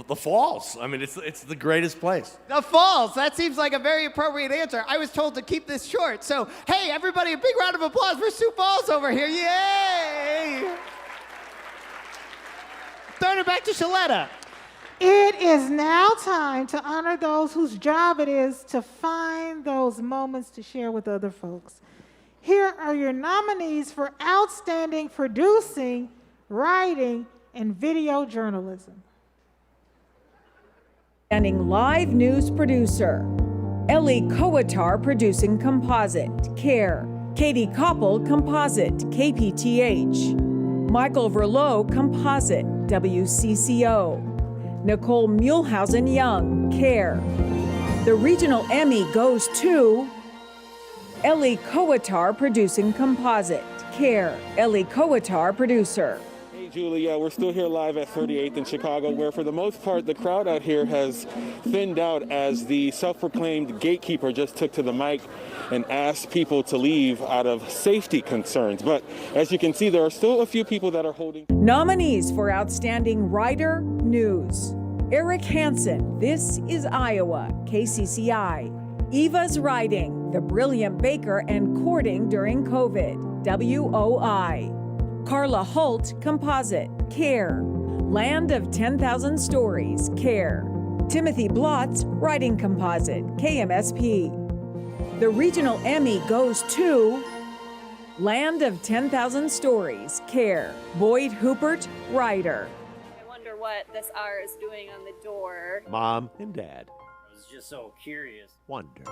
The Falls. I mean, it's the greatest place. The Falls. That seems like a very appropriate answer. I was told to keep this short. So, hey, everybody, a big round of applause for Sioux Falls over here. Yay! Throwing it back to Shaletta. It is now time to honor those whose job it is to find those moments to share with other folks. Here are your nominees for Outstanding Producing, Writing, and Video Journalism. Outstanding Live News Producer, Ellie Kowatar, Producing Composite, CARE. Katie Koppel, Composite, KPTH. Michael Verlow, Composite, WCCO. Nicole Muehlhausen Young, CARE. The Regional Emmy goes to Ellie Kowatar, Producing Composite, CARE. Ellie Kowatar, Producer. Julia, we're still here live at 38th in Chicago, where for the most part the crowd out here has thinned out as the self-proclaimed gatekeeper just took to the mic and asked people to leave out of safety concerns. But as you can see, there are still a few people that are holding. Nominees for Outstanding Writer, News. Eric Hansen, This is Iowa, KCCI. Eva's Writing, The Brilliant Baker and Courting During COVID, WOI. Carla Holt, Composite, CARE. Land of 10,000 Stories, CARE. Timothy Blotz, Writing Composite, KMSP. The Regional Emmy goes to Land of 10,000 Stories, CARE. Boyd Hoopert, Writer. I wonder what this R is doing on the door. Mom and Dad I was just so curious. wondered.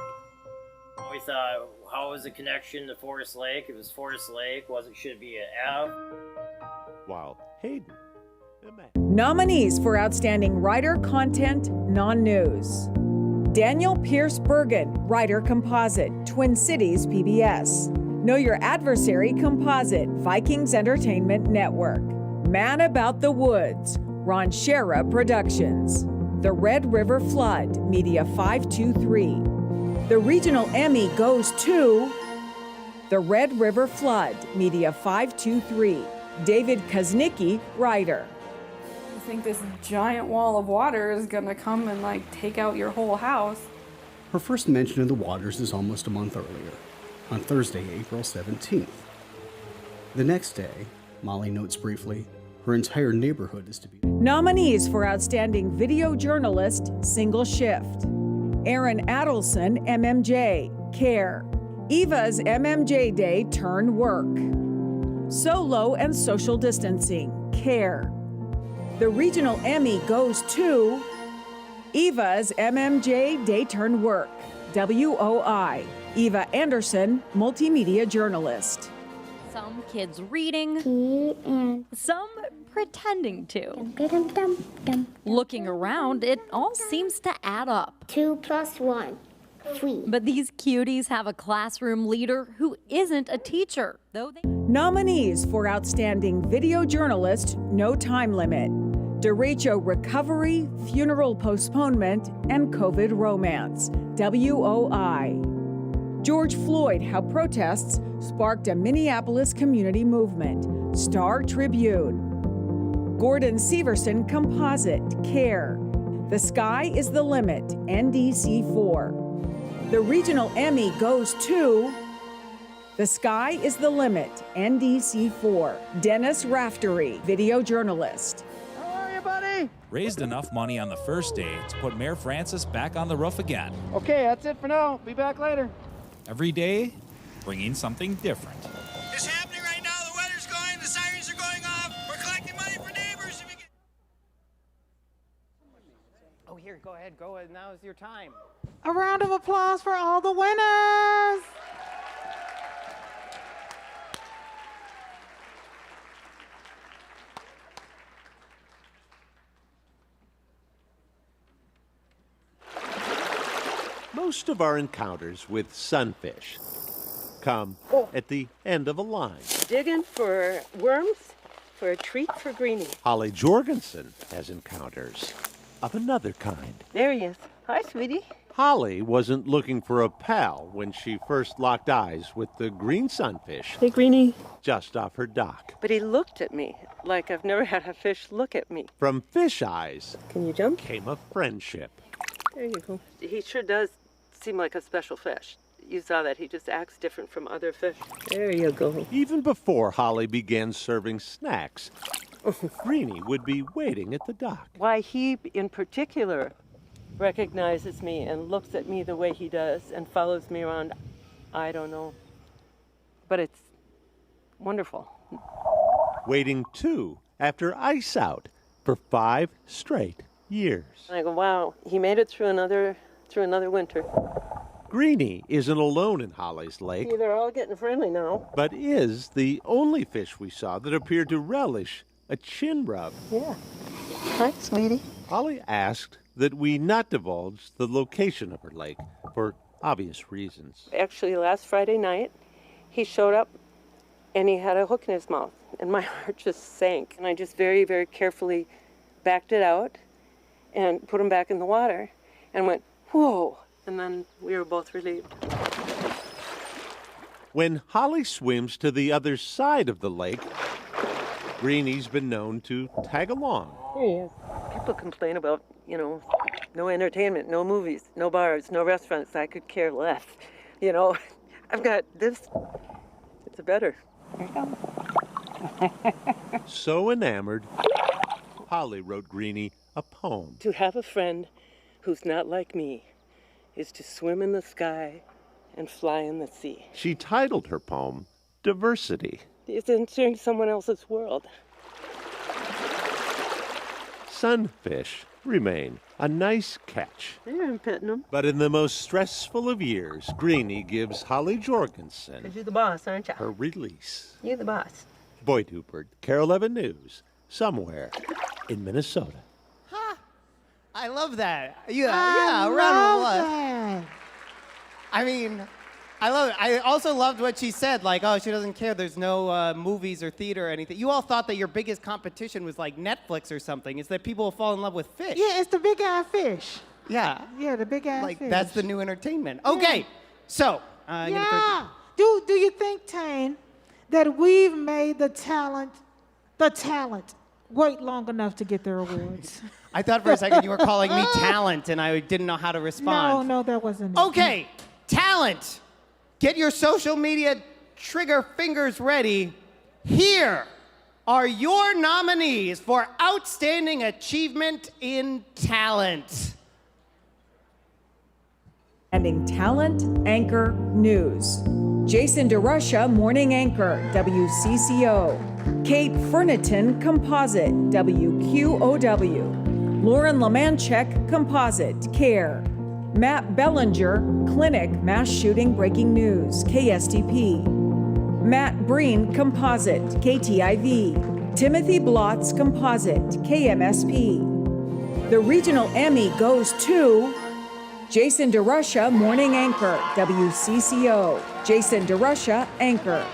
We thought, how was the connection to Forest Lake? It was Forest Lake. Should it be an F? While Hayden, Nominees for Outstanding Writer, Content, Non-News. Daniel Pierce Bergen, Writer Composite, Twin Cities PBS. Know Your Adversary Composite, Vikings Entertainment Network. Man About the Woods, Ron Shera Productions. The Red River Flood, Media 523. The Regional Emmy goes to The Red River Flood, Media 523. David Kuznicki, writer. I think this giant wall of water is gonna come and take out your whole house. Her first mention of the waters is almost a month earlier, on Thursday, April 17th. The next day, Molly notes briefly, her entire neighborhood is to be. Nominees for Outstanding Video Journalist, Single Shift. Aaron Adelson, MMJ, CARE. Eva's MMJ Day Turn Work. Solo and Social Distancing, CARE. The Regional Emmy goes to Eva's MMJ Day Turn Work, WOI. Eva Anderson, Multimedia Journalist. Some kids reading, some pretending to. Looking around, it all seems to add up. 2 + 1, 3. But these cuties have a classroom leader who isn't a teacher, though they... Nominees for Outstanding Video Journalist, No Time Limit. Derecho Recovery, Funeral Postponement, and COVID Romance, WOI. George Floyd, How Protests Sparked a Minneapolis Community Movement, Star Tribune. Gordon Severson Composite, Care. The Sky is the Limit, NDC4. The regional Emmy goes to The Sky is the Limit, NDC4. Dennis Raftery, video journalist. How are you, buddy? Raised enough money on the first day to put Mayor Francis back on the roof again. Okay, that's it for now. Be back later. Every day, bringing something different. It's happening right now. The weather's going. The sirens are going off. We're collecting money for neighbors. Oh, here, go ahead. Go ahead. Now is your time. A round of applause for all the winners. Most of our encounters with sunfish come at the end of a line. Digging for worms for a treat for Greenie. Holly Jorgensen has encounters of another kind. There he is. Hi, sweetie. Holly wasn't looking for a pal when she first locked eyes with the green sunfish. Hey, Greenie. Just off her dock. But he looked at me like I've never had a fish look at me. From fish eyes Can you jump? came a friendship. There you go. He sure does seem like a special fish. You saw that. He just acts different from other fish. There you go. Even before Holly began serving snacks, Greenie would be waiting at the dock. Why he in particular recognizes me and looks at me the way he does and follows me around, I don't know. But it's wonderful. Waiting too after ice out for 5 straight years. And I go, wow, he made it through another winter. Greenie isn't alone in Holly's lake, See, they're all getting friendly now. but is the only fish we saw that appeared to relish a chin rub. Yeah. Hi, sweetie. Holly asked that we not divulge the location of her lake for obvious reasons. Actually, last Friday night, he showed up and he had a hook in his mouth, and my heart just sank. And I just very, very carefully backed it out and put him back in the water and went, whoa. And then we were both relieved. When Holly swims to the other side of the lake, Greenie's been known to tag along. Here he is. People complain about, no entertainment, no movies, no bars, no restaurants. I could care less. I've got this. It's better. Here you go. So enamored, Holly wrote Greenie a poem. To have a friend who's not like me is to swim in the sky and fly in the sea. She titled her poem Diversity. It's entering someone else's world. Sunfish remain a nice catch. Yeah, I'm petting them. But in the most stressful of years, Greenie gives Holly Jorgensen Because you're the boss, aren't you? her release. You're the boss. Boyd Hubert, Carol 11 News, somewhere in Minnesota. I love that. Yeah, a round of applause. I mean, I love it. I also loved what she said, like, oh, she doesn't care. There's no movies or theater or anything. You all thought that your biggest competition was like Netflix or something. It's that people will fall in love with fish. Yeah, it's the big eye fish. Yeah. Yeah, the big ass Like, fish. that's the new entertainment. Okay, so. Yeah. Do you think, Tane, that we've made the talent wait long enough to get their awards? I thought for a second you were calling me talent, and I didn't know how to respond. No, that wasn't it. Okay, talent. Get your social media trigger fingers ready. Here are your nominees for Outstanding Achievement in Talent. Outstanding Talent Anchor News. Jason DeRusha, Morning Anchor, WCCO. Kate Ferniton, Composite, WQOW. Lauren Lamanchek, Composite, CARE. Matt Bellinger, Clinic, Mass Shooting Breaking News, KSTP. Matt Breen, Composite, KTIV. Timothy Blotz, Composite, KMSP. The regional Emmy goes to Jason DeRusha, Morning Anchor, WCCO. Jason DeRusha, Anchor.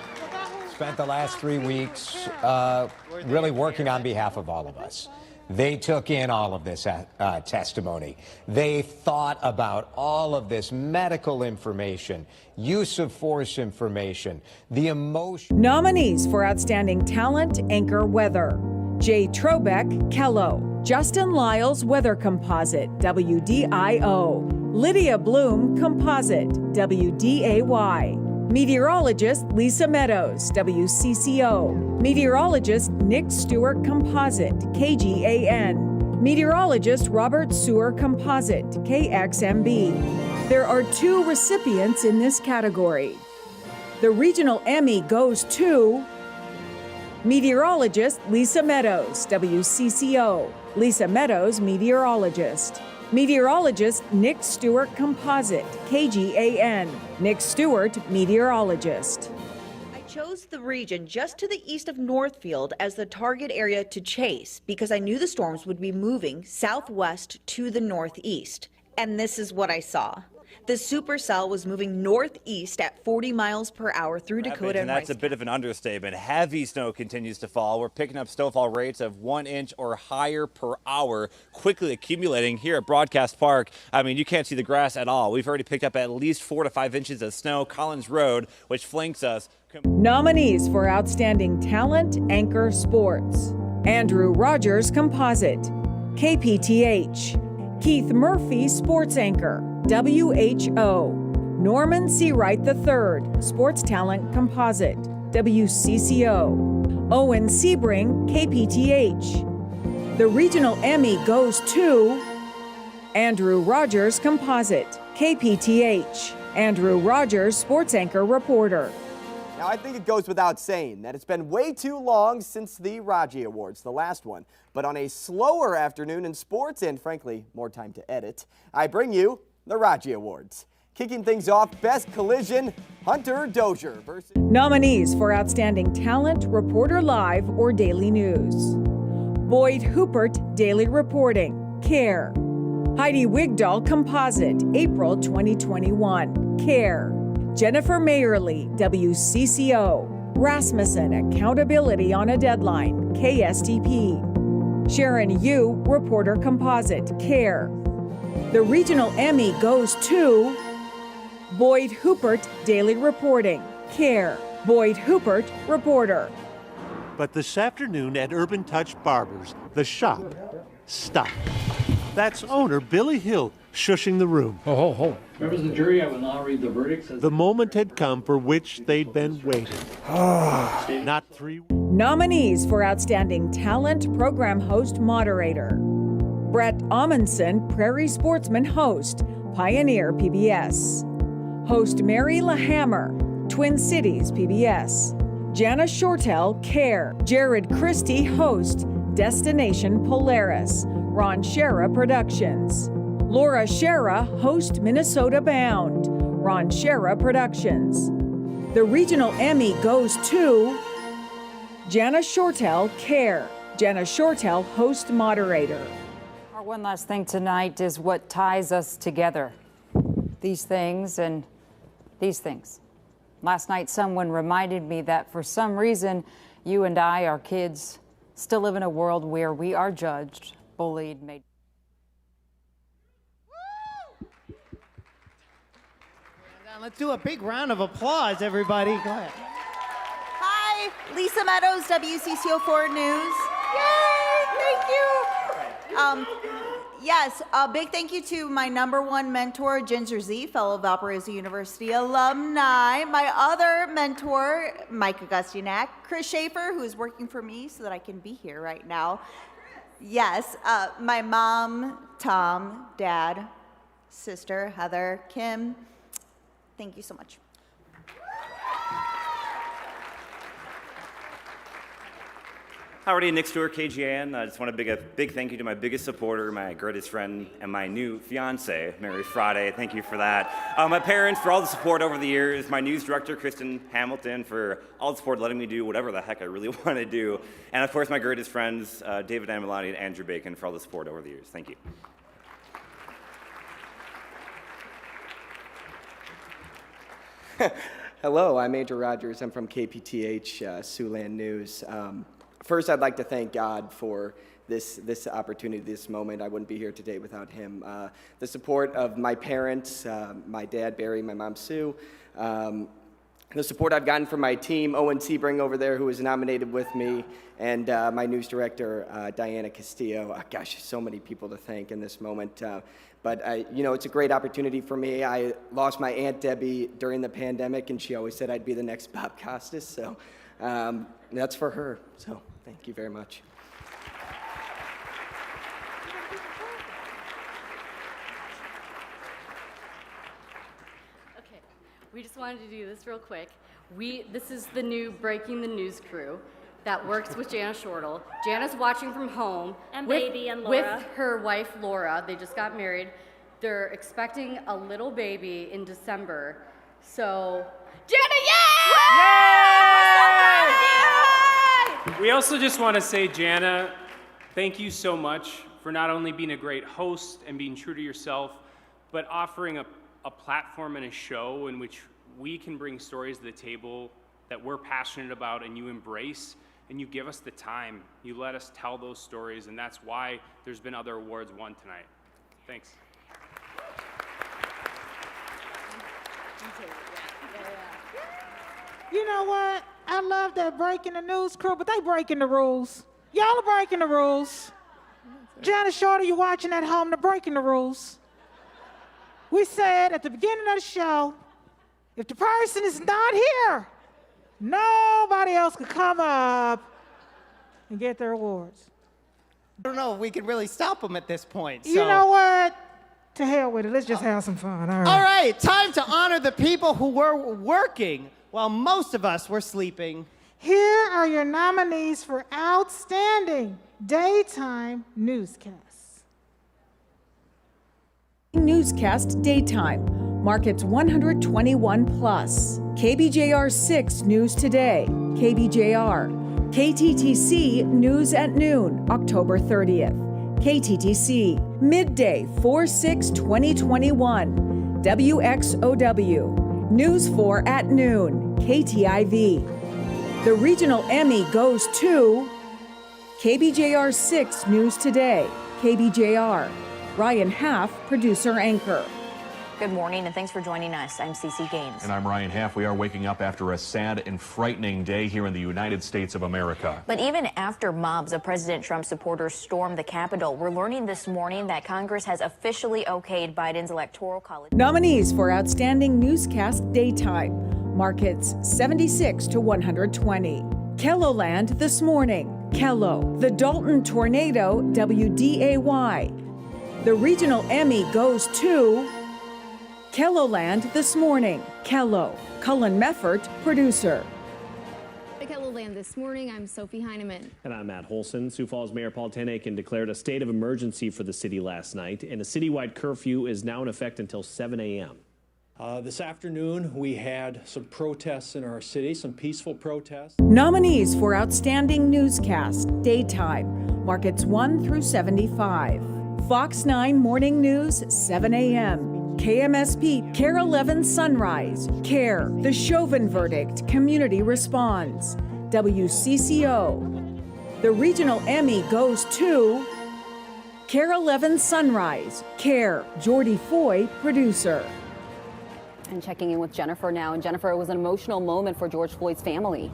Spent the last 3 weeks really working on behalf of all of us. They took in all of this testimony. They thought about all of this medical information, use of force information, the emotion. Nominees for Outstanding Talent, Anchor Weather: Jay Trobeck, Kello; Justin Lyles, Weather Composite, WDIO; Lydia Bloom, Composite, WDAY; Meteorologist Lisa Meadows, WCCO; Meteorologist Nick Stewart, Composite, KGAN; Meteorologist Robert Sewer, Composite, KXMB. There are 2 recipients in this category. The Regional Emmy goes to Meteorologist Lisa Meadows, WCCO. Lisa Meadows, Meteorologist. Meteorologist Nick Stewart, Composite, KGAN. Nick Stewart, Meteorologist. I chose the region just to the east of Northfield as the target area to chase because I knew the storms would be moving southwest to the northeast. And this is what I saw. The supercell was moving northeast at 40 miles per hour through Dakota And that's a bit of an understatement. Heavy snow continues to fall. We're picking up snowfall rates of 1 inch or higher per hour, quickly accumulating here at Broadcast Park. I mean, you can't see the grass at all. We've already picked up at least 4 to 5 inches of snow. Collins Road, which flanks us. Nominees for Outstanding Talent, Anchor Sports: Andrew Rogers, Composite, KPTH; Keith Murphy, Sports Anchor, WHO; Norman Seawright III, Sports Talent Composite, WCCO; Owen Sebring, KPTH. The Regional Emmy goes to Andrew Rogers, Composite, KPTH. Andrew Rogers, Sports Anchor Reporter. Now, I think it goes without saying that it's been way too long since the Raji Awards, the last one. But on a slower afternoon in sports and, frankly, more time to edit, I bring you the Raji Awards. Kicking things off, Best Collision, Hunter Dozier versus... Nominees for Outstanding Talent, Reporter Live, or Daily News: Boyd Hoopert, Daily Reporting, CARE; Heidi Wigdahl, Composite, April 2021, CARE; Jennifer Mayerly, WCCO; Rasmussen, Accountability on a Deadline, KSTP; Sharon Yu, Reporter Composite, CARE. The Regional Emmy goes to Boyd Hoopert, Daily Reporting, CARE. Boyd Hoopert, Reporter. But this afternoon at Urban Touch Barbers, the shop stopped. That's owner Billy Hill shushing the room. Members of the jury, I will now read the verdicts. The moment had come for which they'd been waiting. Not 3. Nominees for Outstanding Talent, Program Host, Moderator: Brett Amundsen, Prairie Sportsman Host, Pioneer PBS; Host Mary LaHammer, Twin Cities PBS; Jana Shortell, CARE; Jared Christie, Host, Destination Polaris, Ron Shera Productions; Laura Shera, Host, Minnesota Bound, Ron Shera Productions. The Regional Emmy goes to Jana Shortell, CARE. Jana Shortell, Host, Moderator. Our one last thing tonight is what ties us together. These things and these things. Last night, someone reminded me that for some reason, you and I, our kids, still live in a world where we are judged, bullied, made. Let's do a big round of applause, everybody. Go ahead. Hi, Lisa Meadows, WCCO4 News. Yay, thank you. Yes, a big thank you to my #1 mentor, Ginger Z, fellow Valparaiso University alumni. My other mentor, Mike Augustinak, Chris Schaefer, who is working for me so that I can be here right now. Yes, my mom, Tom, dad, sister, Heather, Kim. Thank you so much. Howdy, Nick Stewart, KGAN. I just want to a big thank you to my biggest supporter, my greatest friend, and my new fiance, Mary Friday. Thank you for that. My parents for all the support over the years. My news director, Kristen Hamilton, for all the support, letting me do whatever the heck I really want to do. And of course, my greatest friends, David Amilani and Andrew Bacon, for all the support over the years. Thank you. Hello, I'm Andrew Rogers. I'm from KPTH, Siouxland News. First, I'd like to thank God for this opportunity, this moment. I wouldn't be here today without him. The support of my parents, my dad, Barry, my mom, Sue, the support I've gotten from my team, Owen Sebring over there, who was nominated with me, and my news director, Diana Castillo. Gosh, so many people to thank in this moment. But it's a great opportunity for me. I lost my Aunt Debbie during the pandemic, and she always said I'd be the next Bob Costas. So that's for her. So thank you very much. We just wanted to do this real quick. This is the new Breaking the News crew that works with Jana Shortle. Jana's watching from home. And with, baby and with Laura. her wife, Laura. They just got married. They're expecting a little baby in December. So, Jana, yay! We also just want to say, Jana, thank you so much for not only being a great host and being true to yourself, but offering a platform and a show in which we can bring stories to the table that we're passionate about and you embrace, and you give us the time. You let us tell those stories, and that's why there's been other awards won tonight. Thanks. You know what? I love that Breaking the News crew, but they breaking the rules. Y'all are breaking the rules. Jana Shorter, you watching at home, they're breaking the rules. We said at the beginning of the show, if the person is not here, nobody else could come up and get their awards. I don't know if we can really stop them at this point. You know what? To hell with it. Let's just have some fun. All right. All right, time to honor the people who were working while most of us were sleeping. Here are your nominees for Outstanding Daytime Newscasts. Newscast Daytime, Markets 121 plus, KBJR 6 News Today, KBJR, KTTC News at Noon, October 30th, KTTC, Midday 4/6/2021, WXOW, News 4 at Noon, KTIV. The regional Emmy goes to KBJR 6 News Today, KBJR. Ryan Half, producer anchor. Good morning and thanks for joining us. I'm Cece Gaines. And I'm Ryan Half. We are waking up after a sad and frightening day here in the United States of America. But even after mobs of President Trump supporters stormed the Capitol, we're learning this morning that Congress has officially okayed Biden's Electoral College. Nominees for Outstanding Newscast Daytime, Markets 76 to 120. Kelloland This Morning, Kello. The Dalton Tornado, WDAY. The regional Emmy goes to Kelloland This Morning, Kello. Cullen Meffert, producer. At Kelloland This Morning, I'm Sophie Heineman. And I'm Matt Holson. Sioux Falls Mayor Paul Tenakin declared a state of emergency for the city last night, and a citywide curfew is now in effect until 7 a.m. This afternoon, we had some protests in our city, some peaceful protests. Nominees for Outstanding Newscast Daytime, Markets 1 through 75. Fox 9 Morning News, 7 a.m. KMSP, KARE 11 Sunrise, KARE, The Chauvin Verdict, Community Responds, WCCO. The regional Emmy goes to KARE 11 Sunrise, KARE, Jordy Foy, producer. And checking in with Jennifer now. And Jennifer, it was an emotional moment for George Floyd's family.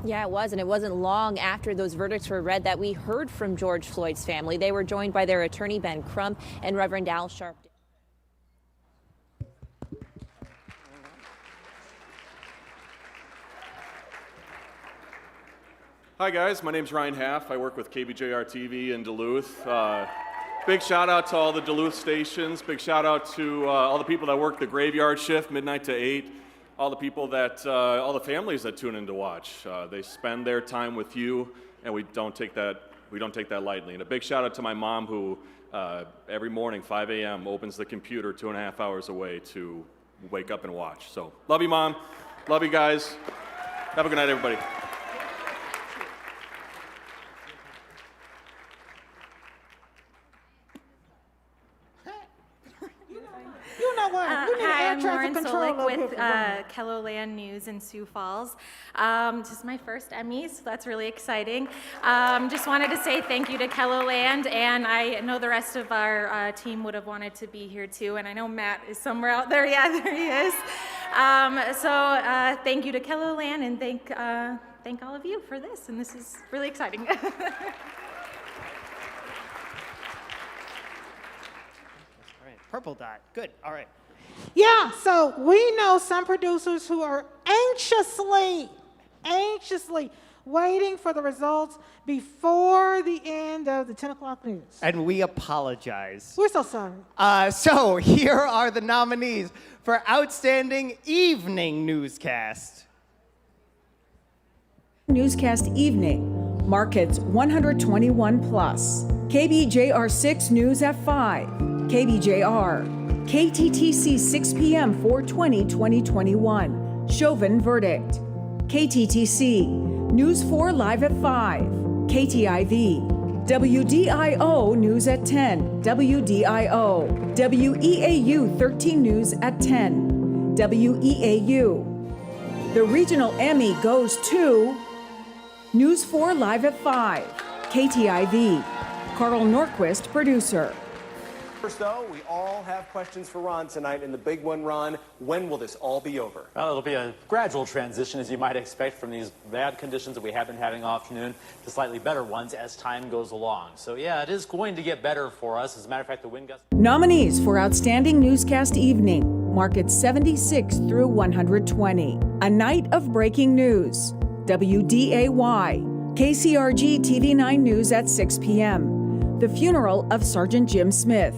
Yeah, it was, and it wasn't long after those verdicts were read that we heard from George Floyd's family. They were joined by their attorney, Ben Crump, and Reverend Al Sharp. Hi guys, my name's Ryan Half. I work with KBJR TV in Duluth. Big shout out to all the Duluth stations. Big shout out to all the people that work the graveyard shift, midnight to 8. All the people that, all the families that tune in to watch. They spend their time with you, and we don't take that lightly. And a big shout out to my mom, who every morning, 5 a.m., opens the computer 2.5 hours away to wake up and watch. So, love you, Mom. Love you guys. Have a good night, everybody. You know what? We need to air I'm traffic Lauren control Solik up here with for Brian. KELOLAND News in Sioux Falls. This is my first Emmy, so that's really exciting. Just wanted to say thank you to KELOLAND, and I know the rest of our team would have wanted to be here too, and I know Matt is somewhere out there. Yeah, there he is. Thank you to KELOLAND, and thank all of you for this, and this is really exciting. Purple dot. Good. All right. Yeah, so we know some producers who are anxiously waiting for the results before the end of the 10 o'clock news. And we apologize. We're so sorry. So here are the nominees for Outstanding Evening Newscast. Newscast Evening, Markets 121 plus. KBJR 6 News at 5. KBJR. KTTC 6 p.m. 4/20/2021. Chauvin Verdict. KTTC. News 4 Live at 5. KTIV. WDIO News at 10. WDIO. WEAU 13 News at 10. WEAU. The regional Emmy goes to News 4 Live at 5. KTIV. Carl Norquist, producer. First, though, we all have questions for Ron tonight, and the big one, Ron, when will this all be over? Well, it'll be a gradual transition, as you might expect, from these bad conditions that we have been having all afternoon to slightly better ones as time goes along. So, yeah, it is going to get better for us. As a matter of fact, the wind gusts... Nominees for Outstanding Newscast Evening, Markets 76 through 120. A Night of Breaking News. WDAY. KCRG TV9 News at 6 p.m. The Funeral of Sergeant Jim Smith.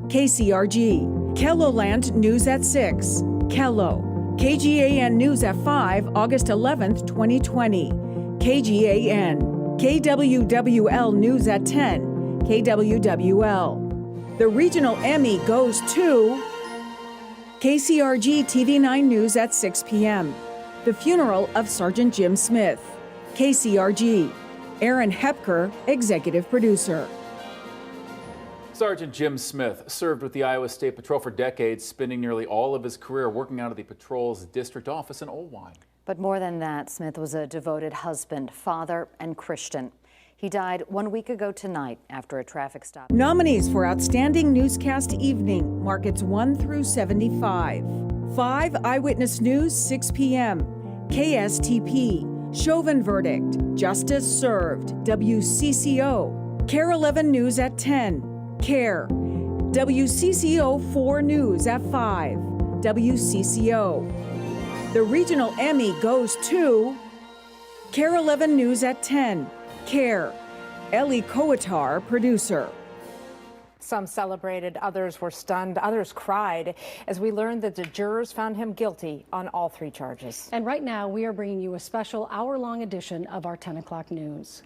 KCRG. KELOLAND News at 6. KELO. KGAN News at 5, August 11th, 2020. KGAN. KWWL News at 10. KWWL. The regional Emmy goes to KCRG TV9 News at 6 p.m. The Funeral of Sergeant Jim Smith. KCRG. Aaron Hepker, executive producer. Sergeant Jim Smith served with the Iowa State Patrol for decades, spending nearly all of his career working out of the patrol's district office in Oldwine. But more than that, Smith was a devoted husband, father, and Christian. He died 1 week ago tonight after a traffic stop. Nominees for Outstanding Newscast Evening, Markets 1 through 75. 5 Eyewitness News, 6 p.m. KSTP. Chauvin Verdict. Justice Served. WCCO. KARE 11 News at 10. KARE. WCCO 4 News at 5. WCCO. The regional Emmy goes to KARE 11 News at 10. KARE. Ellie Koatar, producer. Some celebrated, others were stunned, others cried as we learned that the jurors found him guilty on all 3 charges. And right now, we are bringing you a special hour-long edition of our 10 o'clock news.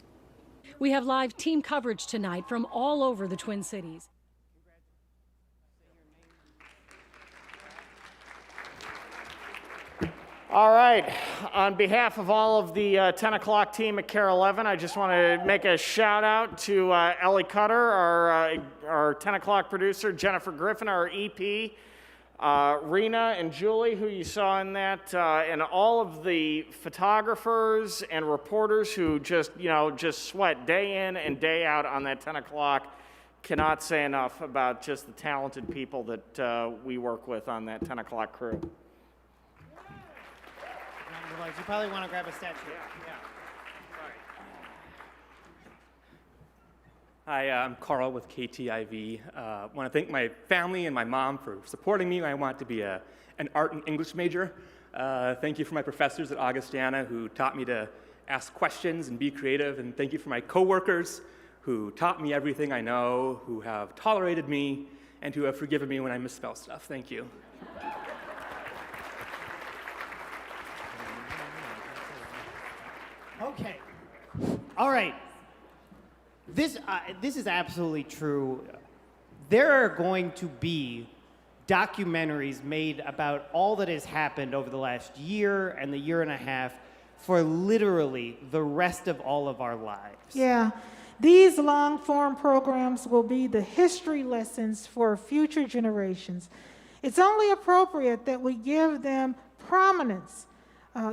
We have live team coverage tonight from all over the Twin Cities. All right. On behalf of all of the 10 o'clock team at KARE 11, I just want to make a shout out to Ellie Cutter, our 10 o'clock producer, Jennifer Griffin, our EP, Rena and Julie, who you saw in that, and all of the photographers and reporters who just sweat day in and day out on that 10 o'clock. Cannot say enough about just the talented people that we work with on that 10 o'clock crew. You probably want to grab a statue. Yeah. Hi, I'm Carl with KTIV. I want to thank my family and my mom for supporting me when I wanted to be an art and English major. Thank you for my professors at Augustana who taught me to ask questions and be creative. And thank you for my coworkers who taught me everything I know, who have tolerated me, and who have forgiven me when I misspell stuff. Thank you. Okay. All right. This is absolutely true. There are going to be documentaries made about all that has happened over the last year and the year and a half for literally the rest of all of our lives. Yeah. These long-form programs will be the history lessons for future generations. It's only appropriate that we give them prominence,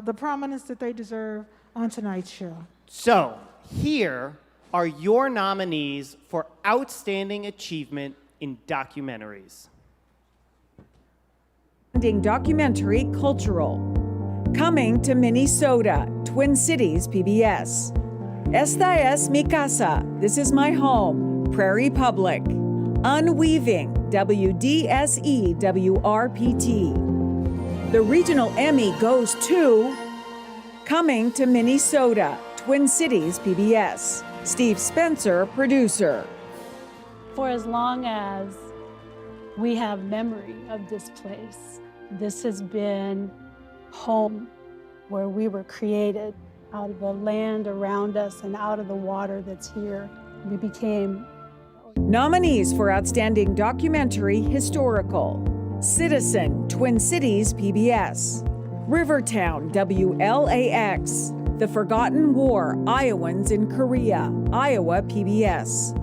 the prominence that they deserve on tonight's show. So, here are your nominees for Outstanding Achievement in Documentaries. Documentary Cultural. Coming to Minnesota, Twin Cities PBS. Esta es mi casa. This is my home, Prairie Public. Unweaving, WDSE WRPT. The regional Emmy goes to Coming to Minnesota, Twin Cities PBS. Steve Spencer, producer. For as long as we have memory of this place, this has been home where we were created out of the land around us and out of the water that's here. We became. Nominees for Outstanding Documentary Historical. Citizen, Twin Cities PBS. Rivertown, WLAX. The Forgotten War, Iowans in Korea, Iowa PBS.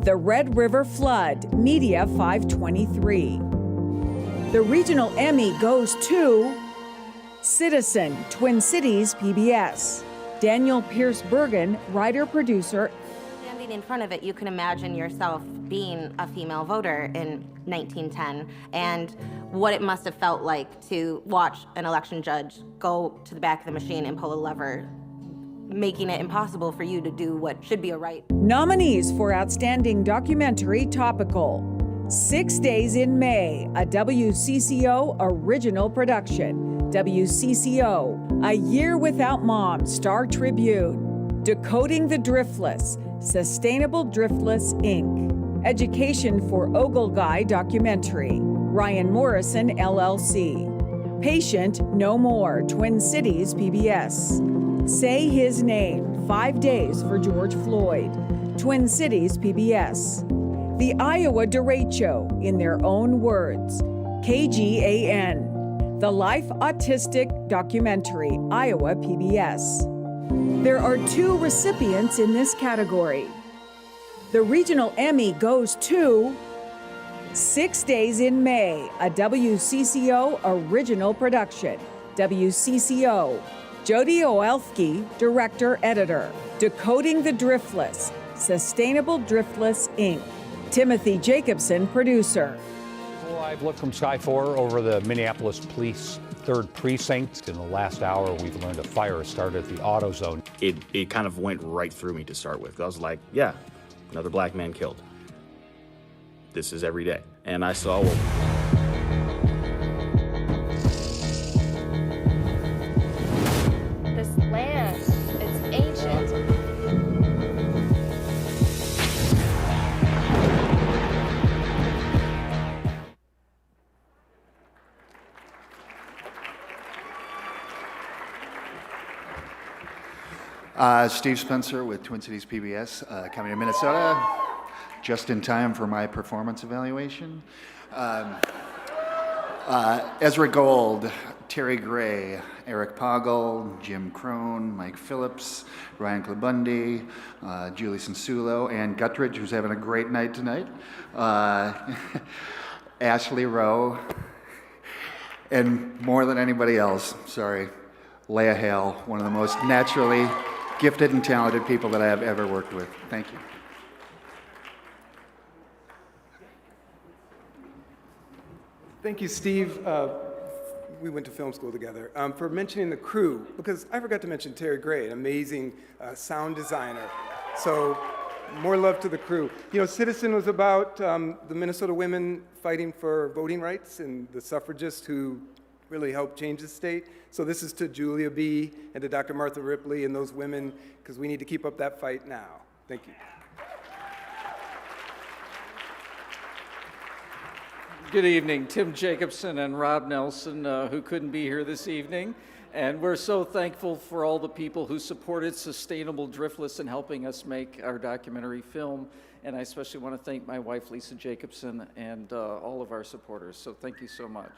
The Red River Flood, Media 523. The regional Emmy goes to Citizen, Twin Cities PBS. Daniel Pierce Bergen, writer-producer. Standing in front of it, you can imagine yourself being a female voter in 1910 and what it must have felt like to watch an election judge go to the back of the machine and pull a lever, making it impossible for you to do what should be a right. Nominees for Outstanding Documentary Topical. 6 Days in May, a WCCO original production. WCCO, A Year Without Mom, Star Tribune. Decoding the Driftless, Sustainable Driftless, Inc. Education for Ogilvy documentary. Ryan Morrison, LLC. Patient No More, Twin Cities PBS. Say His Name, 5 Days for George Floyd. Twin Cities PBS. The Iowa Derecho, in their own words. KGAN. The Life Autistic Documentary, Iowa PBS. There are 2 recipients in this category. The regional Emmy goes to 6 Days in May, a WCCO original production. WCCO. Jody Oelfke, director, editor. Decoding the Driftless, Sustainable Driftless, Inc. Timothy Jacobson, producer. I've looked from Sky 4 over the Minneapolis Police 3rd Precinct. In the last hour, we've learned a fire started at the AutoZone. It kind of went right through me to start with. I was like, yeah, another black man killed. This is every day. And I saw, well, This land, it's ancient. Steve Spencer with Twin Cities PBS, coming to Minnesota, just in time for my performance evaluation. Ezra Gold, Terry Gray, Eric Poggle, Jim Crone, Mike Phillips, Ryan Klabundi, Julie Sensulo, Ann Guttridge, who's having a great night tonight, Ashley Rowe, and more than anybody else, sorry, Leah Hale, one of the most naturally gifted and talented people that I have ever worked with. Thank you. Thank you, Steve. We went to film school together. For mentioning the crew, because I forgot to mention Terry Gray, an amazing sound designer. So more love to the crew. You know, Citizen was about the Minnesota women fighting for voting rights and the suffragists who really helped change the state. So this is to Julia B. and to Dr. Martha Ripley and those women, because we need to keep up that fight now. Thank you. Good evening. Tim Jacobson and Rob Nelson, who couldn't be here this evening. And we're so thankful for all the people who supported Sustainable Driftless in helping us make our documentary film. And I especially want to thank my wife, Lisa Jacobson, and all of our supporters. So thank you so much.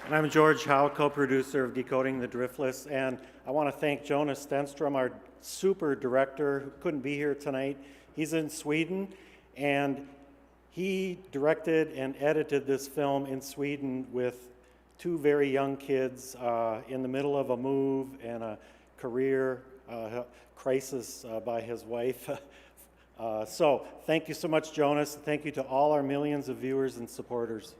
And I'm George Howe, co-producer of Decoding the Driftless, and I want to thank Jonas Stenstrom, our super director, who couldn't be here tonight. He's in Sweden, and He directed and edited this film in Sweden with 2 very young kids in the middle of a move and a career crisis by his wife. So thank you so much, Jonas. Thank you to all our millions of viewers and supporters.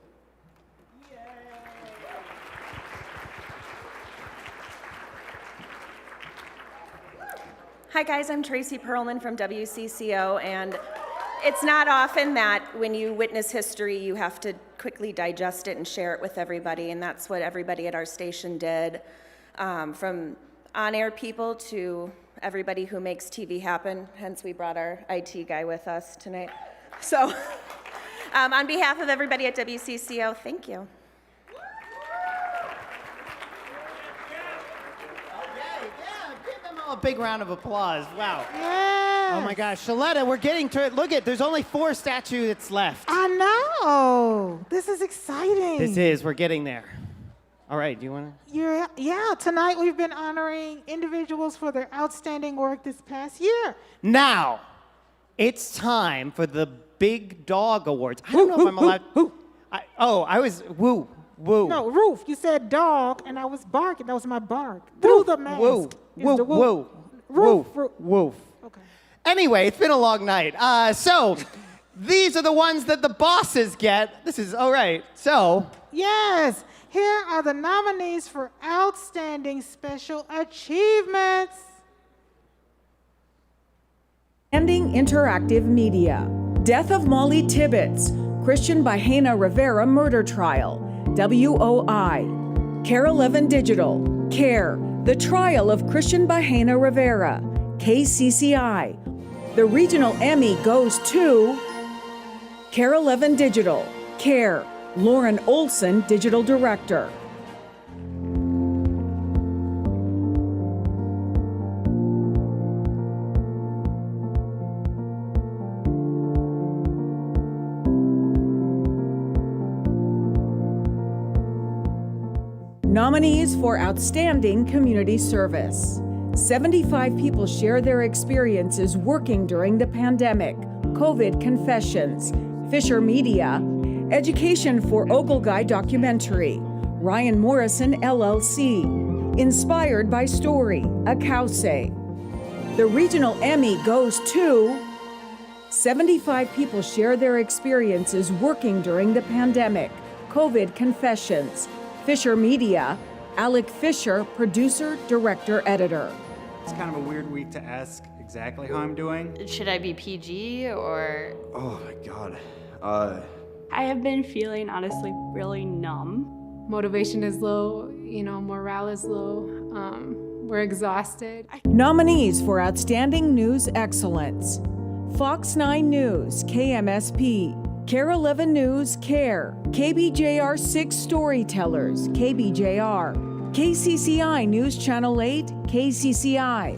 Hi guys, I'm Tracy Perlman from WCCO, and it's not often that when you witness history, you have to quickly digest it and share it with everybody, and that's what everybody at our station did, from on-air people to everybody who makes TV happen, hence we brought our IT guy with us tonight. So, on behalf of everybody at WCCO, thank you. A big round of applause. Wow. Yes. Oh my gosh. Shaletta, we're getting to it. Look there's only 4 statues left. I know. This is exciting. We're getting there. All right, do you want to? Yeah, tonight we've been honoring individuals for their outstanding work this past year. Now, it's time for the Big Dog Awards. I don't know if I'm allowed. I was woo. No, Roof, you said dog, and I was barking. That was my bark. Through the mask. Woo. Woof. Okay. Anyway, it's been a long night. So, these are the ones that the bosses get. This is all right. So. Yes, here are the nominees for Outstanding Special Achievements. Outstanding Interactive Media. Death of Molly Tibbetts. Christian Bahena Rivera Murder Trial. WOI. Care 11 Digital. CARE. The Trial of Christian Bahena Rivera. KCCI. The Regional Emmy goes to Care 11 Digital. CARE. Lauren Olson, Digital Director. Nominees for Outstanding Community Service. 75 people share their experiences working during the pandemic. COVID Confessions. Fisher Media. Education for Ogilguy documentary. Ryan Morrison LLC. Inspired by Story. A Cowsay. The Regional Emmy goes to 75 people share their experiences working during the pandemic. COVID Confessions. Fisher Media. Alec Fisher, producer, director, editor. It's kind of a weird week to ask exactly how I'm doing. Should I be PG or? Oh my God. I have been feeling honestly really numb. Motivation is low, morale is low. We're exhausted. Nominees for Outstanding News Excellence. Fox 9 News, KMSP. Care 11 News, CARE. KBJR 6 Storytellers, KBJR. KCCI News Channel 8, KCCI.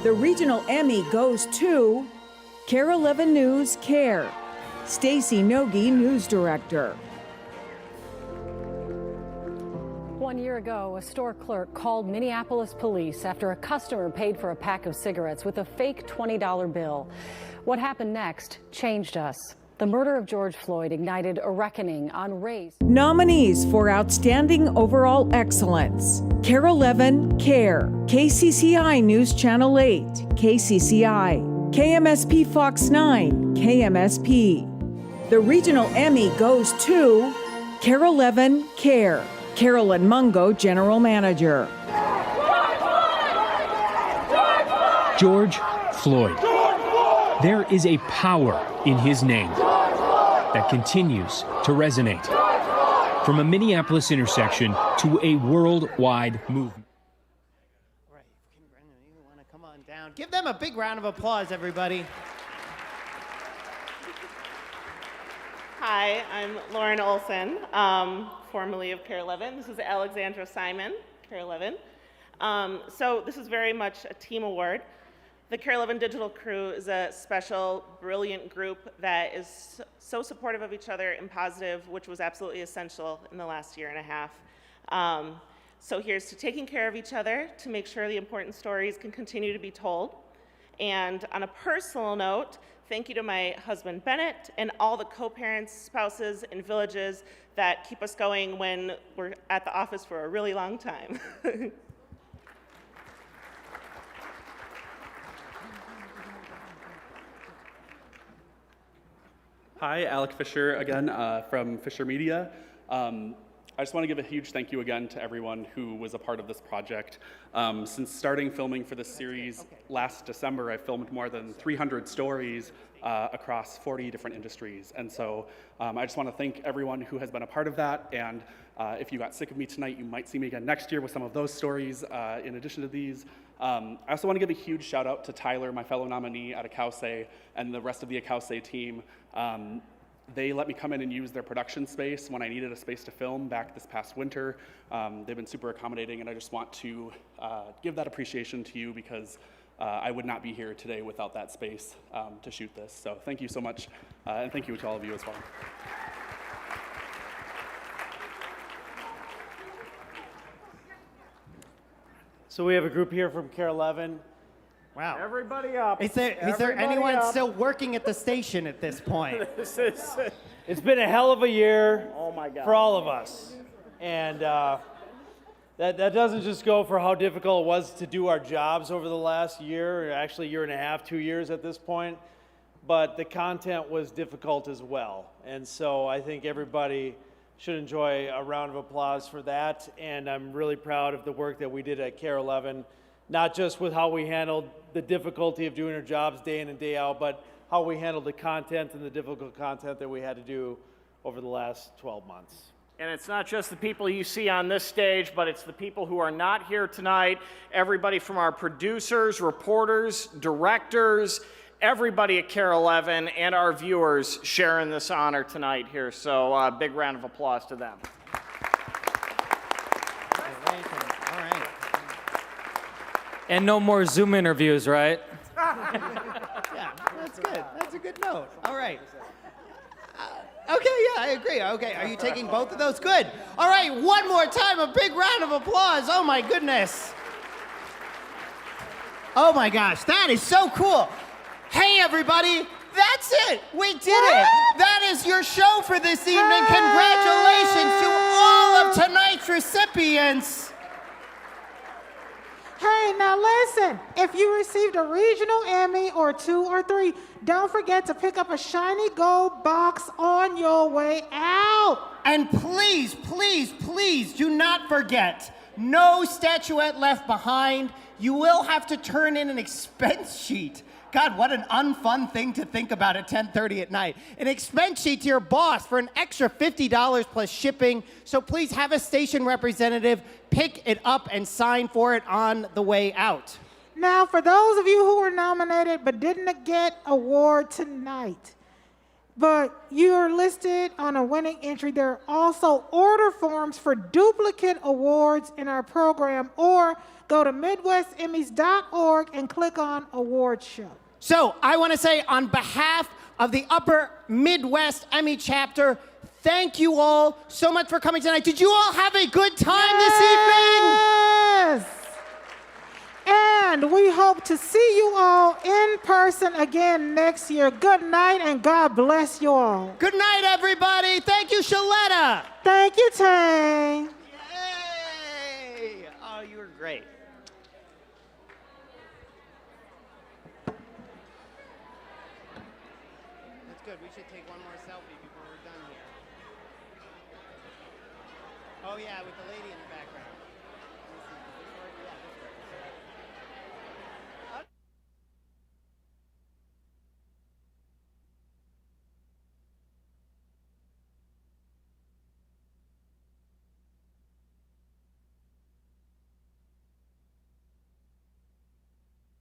The Regional Emmy goes to Care 11 News, CARE. Stacy Nogi, News Director. 1 year ago, a store clerk called Minneapolis police after a customer paid for a pack of cigarettes with a fake $20 bill. What happened next changed us. The murder of George Floyd ignited a reckoning on race. Nominees for Outstanding Overall Excellence. Care 11, CARE. KCCI News Channel 8, KCCI. KMSP Fox 9, KMSP. The Regional Emmy goes to Care 11, CARE. Carolyn Mungo, General Manager. George Floyd. There is a power in his name that continues to resonate. From a Minneapolis intersection to a worldwide movement. Right, you want to come on down. Give them a big round of applause, everybody. Hi, I'm Lauren Olson, formerly of Care 11. This is Alexandra Simon, Care 11. So this is very much a team award. The Care 11 Digital Crew is a special, brilliant group that is so supportive of each other and positive, which was absolutely essential in the last year and a half. So here's to taking care of each other to make sure the important stories can continue to be told. And on a personal note, Thank you to my husband Bennett and all the co-parents, spouses, and villages that keep us going when we're at the office for a really long time. Hi, Alec Fisher again from Fisher Media. I just want to give a huge thank you again to everyone who was a part of this project. Since starting filming for this series last December, I've filmed more than 300 stories across 40 different industries. And so I just want to thank everyone who has been a part of that. And if you got sick of me tonight, you might see me again next year with some of those stories in addition to these. I also want to give a huge shout out to Tyler, my fellow nominee at Acause, and the rest of the Acause team. They let me come in and use their production space when I needed a space to film back this past winter. They've been super accommodating, and I just want to give that appreciation to you because I would not be here today without that space to shoot this. So thank you so much, and thank you to all of you as well. So we have a group here from Care 11. Wow. Everybody up. Is there Everybody anyone up. still working at the station at this point? It's been a hell of a year Oh my God. for all of us. And that doesn't just go for how difficult it was to do our jobs over the last year, or actually year and a half, 2 years at this point, but the content was difficult as well. And so I think everybody should enjoy a round of applause for that. And I'm really proud of the work that we did at Care 11, not just with how we handled the difficulty of doing our jobs day in and day out, but how we handled the content and the difficult content that we had to do over the last 12 months. And it's not just the people you see on this stage, but it's the people who are not here tonight. Everybody from our producers, reporters, directors, everybody at Care 11, and our viewers sharing this honor tonight here. So big round of applause to them. All right. And no more Zoom interviews, right? Yeah, that's good. That's a good note. All right. Okay, yeah, I agree. Okay, are you taking both of those? Good. All right, one more time, a big round of applause. Oh my goodness. Oh my gosh, that is so cool. Hey everybody, that's it. We did it. That is your show for this evening. Congratulations to all of tonight's recipients. Hey, now listen, if you received a regional Emmy or 2 or 3, don't forget to pick up a shiny gold box on your way out. And please, please, please do not forget, no statuette left behind. You will have to turn in an expense sheet. God, what an unfun thing to think about at 10:30 at night. An expense sheet to your boss for an extra $50 plus shipping. So please have a station representative pick it up and sign for it on the way out. Now, for those of you who were nominated but didn't get award tonight, but you're listed on a winning entry, there are also order forms for duplicate awards in our program, or go to MidwestEmmys.org and click on Award Show. So I want to say on behalf of the Upper Midwest Emmy chapter, thank you all so much for coming tonight. Did you all have a good time this evening? Yes! And we hope to see you all in person again next year. Good night and God bless you all. Good night, everybody. Thank you, Shaletta. Thank you, Tang. Yay! Oh, you were great. That's good. We should take one more selfie before we're done here. Oh, yeah, with the lady in the background.